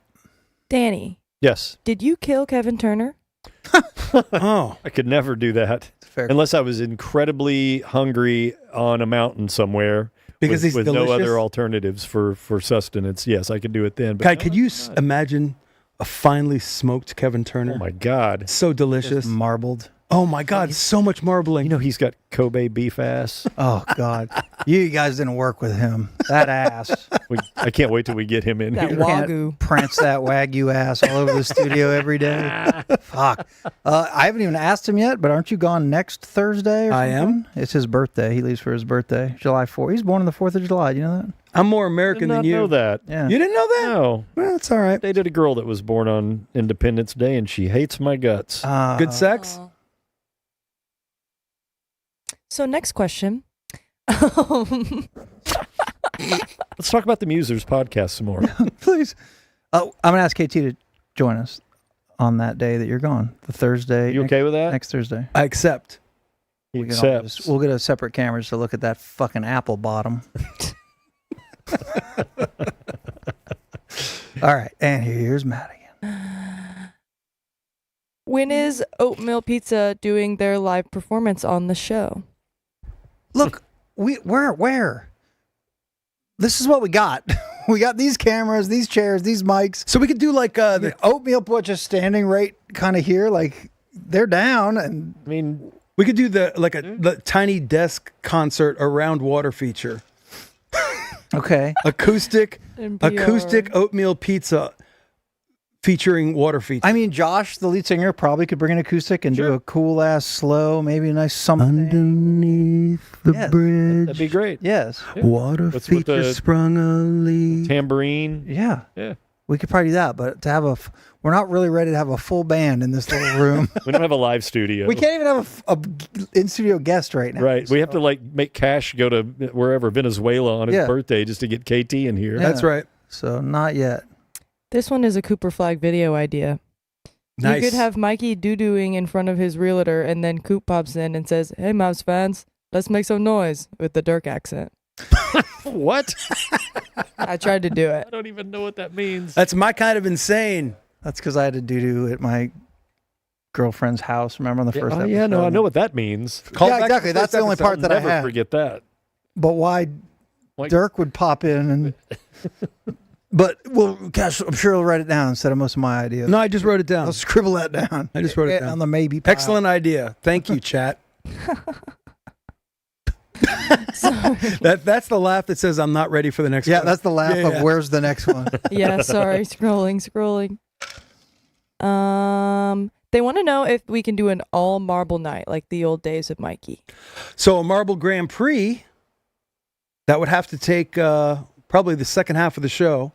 Danny. Yes. Did you kill Kevin Turner? Oh. I could never do that. Fair. Unless I was incredibly hungry on a mountain somewhere. Because he's with delicious? no other alternatives for sustenance. Yes, I could do it then. But Guy, could you imagine a finely smoked Kevin Turner? Oh my God. So delicious. Just marbled. Oh my God, so much marbling. You know he's got Kobe beef ass. Oh God. You guys didn't work with him. That ass. I can't wait till we get him in That here. Wagyu. Prance that Wagyu ass all over the studio every day. Fuck. I haven't even asked him yet, but aren't you gone next Thursday? I am. It's his birthday. He leaves for his birthday, July 4th. He's born on the 4th of July. Do you know that? I'm more American Did not than you. know that. Yeah. You didn't know that? No. Well, it's all right. They dated a girl that was born on Independence Day, and she hates my guts. Good sex? So next question. Let's talk about the Musers podcast some more. Please. I'm going to ask KT to join us on that day that you're gone, the Thursday. You okay with that? Next Thursday. I accept. He We can all accepts. just- we'll get a separate camera just to look at that fucking apple bottom. All right, and here's Madigan. When is Oatmeal Pizza doing their live performance on the show? Look, where? This is what we got. We got these cameras, these chairs, these mics. So we could do like The oatmeal put just standing right kind of here, like they're down, and I mean, we could do the tiny desk concert around Water Feature. okay, Acoustic NPR. oatmeal pizza featuring Water Feature. I mean, Josh, the lead singer, probably could bring an acoustic and do a cool ass slow, maybe a nice something underneath the Yes. bridge. that'd be great. Yes. Water What's with Feature the sprung a leak. Tambourine. Yeah. Yeah. We could probably do that, but to have we're not really ready to have a full band in this little room. We don't have a live studio. We can't even have a in-studio guest right now. Right. We have to like make Cash go to wherever, Venezuela on his birthday just to get KT in here. Yeah. That's right. So not yet. This one is a Cooper Flagg video idea. Nice. You could have Mikey doo-dooing in front of his realtor, and then Coop pops in and says, "Hey, Mouse fans, let's make some noise," with the Dirk accent. What? I tried to do it. I don't even know what that means. That's my kind of insane. That's because I had to doo-doo at my girlfriend's house. Remember on the first episode? Yeah, no, I know what that means. Yeah, exactly. That's the only part that I Never had. forget that. But why Dirk would pop in and... But, well, Cash, I'm sure he'll write it down instead of most of my ideas. No, I just wrote it down. I'll scribble that down. I just wrote it down. On the maybe pile. Excellent idea. Thank you, chat. That's the laugh that says I'm not ready for the next one. Yeah, that's the laugh of where's the next one. Yeah, sorry. Scrolling. They want to know if we can do an all marble night like the old days of Mikey. So a Marble Grand Prix, that would have to take probably the second half of the show.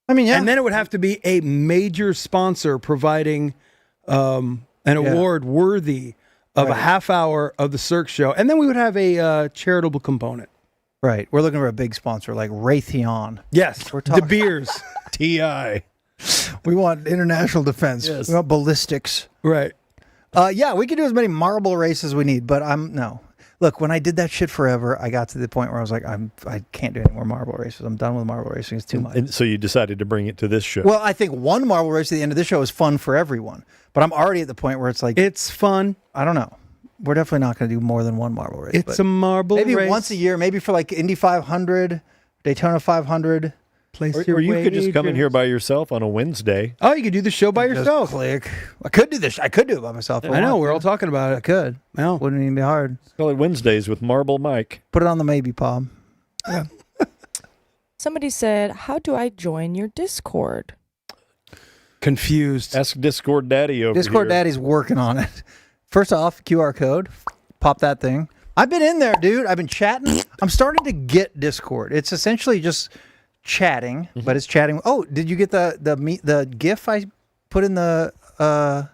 I mean, yeah. And then it would have to be a major sponsor providing an award worthy of a half hour of the Cirque show. And then we would have a charitable component. Right. We're looking for a big sponsor like Raytheon. Yes. We're talking De Beers. TI. We want international defense. Yes. We want ballistics. Right. Yeah, we can do as many marble races as we need, but no. Look, when I did that shit forever, I got to the point where I was like, I can't do any more marble races. I'm done with marble racing. It's too much. And so you decided to bring it to this show. Well, I think one marble race at the end of this show is fun for everyone, but I'm already at the point where it's like, it's fun. I don't know. We're definitely not going to do more than one marble race. It's a marble maybe race. once a year, maybe for like Indy 500, Daytona 500. Or you could just come in here by yourself on a Wednesday. Oh, you could do the show by yourself. Click. I could do this. I could do it by myself. I know. We're all talking about it. I could. No. Wouldn't even be hard. Call it Wednesdays with Marble Mike. Put it on the maybe, Paul. Yeah. Somebody said, "How do I join your Discord?" Confused. Ask Discord Daddy over Discord here. Daddy's working on it. First off, QR code. Pop that thing. I've been in there, dude. I've been chatting. I'm starting to get Discord. It's essentially just chatting, but it's chatting. Oh, did you get the GIF I put in the? All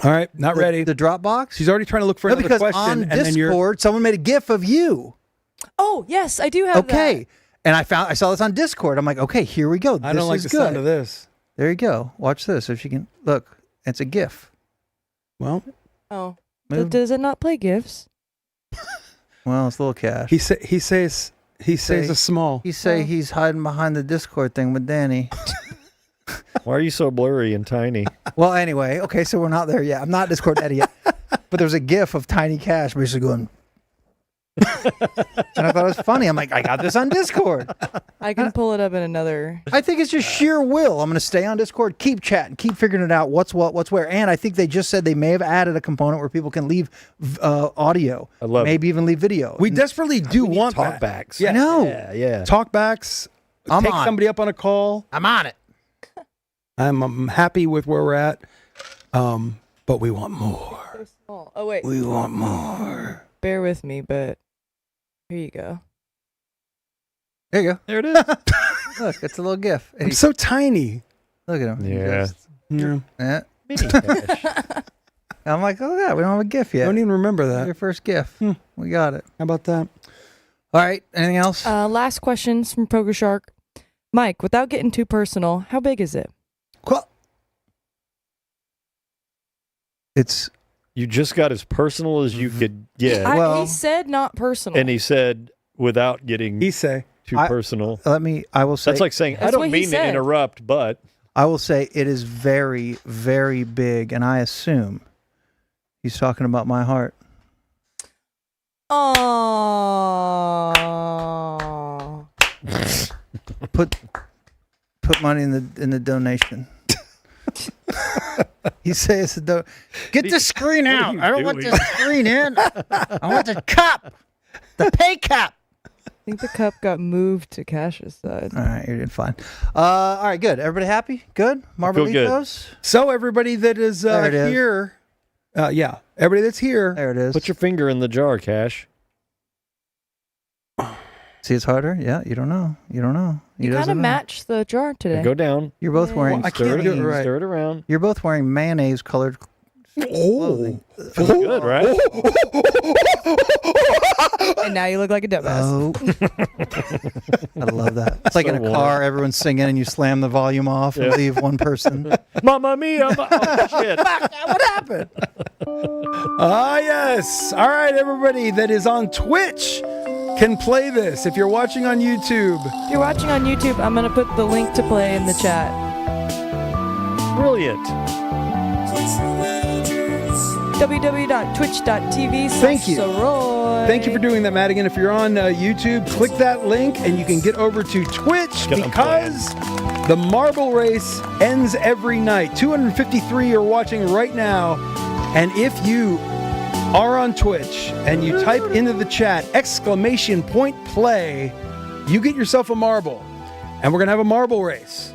right, not ready. The Dropbox. She's already trying to look for another because question, on and then you're Discord, someone made a GIF of you. Oh yes, I do have that. Okay, and I saw this on Discord. I'm like, okay, here we go. I don't like the sound of this. There you go. Watch this. If you can look, it's a GIF. Well, Oh, Move. does it not play GIFs? Well, it's a little Cash. he says a small. He say he's hiding behind the Discord thing with Danny. Why are you so blurry and tiny? Well, anyway, okay, so we're not there yet. I'm not Discord Daddy yet. But there's a GIF of Tiny Cash basically going. And I thought it was funny. I'm like, I got this on Discord. I can pull it up in another. I think it's just sheer will. I'm going to stay on Discord, keep chatting, keep figuring it out. What's what, what's where. And I think they just said they may have added a component where people can leave audio. I love maybe even leave video. We desperately do want that. Talkbacks. I know. Yeah. Talkbacks. I'm take on somebody up on a call. I'm on it. I'm happy with where we're at, but we want more. So small. Oh wait, We want more. bear with me, but here you go. There you go. There it is. Look, it's a little GIF. I'm so tiny. Look at him. Yeah. Yeah. Mini Cash. I'm like, oh yeah, we don't have a GIF yet. Don't even remember that. Your first GIF. We got it. How about that? All right. Anything else? Last questions from Poker Shark. Mike, without getting too personal, how big is it? It's You just got as personal as you could get. He said not personal. And he said without getting too personal. I will say. That's like saying, I don't mean to interrupt, but. I will say it is very, very big, and I assume he's talking about my heart. Oh. Put money in the donation. He says, "Get the screen out. I don't want the screen in. I want the cup, the pay cup." I think the cup got moved to Cash's side. All right, you're doing fine. All right, good. Everybody happy? Good? Marbolitos? So everybody that is There it is. here, everybody that's here. There it is. Put your finger in the jar, Cash. See, it's harder. Yeah, you don't know. You don't know. You kind of matched the jar today. Go down. You're both wearing. I can't do it right. Stir it around. You're both wearing mayonnaise colored. Oh, feels good, right? And now you look like a dumbass. Oh, I love that. It's like in a car, everyone's singing, and you slam the volume off and leave one person. Mamma mia! Oh, shit! What happened? Ah, yes. All right, everybody that is on Twitch can play this. If you're watching on YouTube, If you're watching on YouTube, I'm going to put the link to play in the chat. Brilliant. www.twitch.tv. Thank you. Saroy. Thank you for doing that, Madigan. If you're on YouTube, click that link and you can get over to Twitch because the marble race ends every night. 253 are watching right now. And if you are on Twitch and you type into the chat !play, you get yourself a marble. And we're going to have a marble race.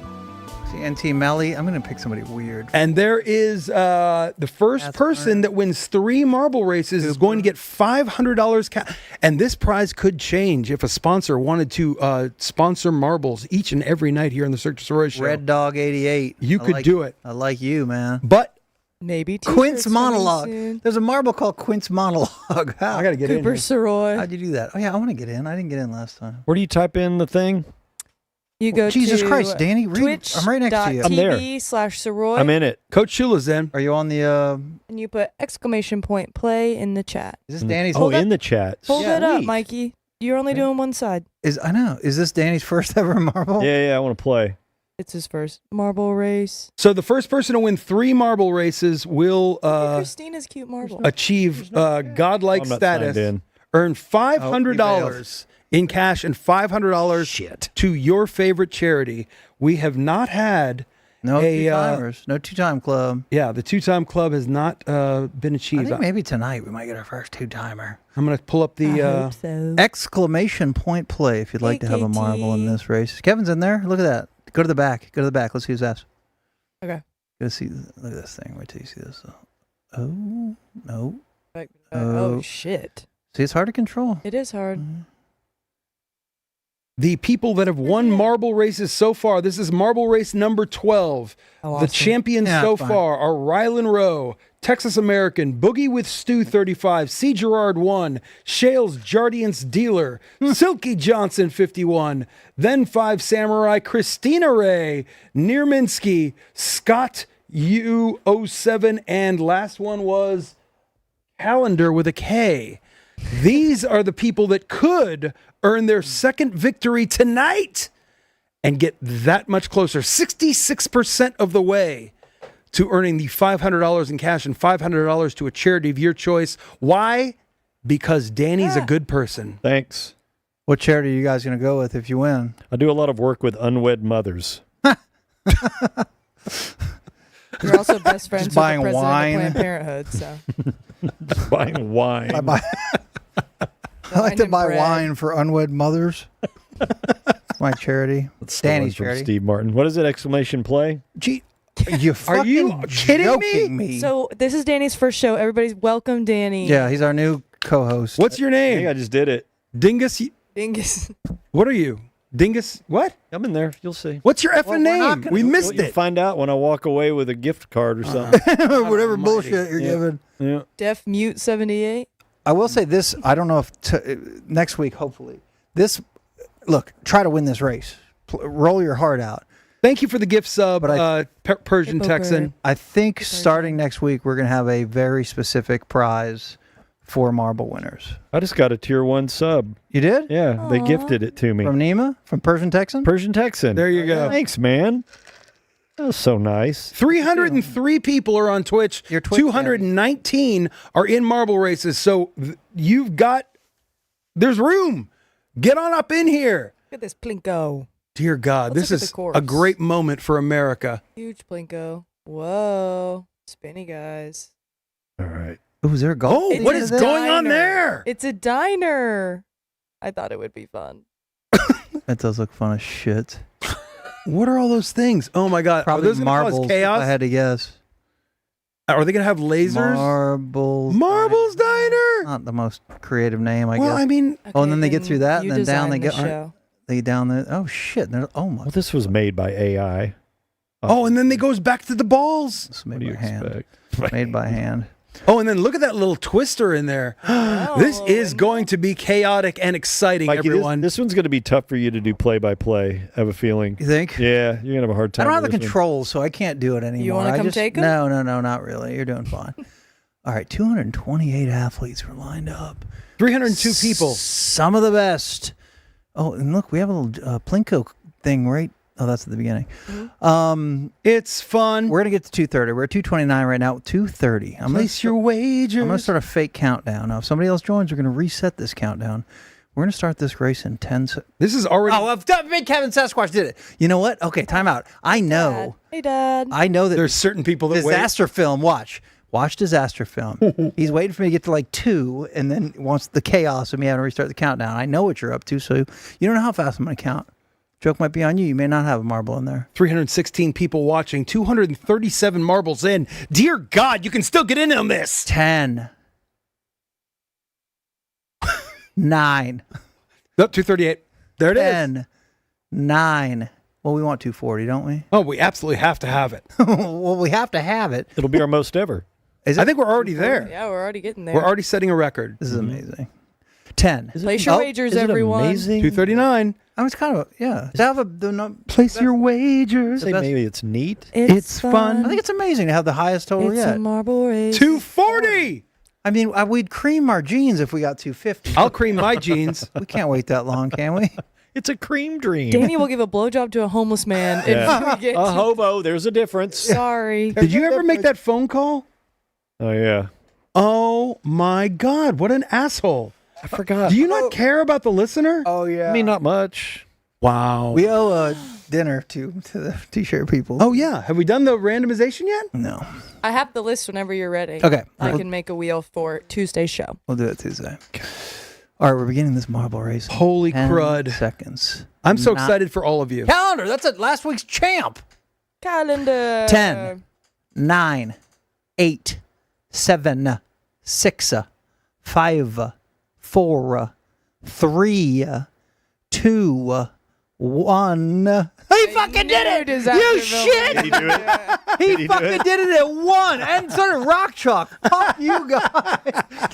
See, NT Melly, I'm going to pick somebody weird. And there is the first person that wins 3 marble races is going to get $500 and this prize could change if a sponsor wanted to sponsor marbles each and every night here on the Cirque du Sirois show. Red Dog 88. You could do it. I like you, man. But maybe Quint's Monologue. There's a marble called Quint's Monologue. How? I got to get in. Cooper Saroy. How'd you do that? Oh, yeah, I want to get in. I didn't get in last time. Where do you type in the thing? You go Jesus to Christ, Danny, read. I'm right next to you. I'm there. Twitch.tv/Saroy. I'm in it. Coach Shula's in. Are you on the... And you put !play in the chat. Is this Danny's... Oh, in the chat. Hold it up, Sweet. Mikey. You're only doing one side. I know. Is this Danny's first ever marble? Yeah, I want to play. It's his first marble race. So the first person to win 3 marble races will Christina's cute marble. achieve godlike I'm not status, signed in. earn $500 in cash and $500 to your favorite charity. We have not had no two-timers, no two-time club. Yeah, the two-time club has not been achieved. I think maybe tonight we might get our first two-timer. I'm going to pull up the !play if you'd like to have a marble in this race. Kevin's in there. Look at that. Go to the back. Go to the back. Let's see who's asked. Okay. Go see. Look at this thing. Wait till you see this. Oh no. Oh shit. See, it's hard to control. It is hard. The people that have won marble races so far, this is marble race number 12. The champions so far are Rylan Rowe, Texas American, Boogie with Stu 35, C. Gerard 1, Shales Jardiance Dealer, Silky Johnson 51, then 5 Samurai, Christina Ray, Nierminski, Scott U07, and last one was Calendar with a K. These are the people that could earn their second victory tonight and get that much closer, 66% of the way to earning the $500 in cash and $500 to a charity of your choice. Why? Because Danny's a good person. Thanks. What charity are you guys going to go with if you win? I do a lot of work with unwed mothers. You're also best friends with the buying president wine. of Planned Parenthood, so. Just buying wine. I like to and buy bread. wine for unwed mothers. My charity. Danny's from charity. Steve Martin. What is it? !play? Gee, are you kidding me? So this is Danny's first show. Everybody's welcome, Danny. Yeah, he's our new co-host. What's your I name? think I just did it. Dingus. Dingus. What are you? Dingus. What? I'm in there. You'll see. What's your effing name? We missed You'll it. find out when I walk away with a gift card or something. Whatever bullshit you're giving. Yeah. Deaf Mute 78. I will say this. I don't know if next week, hopefully. Look, try to win this race. Roll your heart out. Thank you for the gift sub, Persian Hippo Texan. bird. I think starting next week, we're going to have a very specific prize for marble winners. I just got a tier 1 sub. You did? Yeah, they gifted it to me. From Nima? From Persian Texan? Persian Texan. There you go. Thanks, man. That was so nice. 303 people are on Twitch. Your Twitch 219 are in marble races. So there's room. Get on up in here. Look at this Plinko. Dear God, Let's this look at is the course. a great moment for America. Huge Plinko. Whoa. Spinny guys. All right. Oh, is there a golf? Oh, It's what a is going on diner. there? It's a diner. I thought it would be fun. That does look fun as shit. What are all those things? Oh my God. Probably are those gonna marbles. cause If chaos? I had to guess. Are they going to have lasers? Marbles. Marbles Diner. Twister? Not the most creative name, I guess. Well, I mean, oh, and then they get through that, and then down they designed get. the show. They down there. Oh shit! Oh my. Well, this was made by AI. Oh, and then they goes back to the balls. It's made by hand. Made by hand. Oh, and then look at that little twister in there. This is going to be chaotic and exciting, Mikey, everyone. This one's going to be tough for you to do play-by-play, I have a feeling. You think? Yeah, you're going to have a hard time. I don't have with the this one. controls, so I can't do it anymore. You want to come take them? No, not really. You're doing fine. All right, 228 athletes were lined up. 302 people. Some of the best. Oh, and look, we have a little Plinko thing, right? Oh, that's at the beginning. It's fun. We're going to get to 2:30. We're at 2:29 right now. 2:30. Place your wagers. I'm going to start a fake countdown. Now, if somebody else joins, we're going to reset this countdown. We're going to start this race in 10 seconds. This is already... Oh, Big Kevin Sasquatch did it. You know what? Okay, time out. I know. Hey, Dad. I know that there's certain people that disaster film. Watch disaster film. He's waiting for me to get to like 2, and then wants the chaos of me having to restart the countdown. I know what you're up to, so you don't know how fast I'm going to count. Joke might be on you. You may not have a marble in there. 316 people watching, 237 marbles in. Dear God, you can still get in on this. 10. 9. Nope, 238. There it is. 10. 9. Well, we want 240, don't we? Oh, we absolutely have to have it. Well, we have to have it. It'll be our most ever. I think we're already there. Yeah, we're already getting there. We're already setting a record. This is amazing. 10. Place your wagers, everyone. Amazing? 239. I was kind of, yeah. Place your wagers. Say maybe it's neat. It's fun. I think it's amazing to have the highest total It's yet. a marble race. 240. I mean, we'd cream our jeans if we got 250. I'll cream my jeans. We can't wait that long, can we? It's a cream dream. Danny will give a blowjob to a homeless man if we get a hobo. There's a difference. Sorry. Did you ever make that phone call? Oh, yeah. Oh, my God. What an asshole. I forgot. Do you not care about the listener? Oh, yeah. I mean, not much. Wow. We owe a dinner to the T-shirt people. Oh, yeah. Have we done the randomization yet? No. I have the list whenever you're ready. Okay. I can make a wheel for Tuesday's show. We'll do it Tuesday. All right, we're beginning this marble race. Holy 10 crud. seconds. I'm so excited for all of you. Calendar. That's it. Last week's champ. Calendar. 10, 9, 8, 7, 6, 5, 4, 3, 2, 1. He fucking did it! You shit! Did he do it? He fucking did it at 1, and so did Rock Chalk. Fuck you guys.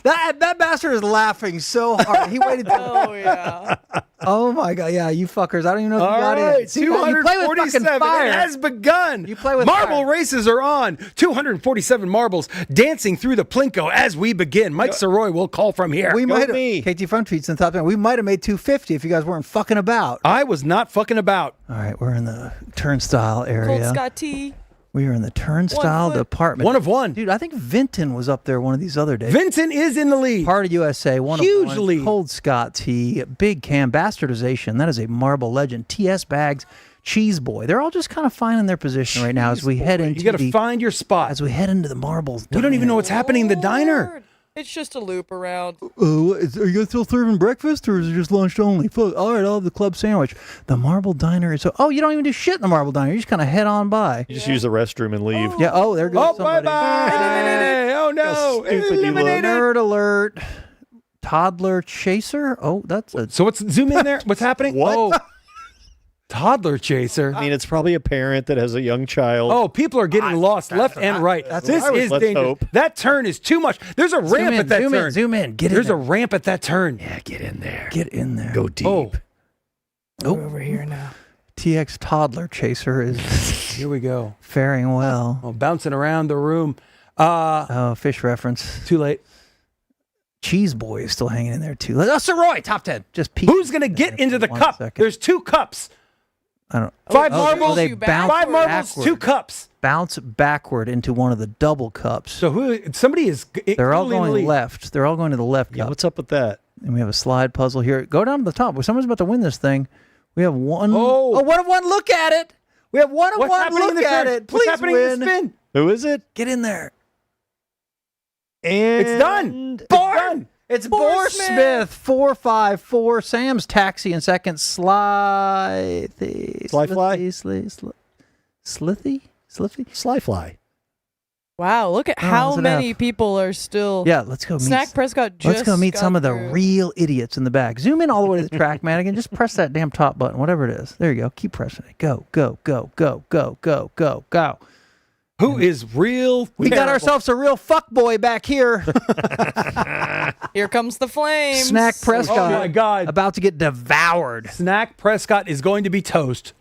That bastard is laughing so hard. He waited. Oh yeah. Oh my god, yeah, you fuckers. I don't even know if you All got right, in. See, you play with fucking 247. fire. It has begun. You play with marble fire. races are on. 247 marbles dancing through the Plinko as we begin. Mike Soroy will call from here. We Go might have me. KT Front Tweets in the top 10. We might have made 250 if you guys weren't fucking about. I was not fucking about. All right, we're in the turnstile Cold area. Scott T. We are in the turnstile 1 foot. department. One of one. Dude, I think Vinton was up there one of these other days. Vincent is in the lead. Part of USA, one Huge of one. lead. Cold Scott T, Big Cam, Bastardization. That is a marble legend. TS Bags, Cheese Boy. They're all just kind of finding their position right now as we head into You got to find your spot. as we head into the marbles. We don't even know what's happening in the diner. Lord. It's just a loop around. Oh, are you guys still serving breakfast, or is it just lunch only? Fuck. All right, I'll have the club sandwich. The Marble Diner is. Oh, you don't even do shit in the Marble Diner. You just kind of head on by. You just use the restroom and leave. Yeah. Oh, there goes Oh, somebody. bye-bye. Oh, no. stupid you look. Eliminated. Nerd alert. Toddler chaser. Oh, that's a. So what's zoom in there? What's happening? What? Oh, toddler chaser. I mean, it's probably a parent that has a young child. Oh, people are getting lost left and right. This is Let's dangerous. hope. That turn is too much. There's a ramp in, at that zoom turn. in, zoom in. Get in There's there. a ramp at that turn. Yeah, get in there. Get in there. Go deep. Oh, We're over here now. TX Toddler Chaser is here we go. faring well. Oh, bouncing around the room. Oh, fish reference. Too late. Cheese Boy is still hanging in there too. Oh, Soroy, top 10. Just peek. Who's going to get into the 1 cup? second. There's 2 cups. I don't. Five oh, marbles. they You bounce Five marbles, backward. 2 cups. Bounce backward into one of the double cups. So somebody is They're all clearly in the going lead. left. They're all going to the left Yeah, cup. what's up with that? And we have a slide puzzle here. Go down to the top. Well, someone's about to win this thing. We have one. Oh. 1 of 1. Look at it. We have 1 of What's 1. happening in Look the at turn? it. What's Please happening win. in the spin? Who is it? Get in there. And It's done. It's done. It's Boar Smith. 454. Sam's Taxi in second. Slithy. Sly Fly? Slithy. Sly Fly. Wow, look at how it's an many F. people are still. Yeah, let's go meet. Snack Prescott just Let's go meet got some of the through. real idiots in the back. Zoom in all the way to the track, Madigan. Just press that damn top button, whatever it is. There you go. Keep pressing it. Go, go, go, go, go, go, go, go. Who is real? We got ourselves a real fuckboy back here. Here comes the flames. Snack Prescott. Oh my God! About to get devoured. Snack Prescott is going to be toast.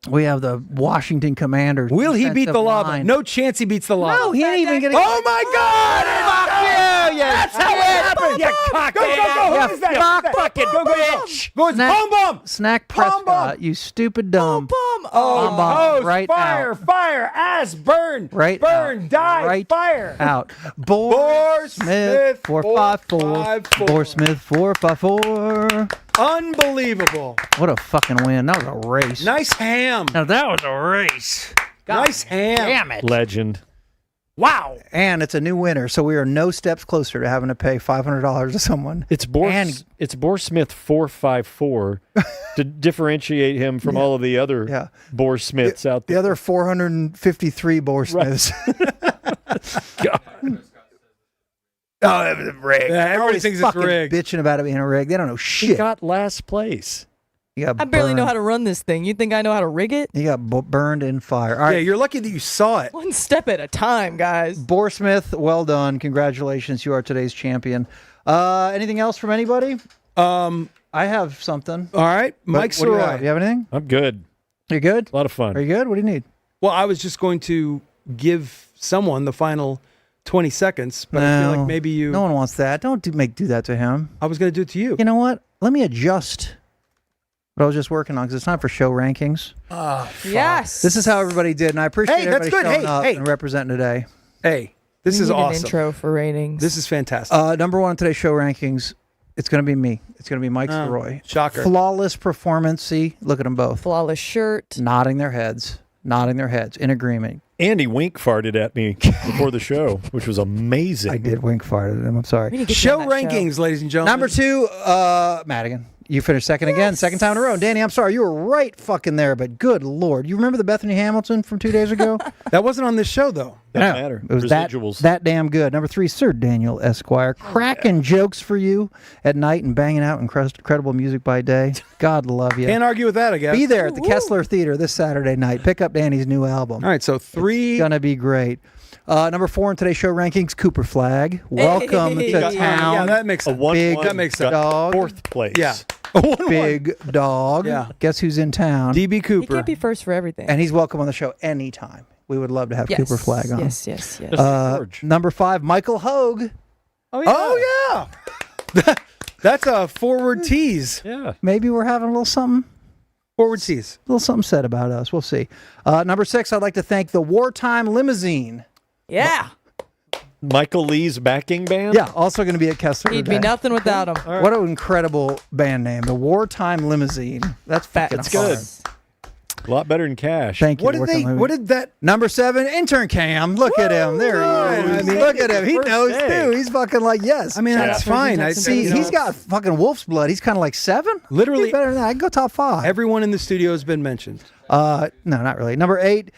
We have the Washington Commanders. Will he beat defensive the lava? line. No chance he beats the lava. No, he ain't even gonna. Oh my God! Fuck you! That's how it happened. You cock. Go, go, go. Yeah, Who is that? fuck Fucking bitch. Go, Snack- bomb bomb. Snack Bomb, Prescott, you stupid dumb. Bomb. Bomb bomb. Toast, Right fire, out. fire, ass, burn, Right burn, out. die, Right fire. Out. Bore Smith 454. 454. Bore Smith 454. Unbelievable. What a fucking win. That was a race. Nice ham. Now that was a race. Nice ham. Damn it. Legend. Wow. And it's a new winner, so we are no steps closer to having to pay $500 to someone. It's Bore Smith 454 to differentiate him from all of the other Bore Smiths out there. The other 453 Bore Smiths. Oh, it was rigged. Yeah, everybody Always thinks it's fucking rigged. bitching about it being a rig. They don't know shit. He got last place. You got I barely know burned. how to run this thing. You think I know how to rig it? You got burned in fire. All right. Yeah, you're lucky that you saw it. One step at a time, guys. Bore Smith, well done. Congratulations. You are today's champion. Anything else from anybody? I have something. All right. Mike What do you Saroy. have? You have anything? I'm good. You're good? A lot of fun. Are you good? What do you need? Well, I was just going to give someone the final 20 seconds, but I feel like maybe you. No one wants that. Don't do that to him. I was going to do it to you. You know what? Let me adjust what I was just working on because it's time for show rankings. Yes. This is how everybody did, and I appreciate Hey, that's everybody good. showing Hey, up hey. and representing today. Hey, this We is need an awesome. intro for ratings. This is fantastic. Number one on today's show rankings, it's going to be me. It's going to be Mike Oh, Saroy. shocker. Flawless performance. See, look at them both. Flawless shirt. Nodding their heads in agreement. Andy wink farted at me before the show, which was amazing. I did wink fart at him. I'm sorry. We need to get you Show on that rankings, ladies and gentlemen. Number two, Madigan. You finished second again, second time in a row. Danny, I'm sorry. You were right fucking there, but good Lord. You remember the Bethany Hamilton from 2 days ago? That wasn't on this show, though. Doesn't No, matter. It was Residuals. that damn good. Number three, Sir Daniel Esquire. Cracking jokes for you at night and banging out incredible music by day. God love you. Can't argue with that, I guess. Be there at the Kessler Theater this Saturday night. Pick up Danny's new album. All right, so three. It's going to be great. Number four in today's show rankings, Cooper Flagg. Welcome Hey. to Yeah, town. Yeah, that makes A sense. 1-1 That makes got sense. Dog. Fourth place. Yeah. Big dog. Yeah. Guess who's in town? DB He Cooper. can't be first for everything. And he's welcome on the show anytime. We would love to have yes. Cooper Flagg on. Yes. George. Number five, Michael Hogue. Oh, yeah. That's a forward tease. Yeah. Maybe we're having a little something. Forward tease. A little something said about us. We'll see. Number six, I'd like to thank the Wartime Limousine. Yeah. Michael Lee's backing band. Yeah, also going to be at Kessler He'd today. be nothing without him. What an incredible band name, the Wartime Limousine. That's fucking That's good. hard. A lot better than Cash. Thank you. What did Wartime they? Limousine. What did that? Number seven, intern Cam. Look at him. There he is. I mean, Look at him. He first knows day. too. He's fucking like, yes. I mean, that's fine. I See, you know, he's got fucking wolf's blood. He's kind of like seven. Literally- He's better than that. I can go top five. everyone in the studio has been mentioned. No, not really. Number eight,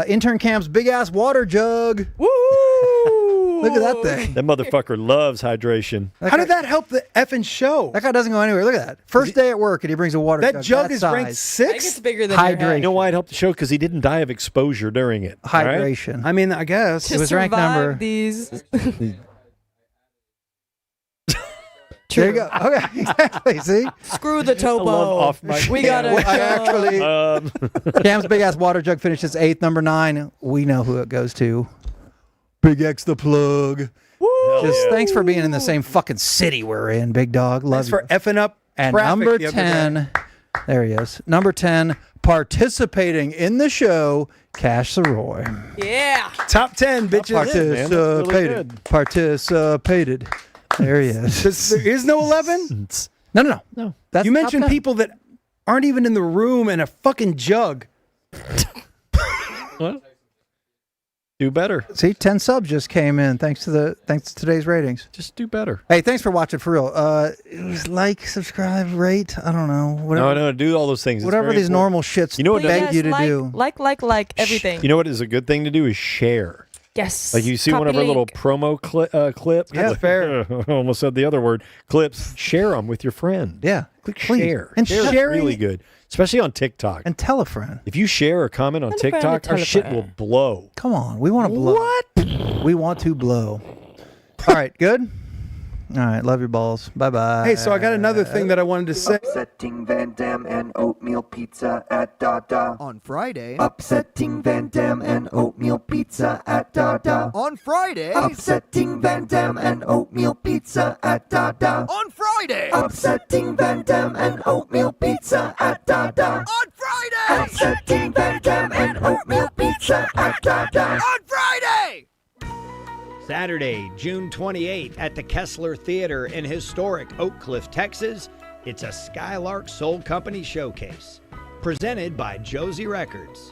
intern Cam's big ass water jug. Woo! Look at that thing. That motherfucker loves hydration. How did that help the effing show? That guy doesn't go anywhere. Look at that. First day at work and he brings a water jug. That jug is size. ranked I think it's sixth. bigger than your Hydration. head. You know why it helped the show? Because he didn't die of exposure during it. all right? Hydration. I mean, I guess. To It was ranked survive number- these. There you go. Okay, exactly. See? Screw the topo. love off my we got to. I actually. Um, Cam's big ass water jug finishes eighth. Number nine, we know who it goes to. Big X the plug. Just thanks for being in the same fucking city we're in, big dog. Love Thanks you. for effing up And traffic number the other 10, day. there he is. Number 10, participating in the show, Cash Saroy. Yeah. Top 10, bitches. man. That's really Participated. good. Participated. There he is. There is no 11? No. That's You top mentioned 10. people that aren't even in the room and a fucking jug. What? Do better. See, 10 subs just came in thanks to today's ratings. Just do better. Hey, thanks for watching for real. It was like, subscribe, rate. I don't know. Whatever, No, do all those things. It's whatever very these important. normal shits You know what beg Yes, you to like, do. Like everything. You know what is a good thing to do is share. Yes. Like you see one of our little promo clips. Yeah, fair. I almost said the other word. Clips. Share them with your friend. Yeah. Click Please. share. And Share is sharing- really good, especially on TikTok. And tell a friend. If you share or comment on Tell a friend TikTok, to our tell a shit friend. will blow. Come on. We want to blow. What? We want to blow. All right. Good? All right. Love your balls. Bye-bye. Hey, so I got another thing that I wanted to say. Upsetting Van Dam and oatmeal pizza at Dada. On Friday. Upsetting Van Dam and oatmeal pizza at Dada. On Friday. Upsetting Van Dam and oatmeal pizza at Dada. On Friday. Upsetting Van Dam and oatmeal pizza at Dada. On Friday. Upsetting Van Dam and oatmeal pizza at Dada. On Friday. Saturday, June 28th at the Kessler Theater in historic Oak Cliff, Texas. It's a Skylark Soul Company showcase presented by Josie Records,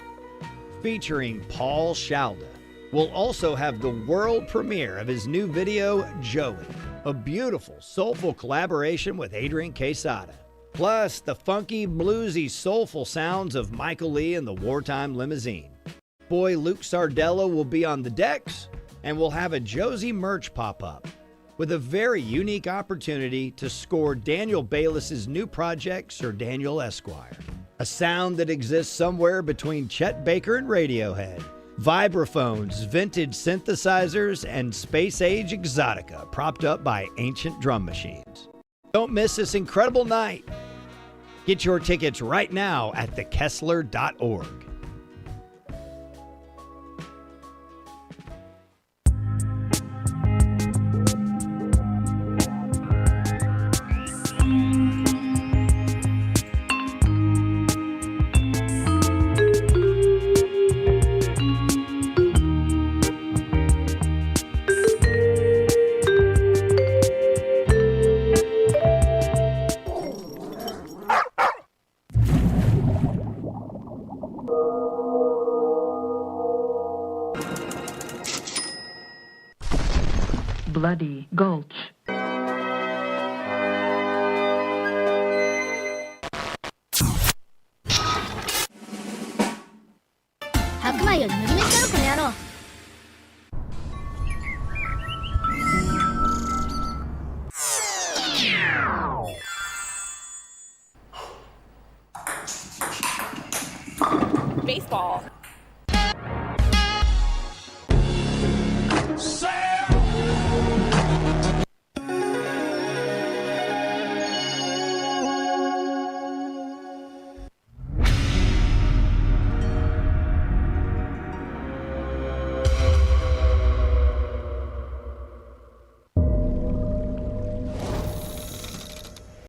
featuring Paul Shalda. We'll also have the world premiere of his new video, Joey, a beautiful, soulful collaboration with Adrian Quesada. Plus, the funky, bluesy, soulful sounds of Michael Lee and the Wartime Limousine. Boy Luke Sardello will be on the decks, and we'll have a Josie merch pop-up with a very unique opportunity to score Daniel Bayless's new project, Sir Daniel Esquire. A sound that exists somewhere between Chet Baker and Radiohead. Vibraphones, vintage synthesizers, and space-age exotica propped up by ancient drum machines. Don't miss this incredible night. Get your tickets right now at thekessler.org. Bloody Gulch.白米を塗りめしたろこの野郎。Baseball. Say